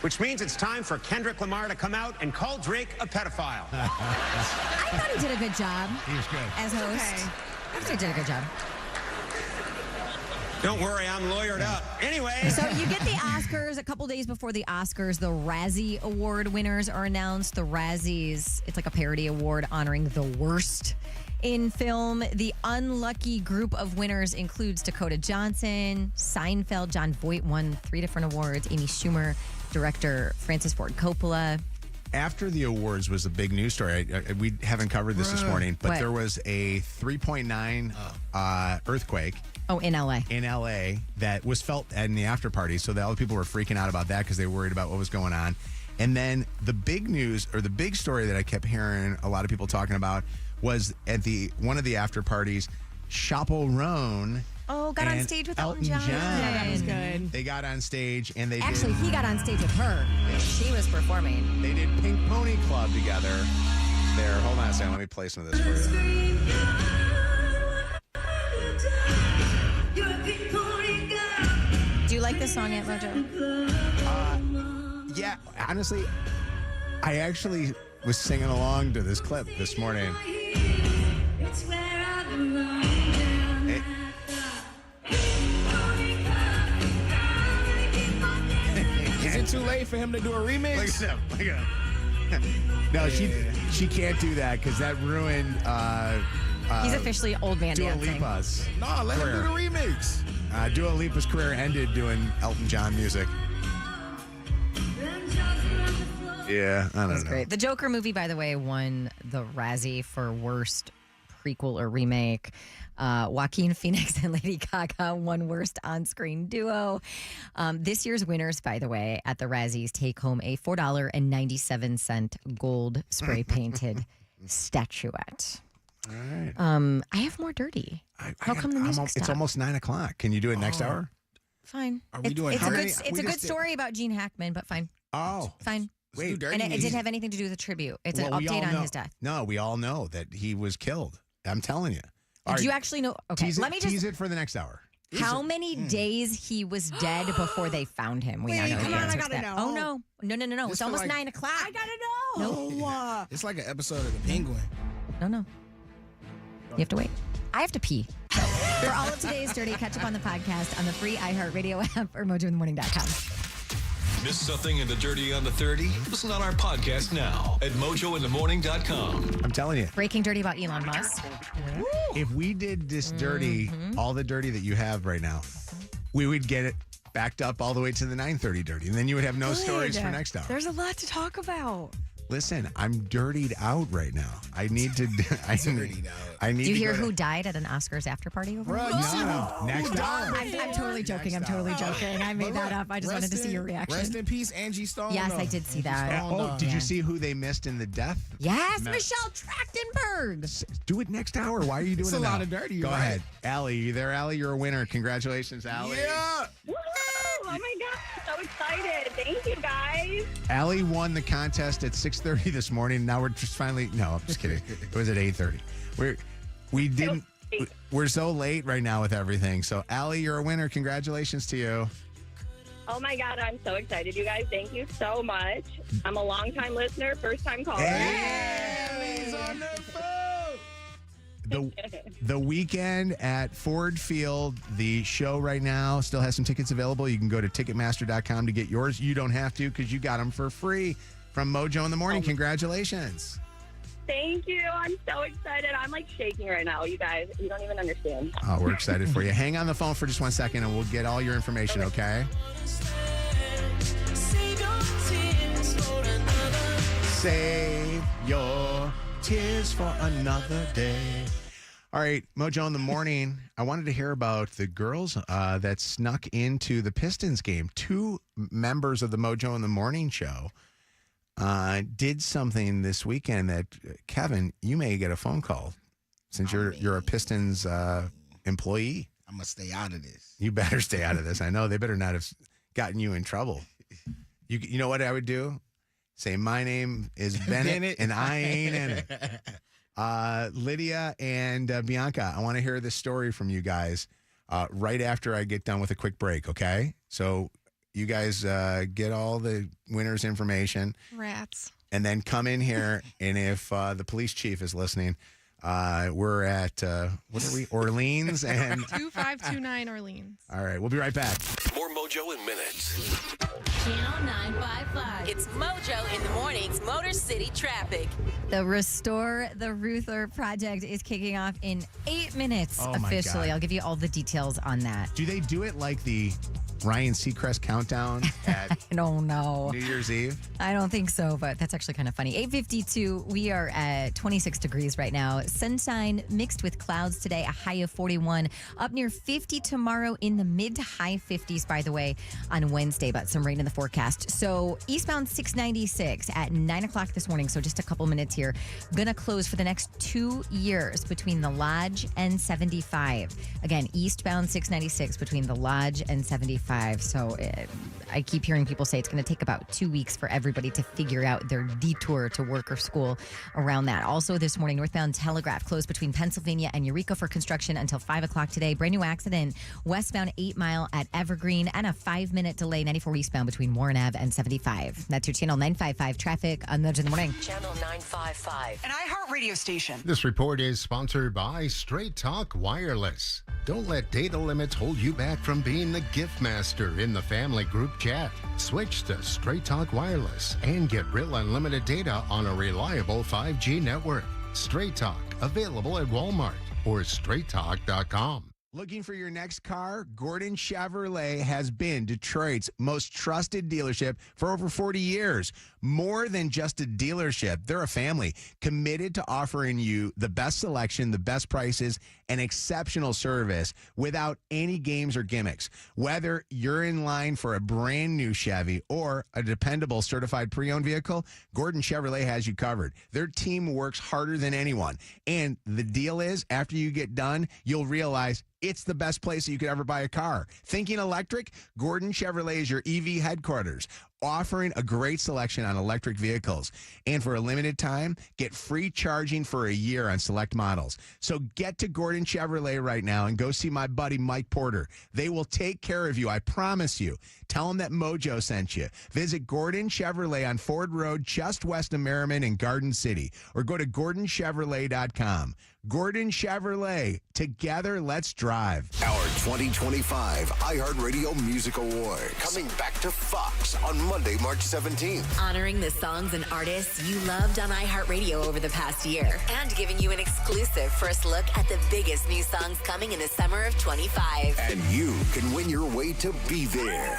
which means it's time for Kendrick Lamar to come out and call Drake a pedophile. I thought he did a good job. He was good. As host. Okay. I thought he did a good job. Don't worry, I'm lawyered up. Anyway. So you get the Oscars a couple days before the Oscars. The Razzie Award winners are announced. The Razzies, it's like a parody award honoring the worst in film. The unlucky group of winners includes Dakota Johnson, Seinfeld, John Voight won 3 different awards, Amy Schumer, director Francis Ford Coppola. After the awards was a big news story. We haven't covered this morning, but What? there was a 3.9 earthquake. Oh, in LA. In LA that was felt in the after party. So all the people were freaking out about that because they were worried about what was going on. And then the big news or the big story that I kept hearing a lot of people talking about was at one of the after parties, Chappell Roan. Oh, got on stage with Elton John. Yeah, that was good. They got on stage and they Actually, he got on stage with her. She was performing. They did Pink Pony Club together. There, hold on a second. Let me play some of this for you. Do you like this song, Aunt Mojo? Yeah, honestly, I actually was singing along to this clip this morning. Is it too late for him to do a remix? Look at him. Look at him. No, she can't do that because that ruined. He's officially old man Dua dancing. Lipa's No, let him do the remix. Dua Lipa's career ended doing Elton John music. Yeah, I don't know. Great. The Joker movie, by the way, won the Razzie for worst prequel or remake. Joaquin Phoenix and Lady Gaga won worst on-screen duo. This year's winners, by the way, at the Razzies take home a $4.97 gold spray-painted statuette. All right. I have more dirty. How come the music It's stopped? almost 9 o'clock. Can you do it next hour? Fine. Are we doing how many? It's a good story about Gene Hackman, but fine. Oh. Fine. Wait. And it didn't have anything to do with the tribute. It's an Well, we all update on know- his death. No, we all know that he was killed. I'm telling you. All Do right, you actually know? Okay, tease let me tease just. it for the next hour. How many days he was dead before they found him? We now Wait, know come the on, I answer to gotta that. know. Oh no! This It's feel almost like- 9 o'clock. I gotta know. It's like an episode of The Penguin. No. You have to wait. I have to pee. For all of today's dirty, catch up on the podcast on the free iHeartRadio app or mojointhemorning.com. Miss something in the Dirty on the 30? Listen on our podcast now at mojointhemorning.com. I'm telling you. Breaking dirty about Elon Musk. If we did this dirty, Mm-hmm. all the dirty that you have right now, we would get it backed up all the way to the 9:30 dirty, and then you would have no stories for next hour. There's a lot to talk about. Listen, I'm dirtied out right now. I need to. I need Do you to hear go to- who died at an Oscars after party over? Bro, it? you see No, next hour. I'm totally joking. I'm totally joking. I made that up. I just wanted to see your reaction. Rest in peace, Angie Stone. Yes, No. I did see that. Oh, did Yeah. you see who they missed in the death? Yes, No. Michelle Trachtenberg. Do it next hour. Why are you doing It's it a now? lot of dirty, Go right? ahead. Allie, you there, Allie? You're a winner. Congratulations, Allie. Yeah. Woo! Oh my God, I'm so excited. Thank you guys. Allie won the contest at 6:30 this morning. Now we're just finally. No, I'm just kidding. It was at 8:30. We're so late right now with everything. So, Allie, you're a winner. Congratulations to you. Oh my God, I'm so excited, you guys. Thank you so much. I'm a long-time listener, first-time caller. Allie's on the phone. The weekend at Ford Field, the show right now still has some tickets available. You can go to Ticketmaster.com to get yours. You don't have to because you got them for free from Mojo in the Morning. Congratulations. Thank you. I'm so excited. I'm like shaking right now, you guys. You don't even understand. Oh, we're excited for you. Hang on the phone for just 1 second and we'll get all your information, okay? Save your tears for another day. All right, Mojo in the Morning. I wanted to hear about the girls that snuck into the Pistons game. 2 members of the Mojo in the Morning show did something this weekend that, Kevin, you may get a phone call since you're a Pistons employee. I'm going to stay out of this. You better stay out of this. I know they better not have gotten you in trouble. You know what I would do? Say, my name is Bennett, and I ain't in it. Lydia and Bianca, I want to hear this story from you guys right after I get done with a quick break, okay? So You guys get all the winners' information. Rats. And then come in here. And if the police chief is listening, we're at, what are we? Orleans and 2529 Orleans. All right, we'll be right back. More Mojo in minutes. Channel 955. It's Mojo in the mornings. Motor City traffic. The Restore the Ruther project is kicking off in 8 minutes officially. God. I'll give you all the details on that. Do they do it like the Ryan Seacrest countdown at I don't know. New Year's Eve? I don't think so, but that's actually kind of funny. 8:52, we are at 26 degrees right now. Sunshine mixed with clouds today, a high of 41. Up near 50 tomorrow, in the mid to high 50s, by the way, on Wednesday, but some rain in the forecast. So eastbound 696 at 9 o'clock this morning, so just a couple minutes here, gonna close for the next 2 years between the Lodge and 75. Again, eastbound 696 between the Lodge and 75. So I keep hearing people say it's going to take about 2 weeks for everybody to figure out their detour to work or school around that. Also this morning, northbound Telegraph closed between Pennsylvania and Eureka for construction until 5 o'clock today. Brand new accident westbound 8 Mile at Evergreen, and a 5-minute delay 94 eastbound between Warren Ave and 75. That's your Channel 955 traffic on Mojo in the Morning. Channel 955. An iHeart radio station. This report is sponsored by Straight Talk Wireless. Don't let data limits hold you back from being the gift master in the family group chat. Switch to Straight Talk Wireless and get real unlimited data on a reliable 5G network. Straight Talk, available at Walmart or straighttalk.com. Looking for your next car? Gordon Chevrolet has been Detroit's most trusted dealership for over 40 years. More than just a dealership, they're a family committed to offering you the best selection, the best prices, and exceptional service without any games or gimmicks. Whether you're in line for a brand new Chevy or a dependable certified pre-owned vehicle, Gordon Chevrolet has you covered. Their team works harder than anyone. And the deal is, after you get done, you'll realize it's the best place that you could ever buy a car. Thinking electric? Gordon Chevrolet is your EV headquarters, offering a great selection on electric vehicles. And for a limited time, get free charging for a year on select models. So get to Gordon Chevrolet right now and go see my buddy Mike Porter. They will take care of you, I promise you. Tell them that Mojo sent you. Visit Gordon Chevrolet on Ford Road, just west of Merriman in Garden City, or go to GordonChevrolet.com. Gordon Chevrolet. Together, let's drive. Our 2025 iHeartRadio Music Award coming back to Fox on Monday, March 17th. Honoring the songs and artists you loved on iHeartRadio over the past year, and giving you an exclusive first look at the biggest new songs coming in the summer of 25. And you can win your way to be there.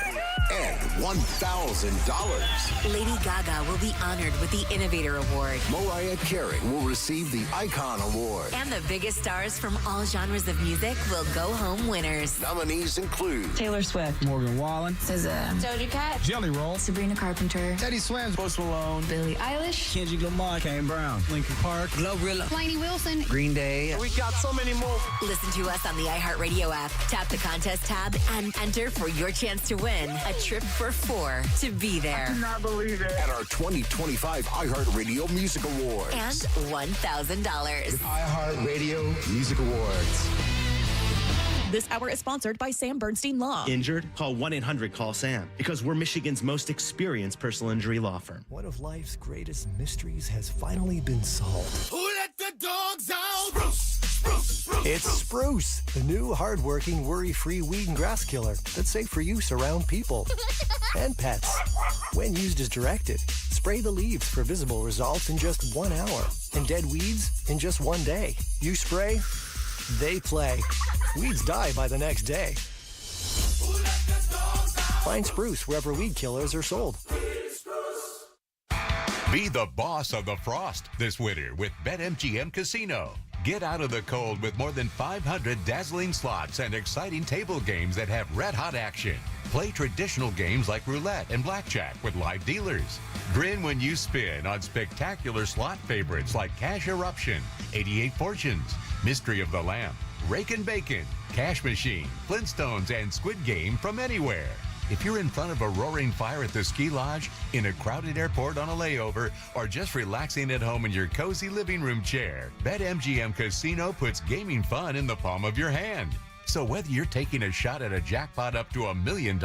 And $1,000. Lady Gaga will be honored with the Innovator Award. Mariah Carey will receive the Icon Award. And the biggest stars from all genres of music will go home winners. Nominees include Taylor Swift, Morgan Wallen, SZA, Doja Cat, Jelly Roll, Sabrina Carpenter, Teddy Swims, Post Malone, Billie Eilish, Kendrick Lamar, Kane Brown, Linkin Park, Glorilla, Lainey Wilson, Green Day. We got so many more. Listen to us on the iHeartRadio app. Tap the contest tab and enter for your chance to win a trip for 4 to be there. I cannot believe it. At our 2025 iHeartRadio Music Awards. And $1,000. iHeartRadio Music Awards. This hour is sponsored by Sam Bernstein Law. Injured? Call 1-800-CALL-SAM because we're Michigan's most experienced personal injury law firm. One of life's greatest mysteries has finally been solved. Who let the dogs out? Spruce, spruce, spruce. It's Spruce, the new hard-working, worry-free weed and grass killer that's safe for use around people and pets. When used as directed, spray the leaves for visible results in just 1 hour and dead weeds in just 1 day. You spray, they play. Weeds die by the next day. Find Spruce wherever weed killers are sold. Be the boss of the frost this winter with BetMGM Casino. Get out of the cold with more than 500 dazzling slots and exciting table games that have red-hot action. Play traditional games like roulette and blackjack with live dealers. Grin when you spin on spectacular slot favorites like Cash Eruption, 88 Fortunes, Mystery of the Lamp, Rake and Bacon, Cash Machine, Flintstones, and Squid Game from anywhere. If you're in front of a roaring fire at the ski lodge, in a crowded airport on a layover, or just relaxing at home in your cozy living room chair, BetMGM Casino puts gaming fun in the palm of your hand. So whether you're taking a shot at a jackpot up to $1 million,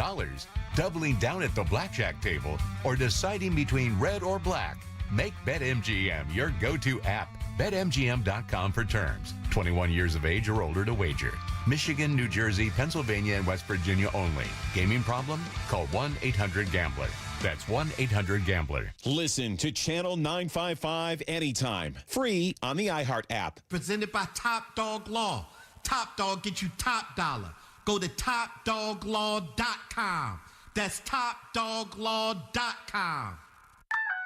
doubling down at the blackjack table, or deciding between red or black, make BetMGM your go-to app. BetMGM.com for terms. 21 years of age or older to wager. Michigan, New Jersey, Pennsylvania, and West Virginia only. Gaming problem? Call 1-800-GAMBLER. That's 1-800-GAMBLER. Listen to Channel 955 anytime. Free on the iHeart app. Presented by Top Dog Law. Top Dog gets you top dollar. Go to topdoglaw.com. That's topdoglaw.com.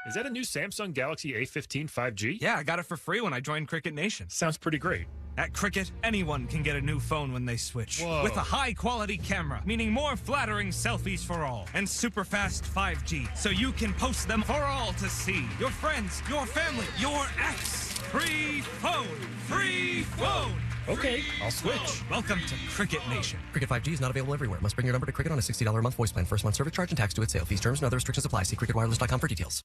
Is that a new Samsung Galaxy A15 5G? Yeah, I got it for free when I joined Cricket Nation. Sounds pretty great. At Cricket, anyone can get a new phone when they switch. Whoa. With a high-quality camera, meaning more flattering selfies for all. And super fast 5G, so you can post them for all to see. Your friends, your family, your ex. Free phone! Free phone! Okay, I'll switch. Welcome to Cricket Nation. Cricket 5G is not available everywhere. Must bring your number to Cricket on a $60 a month voice plan. First month service charge and tax due at sale. Fees, terms, and other restrictions apply. See cricketwireless.com for details.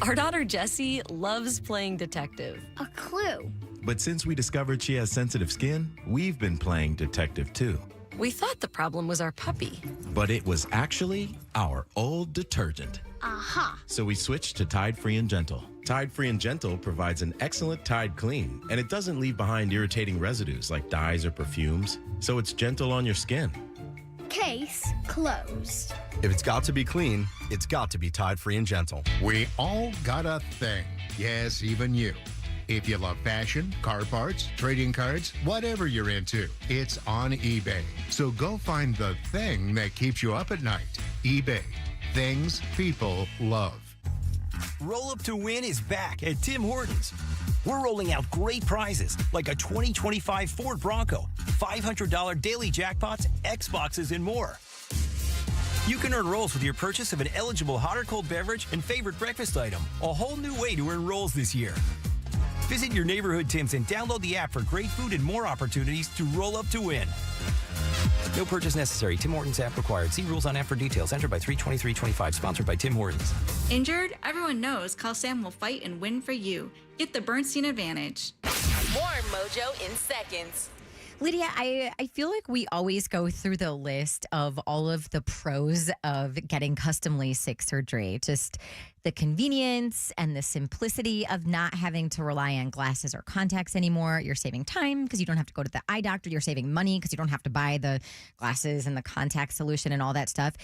Our daughter Jessie loves playing detective. A clue. But since we discovered she has sensitive skin, we've been playing detective too. We thought the problem was our puppy. But it was actually our old detergent. Aha. So we switched to Tide Free and Gentle. Tide Free and Gentle provides an excellent Tide clean, and it doesn't leave behind irritating residues like dyes or perfumes, so it's gentle on your skin. Case closed. If it's got to be clean, it's got to be Tide Free and Gentle. We all got a thing. Yes, even you. If you love fashion, car parts, trading cards, whatever you're into, it's on eBay. So go find the thing that keeps you up at night. eBay. Things people love. Roll Up to Win is back at Tim Hortons. We're rolling out great prizes like a 2025 Ford Bronco, $500 daily jackpots, Xboxes, and more. You can earn rolls with your purchase of an eligible hot or cold beverage and favorite breakfast item. A whole new way to earn rolls this year. Visit your neighborhood Tim's and download the app for great food and more opportunities to roll up to win. No purchase necessary. Tim Hortons app required. See rules on app for details. Entered by 32325. Sponsored by Tim Hortons. Injured? Everyone knows Call Sam will fight and win for you. Get the Bernstein advantage. More Mojo in seconds. Lydia, I feel like we always go through the list of all of the pros of getting custom LASIK surgery. Just the convenience and the simplicity of not having to rely on glasses or contacts anymore. You're saving time because you don't have to go to the eye doctor. You're saving money because you don't have to buy the glasses and the contact solution and all that stuff.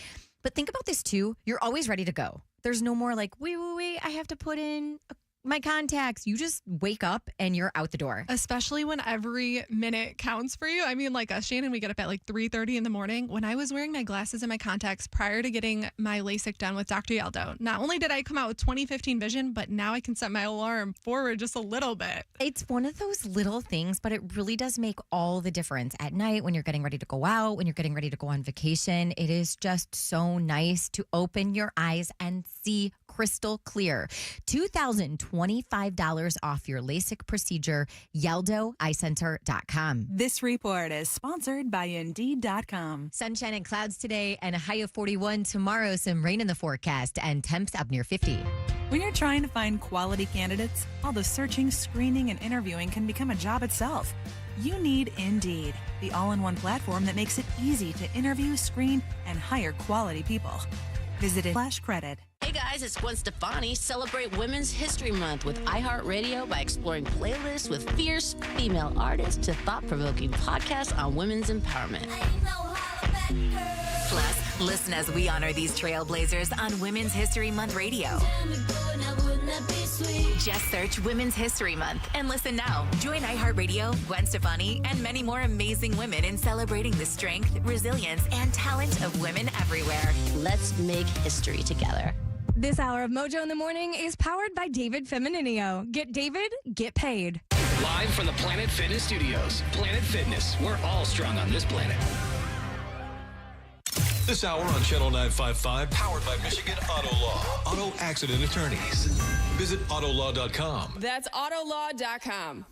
But think about this too. You're always ready to go. There's no more like, wait, I have to put in my contacts. You just wake up and you're out the door. Especially when every minute counts for you. I mean, like us, Shannon, we get up at like 3:30 in the morning. When I was wearing my glasses and my contacts prior to getting my LASIK done with Dr. Yaldo, not only did I come out with 20/15 vision, but now I can set my alarm forward just a little bit. It's one of those little things, but it really does make all the difference at night when you're getting ready to go out, when you're getting ready to go on vacation. It is just so nice to open your eyes and see crystal clear. $2,025 off your LASIK procedure. YaldoEyeCenter.com. This report is sponsored by Indeed.com. Sunshine and clouds today and a high of 41 tomorrow. Some rain in the forecast and temps up near 50. When you're trying to find quality candidates, all the searching, screening, and interviewing can become a job itself. You need Indeed, the all-in-one platform that makes it easy to interview, screen, and hire quality people. Visit /credit. Hey guys, it's Gwen Stefani. Celebrate Women's History Month with iHeartRadio by exploring playlists with fierce female artists to thought-provoking podcasts on women's empowerment. Plus, listen as we honor these trailblazers on Women's History Month Radio. Just search Women's History Month and listen now. Join iHeartRadio, Gwen Stefani, and many more amazing women in celebrating the strength, resilience, and talent of women everywhere. Let's make history together. This hour of Mojo in the Morning is powered by David Femininio. Get David, get paid. Live from the Planet Fitness Studios. Planet Fitness. We're all strong on this planet. This hour on Channel 955, powered by Michigan Auto Law. Auto accident attorneys. Visit autolaw.com. That's autolaw.com.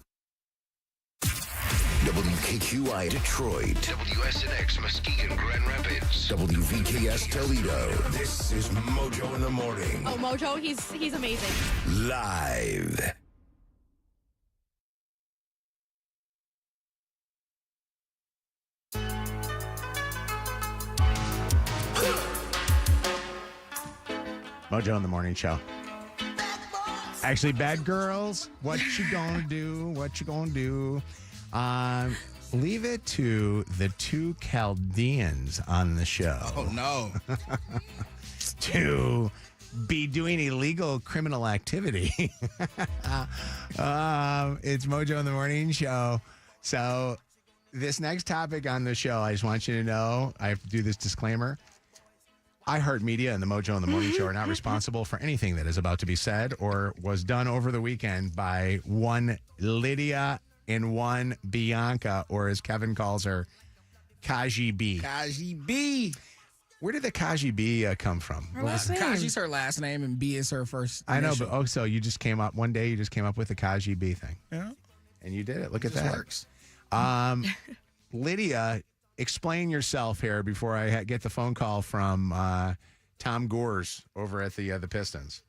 WKQI Detroit. WSNX Muskegon Grand Rapids. WVKS Toledo. This is Mojo in the Morning. Oh, Mojo, he's amazing. Live. Mojo in the Morning Show. Actually, bad girls, what you gonna do? What you gonna do? Leave it to the two Chaldeans on the show. Oh, no. To be doing illegal criminal activity. It's Mojo in the Morning Show. So this next topic on the show, I just want you to know, I have to do this disclaimer. iHeartMedia and the Mojo in the Morning Show are not responsible for anything that is about to be said or was done over the weekend by one Lydia and one Bianca, or as Kevin calls her, Kaji B. Kaji B. Where did the Kaji B come from? Kaji's her last name and B is her first I know, initial. but so you just came up one day, you just came up with the Kaji B thing. Yeah. And you did it. Look at This that. works. Lydia, explain yourself here before I get the phone call from Tom Gores over at the Pistons.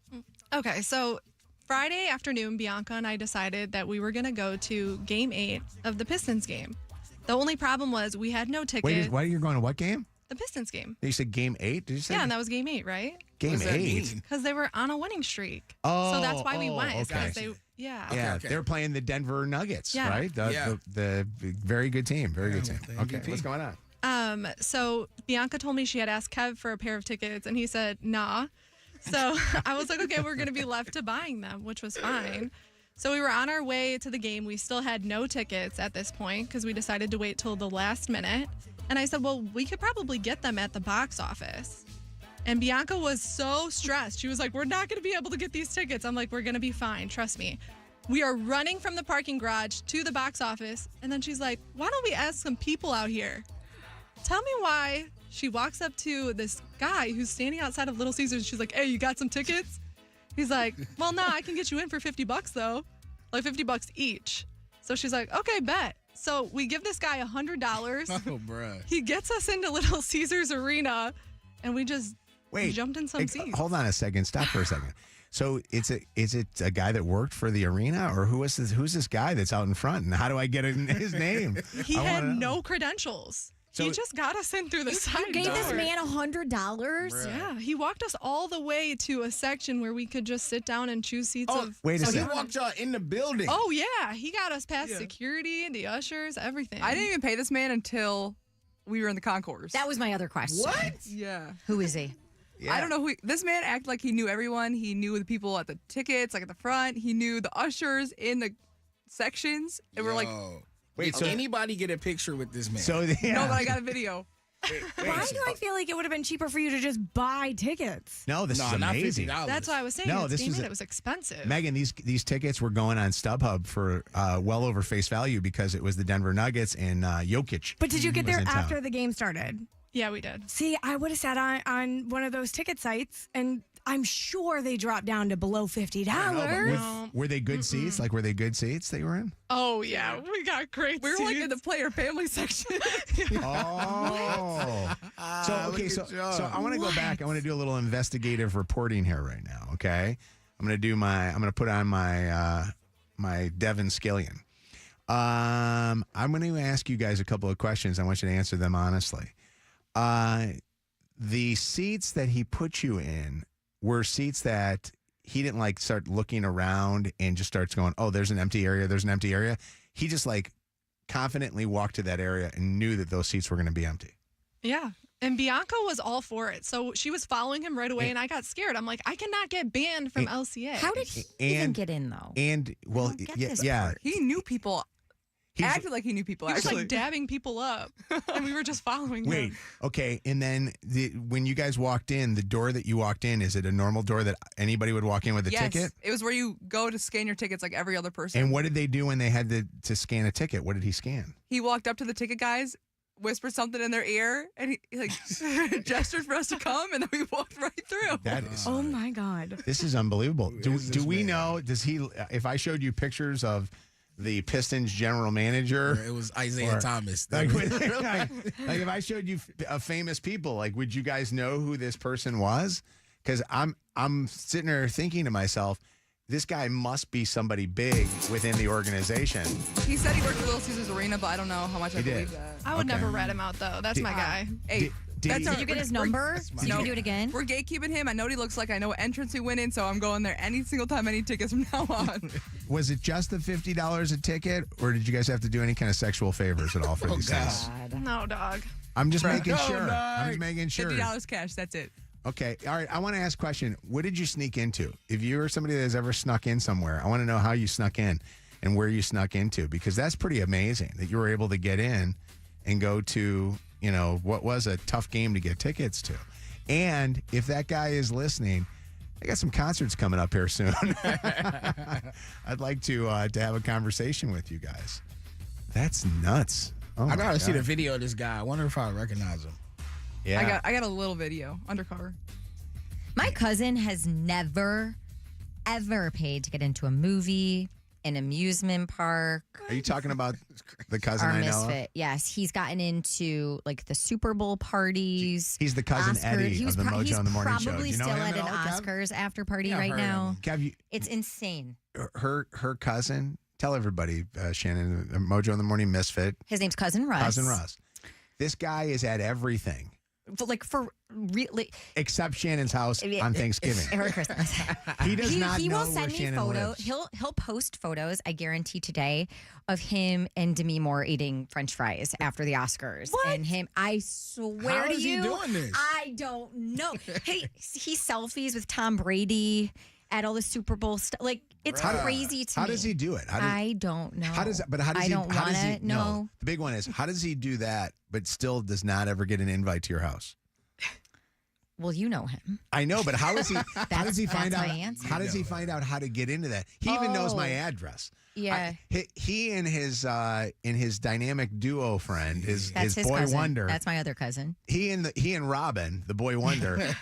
Okay, so Friday afternoon, Bianca and I decided that we were going to go to Game 8 of the Pistons game. The only problem was we had no ticket. Wait, why are you going to what game? The Pistons game. You said Game 8? Did you say? Yeah, and that was Game 8, right? Game 8? Because they were on a winning streak. Oh, so that's why we went. is okay. 'cause they, yeah. Yeah, they're playing the Denver Nuggets, Yeah. right? The very good team. Very good team. Okay, what's going on? So Bianca told me she had asked Kev for a pair of tickets, and he said, nah. So I was like, okay, we're going to be left to buying them, which was fine. So we were on our way to the game. We still had no tickets at this point because we decided to wait till the last minute. And I said, well, we could probably get them at the box office. And Bianca was so stressed. She was like, we're not going to be able to get these tickets. I'm like, we're going to be fine. Trust me. We are running from the parking garage to the box office. And then she's like, why don't we ask some people out here? Tell me why. She walks up to this guy who's standing outside of Little Caesars. She's like, hey, you got some tickets? He's like, well, no, I can get you in for $50 though. Like $50 each. So she's like, okay, bet. So we give this guy $100. Oh, bruh. He gets us into Little Caesars Arena, and we just jumped in some seats. Hold on a second. Stop for a second. So is it a guy that worked for the arena, or who's this guy that's out in front, and how do I get his name? He had no credentials. So- He just got us in through the side You gave door. this man $100? Yeah, he walked us all the way to a section where we could just sit down and choose seats. wait a So he second. walked y'all in the building. Oh yeah, he got us past security, the ushers, everything. I didn't even pay this man until we were in the concourse. That was my other question. What? Yeah. Who is he? I don't know who this man acted like he knew everyone. He knew the people at the tickets, like at the front. He knew the ushers in the sections. And we're like, Wait, so anybody get a picture with this man? So no, but I got a video. Why do I feel like it would have been cheaper for you to just buy tickets? No, this is not amazing. $50. That's why I was saying. No, it's this Game was 8, it was expensive. Megan, these tickets were going on StubHub for well over face value because it was the Denver Nuggets and Jokic. But did you get was there in town. after the game started? Yeah, we did. See, I would have sat on one of those ticket sites, and I'm sure they dropped down to below $50. Were they good seats? Like, were they good seats that you were in? Oh yeah, we got great. We were like in the player family section. Oh. So I want to go back. I want to do a little investigative reporting here right now, okay? I'm going to put on my Devin Skillion. I'm going to ask you guys a couple of questions. I want you to answer them honestly. The seats that he put you in were seats that he didn't like start looking around and just starts going, oh, there's an empty area. There's an empty area. He just like confidently walked to that area and knew that those seats were going to be empty. Yeah. And Bianca was all for it. So she was following him right away, and I got scared. I'm like, I cannot get banned from LCA. How did he even get in, though? And, well, yeah. He knew people. Acted like he knew people, He was actually. like dabbing people up, and we were just following Wait, him. okay. And then when you guys walked in, the door that you walked in, is it a normal door that anybody would walk in with a Yes, ticket? it was where you go to scan your tickets like every other person. And what did they do when they had to scan a ticket? What did he scan? He walked up to the ticket guys, whispered something in their ear, and he like gestured for us to come, and then we walked right through. That is. Oh my God. This is unbelievable. Do we know? Does he? If I showed you pictures of the Pistons general manager, It was Isaiah Thomas. like if I showed you famous people, like would you guys know who this person was? Because I'm sitting there thinking to myself, this guy must be somebody big within the organization. He said he worked at Little Caesars Arena, but I don't know how much I He did. believe that. I would never rat him out, though. That's my guy. Hey, Did you get his number so you can do it again? We're gatekeeping him. I know what he looks like. I know what entrance he went in, so I'm going there any single time I need tickets from now on. Was it just the $50 a ticket, or did you guys have to do any kind of sexual favors at all for these things? No, dog. I'm just making sure. I'm just making sure. $50 cash. That's it. Okay. All right. I want to ask a question. What did you sneak into? If you're somebody that has ever snuck in somewhere, I want to know how you snuck in and where you snuck into, because that's pretty amazing that you were able to get in and go to, what was a tough game to get tickets to. And if that guy is listening, I got some concerts coming up here soon. I'd like to have a conversation with you guys. That's nuts. Oh, I gotta see the video of this guy. I wonder if I recognize him. Yeah. I got a little video undercover. My cousin has never, ever paid to get into a movie, an amusement park. Are you talking about the cousin Our I know? Misfit. Yes, he's gotten into like the Super Bowl parties. He's the cousin Oscars. Eddie of the Mojo in the Morning Show. Probably Do you know still him at an all, Kev? Oscars after party Yeah, I've right heard of now. him. Kev, It's insane. Her cousin. Tell everybody, Shannon, Mojo in the Morning Misfit. His name's Cousin Russ. Cousin Russ. This guy is at everything. For really, except Shannon's house on Thanksgiving. Or Christmas. He does not He know will where send me Shannon photos. lives. He'll post photos, I guarantee today, of him and Demi Moore eating French fries after the Oscars. What? And him, I swear How to is he you, doing this? I don't know. Hey, he selfies with Tom Brady at all the Super Bowl stuff. Like, it's crazy to me. How does he do it? I don't know. How does I he? don't How does he? want to know. The big one is, how does he do that, but still does not ever get an invite to your house? Well, you know him. I know, but how does he? How does he find that's out? my answer. How does he find out how to get into that? He even knows my address. Yeah. He and his dynamic duo friend, his boy cousin. wonder. That's my other cousin. He and Robin, the boy wonder,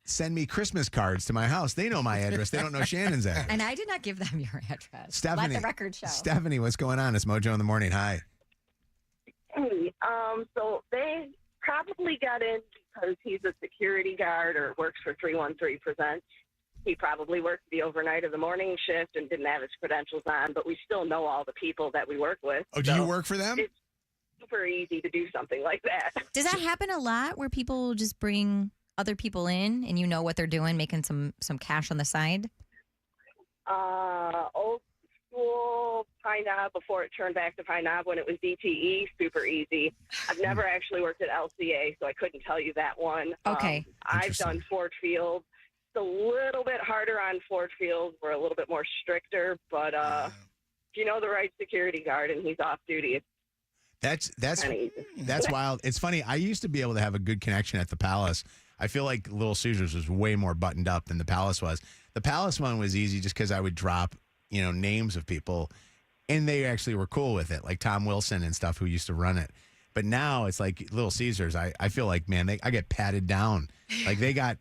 send me Christmas cards to my house. They know my address. They don't know Shannon's address. And I did not give them your address. Stephanie, Let the record show. Stephanie, what's going on? It's Mojo in the Morning. Hi. Hey, so they probably got in because he's a security guard or works for 313 Presents. He probably worked the overnight or the morning shift and didn't have his credentials on, but we still know all the people that we work with. Oh, do you work for them? It's super easy to do something like that. Does that happen a lot where people just bring other people in and you know what they're doing, making some cash on the side? Old school Pine Knob before it turned back to Pine Knob when it was DTE, super easy. I've never actually worked at LCA, so I couldn't tell you that one. Okay. I've done Ford Field. It's a little bit harder on Ford Field. We're a little bit more stricter, but if you know the right security guard and he's off duty, it's That's wild. It's funny. I used to be able to have a good connection at the Palace. I feel like Little Caesars was way more buttoned up than the Palace was. The Palace one was easy just because I would drop, names of people, and they actually were cool with it, like Tom Wilson and stuff who used to run it. But now it's like Little Caesars. I feel like, man, I get patted down. Like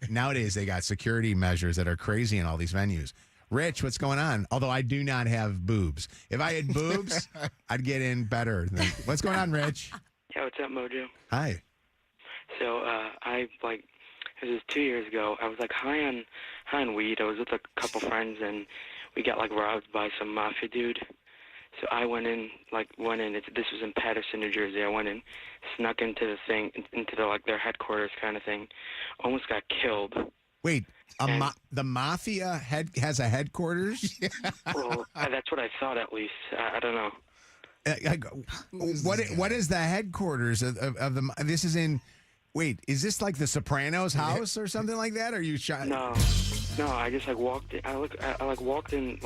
nowadays they got security measures that are crazy in all these venues. Rich, what's going on? Although I do not have boobs. If I had boobs, I'd get in better. What's going on, Rich? Yeah, what's up, Mojo? Hi. So it was 2 years ago. I was high on weed. I was with a couple friends and we got robbed by some mafia dude. So I went in. This was in Patterson, New Jersey. I went in, snuck into the thing, into their headquarters kind of thing. Almost got killed. Wait, the mafia has a headquarters? Well, that's what I thought at least. I don't know. What is the headquarters of the? This is in. Wait, is this like the Sopranos house or something like that? Or are you shot? No. I just walked in. I walked in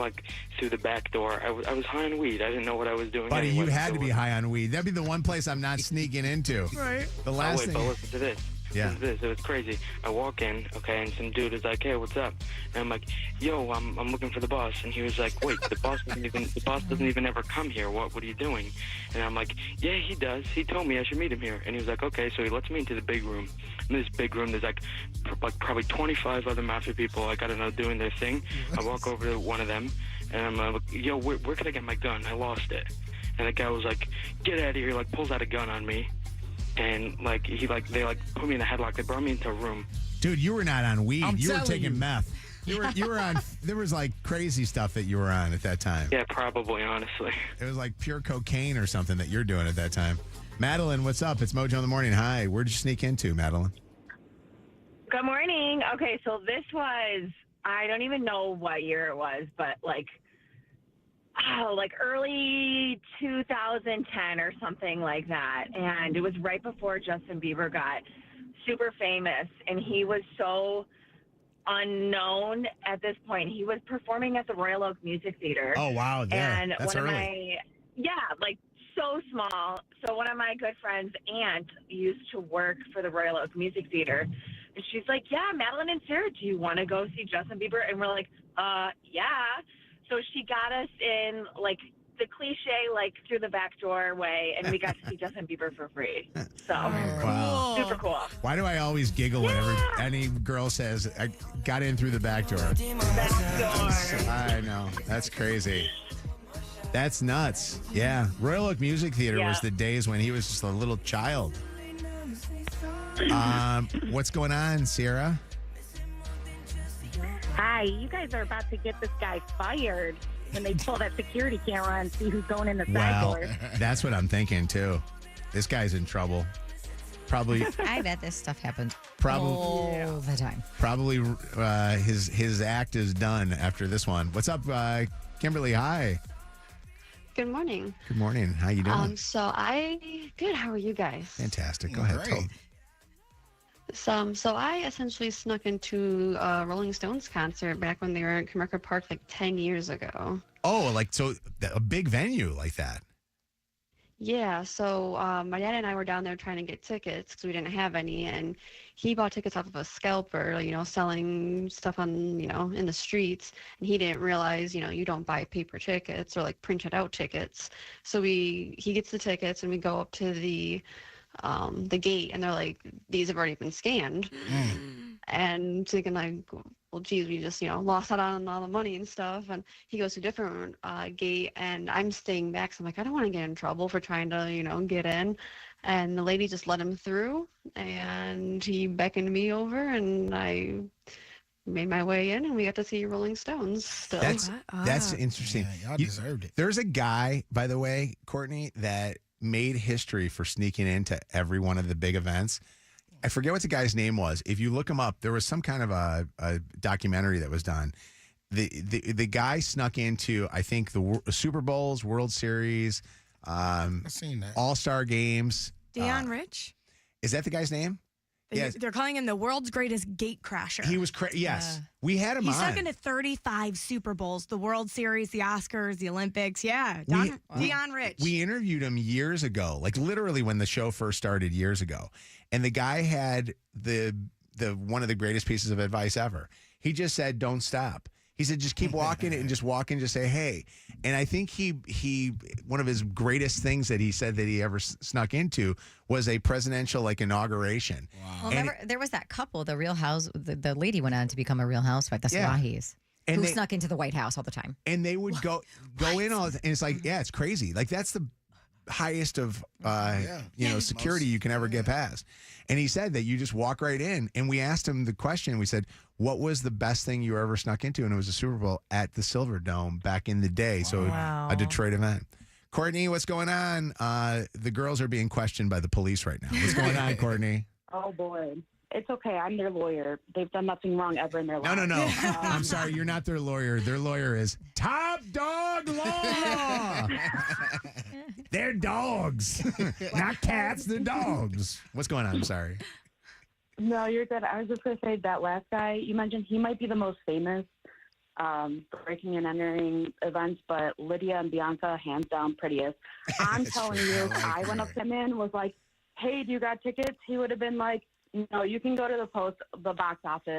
through the back door. I was high on weed. I didn't know what I was doing. Buddy, anyway, you had to be high on weed. That'd be the one place I'm not sneaking into. Right. The last thing. But listen to this. Yeah. Listen to this. It was crazy. I walk in, okay, and some dude is like, "Hey, what's up?" And I'm like, "Yo, I'm looking for the boss." And he was like, "Wait, the boss doesn't even ever come here. What are you doing?" And I'm like, "Yeah, he does. He told me I should meet him here." And he was like, "Okay." So he lets me into the big room. In this big room, there's probably 25 other mafia people. I don't know, doing their thing. I walk over to one of them, and I'm like, "Yo, where can I get my gun? I lost it." And the guy was like, "Get out of here!" He pulls out a gun on me. And they put me in a headlock. They brought me into a room. Dude, you were not on weed. You were taking you. meth. You were on. There was like crazy stuff that you were on at that time. Yeah, probably, honestly. It was like pure cocaine or something that you're doing at that time. Madeline, what's up? It's Mojo in the Morning. Hi. Where'd you sneak into, Madeline? Good morning. Okay, so this was, I don't even know what year it was, but like early 2010 or something like that. And it was right before Justin Bieber got super famous. And he was so unknown at this point. He was performing at the Royal Oak Music Theater. Oh, wow. Yeah, and that's one early. like so small. So one of my good friends' aunt used to work for the Royal Oak Music Theater. And she's like, yeah, Madeline and Sarah, do you want to go see Justin Bieber? And we're like, yeah. So she got us in, like, the cliche, like, through the back doorway, and we got to see Justin Bieber for free. So, Wow. super cool. Why do I always giggle whenever any girl says, I got in through the back door? I know. That's crazy. That's nuts. Yeah. Royal Oak Music Theater was the days when he was just a little child. What's going on, Sierra? Hi, you guys are about to get this guy fired when they pull that security camera and see who's going in the side door. That's what I'm thinking, too. This guy's in trouble. Probably. I bet this stuff happens Probably all the time. Probably his act is done after this one. What's up, Kimberly? Hi. Good morning. Good morning. How you doing? Good. How are you guys? Fantastic. Go ahead. Tell. So I essentially snuck into a Rolling Stones concert back when they were at Comerica Park like 10 years ago. Oh, a big venue like that. Yeah, so my dad and I were down there trying to get tickets because we didn't have any, and he bought tickets off of a scalper, selling stuff on, in the streets, and he didn't realize, you don't buy paper tickets or like printed out tickets. So he gets the tickets, and we go up to the gate, and they're like, these have already been scanned. And thinking like, well, geez, we just, lost out on all the money and stuff. And he goes to a different gate, and I'm staying back. So I'm like, I don't want to get in trouble for trying to, get in. And the lady just let him through, and he beckoned me over, and I made my way in, and we got to see Rolling Stones still. That's interesting. Yeah, y'all deserved it. There's a guy, by the way, Courtney, that made history for sneaking into every one of the big events. I forget what the guy's name was. If you look him up, there was some kind of a documentary that was done. The guy snuck into, I think, the Super Bowls, World Series, I've seen that. All-Star games. Dion Rich? Is that the guy's name? Yes. They're calling him the world's greatest gate crasher. He was yes. We had him He's on. stuck into 35 Super Bowls, the World Series, the Oscars, the Olympics. Yeah, Dion Rich. We interviewed him years ago, like literally when the show first started years ago. And the guy had the one of the greatest pieces of advice ever. He just said, don't stop. He said, just keep walking and just walk and just say, hey. And I think he one of his greatest things that he said that he ever snuck into was a presidential inauguration. Wow. Well, there was that couple, the Real House, the lady went on to become a Real Housewife, the Swahis, who snuck into the White House all the time. And they would go in all, and it's like, it's crazy. Like that's the highest of security you can ever get past. And he said that you just walk right in. And we asked him the question. We said, what was the best thing you ever snuck into? And it was a Super Bowl at the Silver Dome back in the day. Wow. So a Detroit event. Courtney, what's going on? The girls are being questioned by the police right now. What's going on, Courtney? Oh, boy. It's okay. I'm their lawyer. They've done nothing wrong ever in their life. No. I'm sorry. You're not their lawyer. Their lawyer is Top Dog Law. They're dogs. Not cats. They're dogs. What's going on? I'm sorry. No, you're good. I was just going to say that last guy you mentioned, he might be the most famous breaking and entering events, but Lydia and Bianca, hands down, prettiest. I'm telling you, I went up to him and was like, hey, do you got tickets? He would have been like, no, you can go to the box office.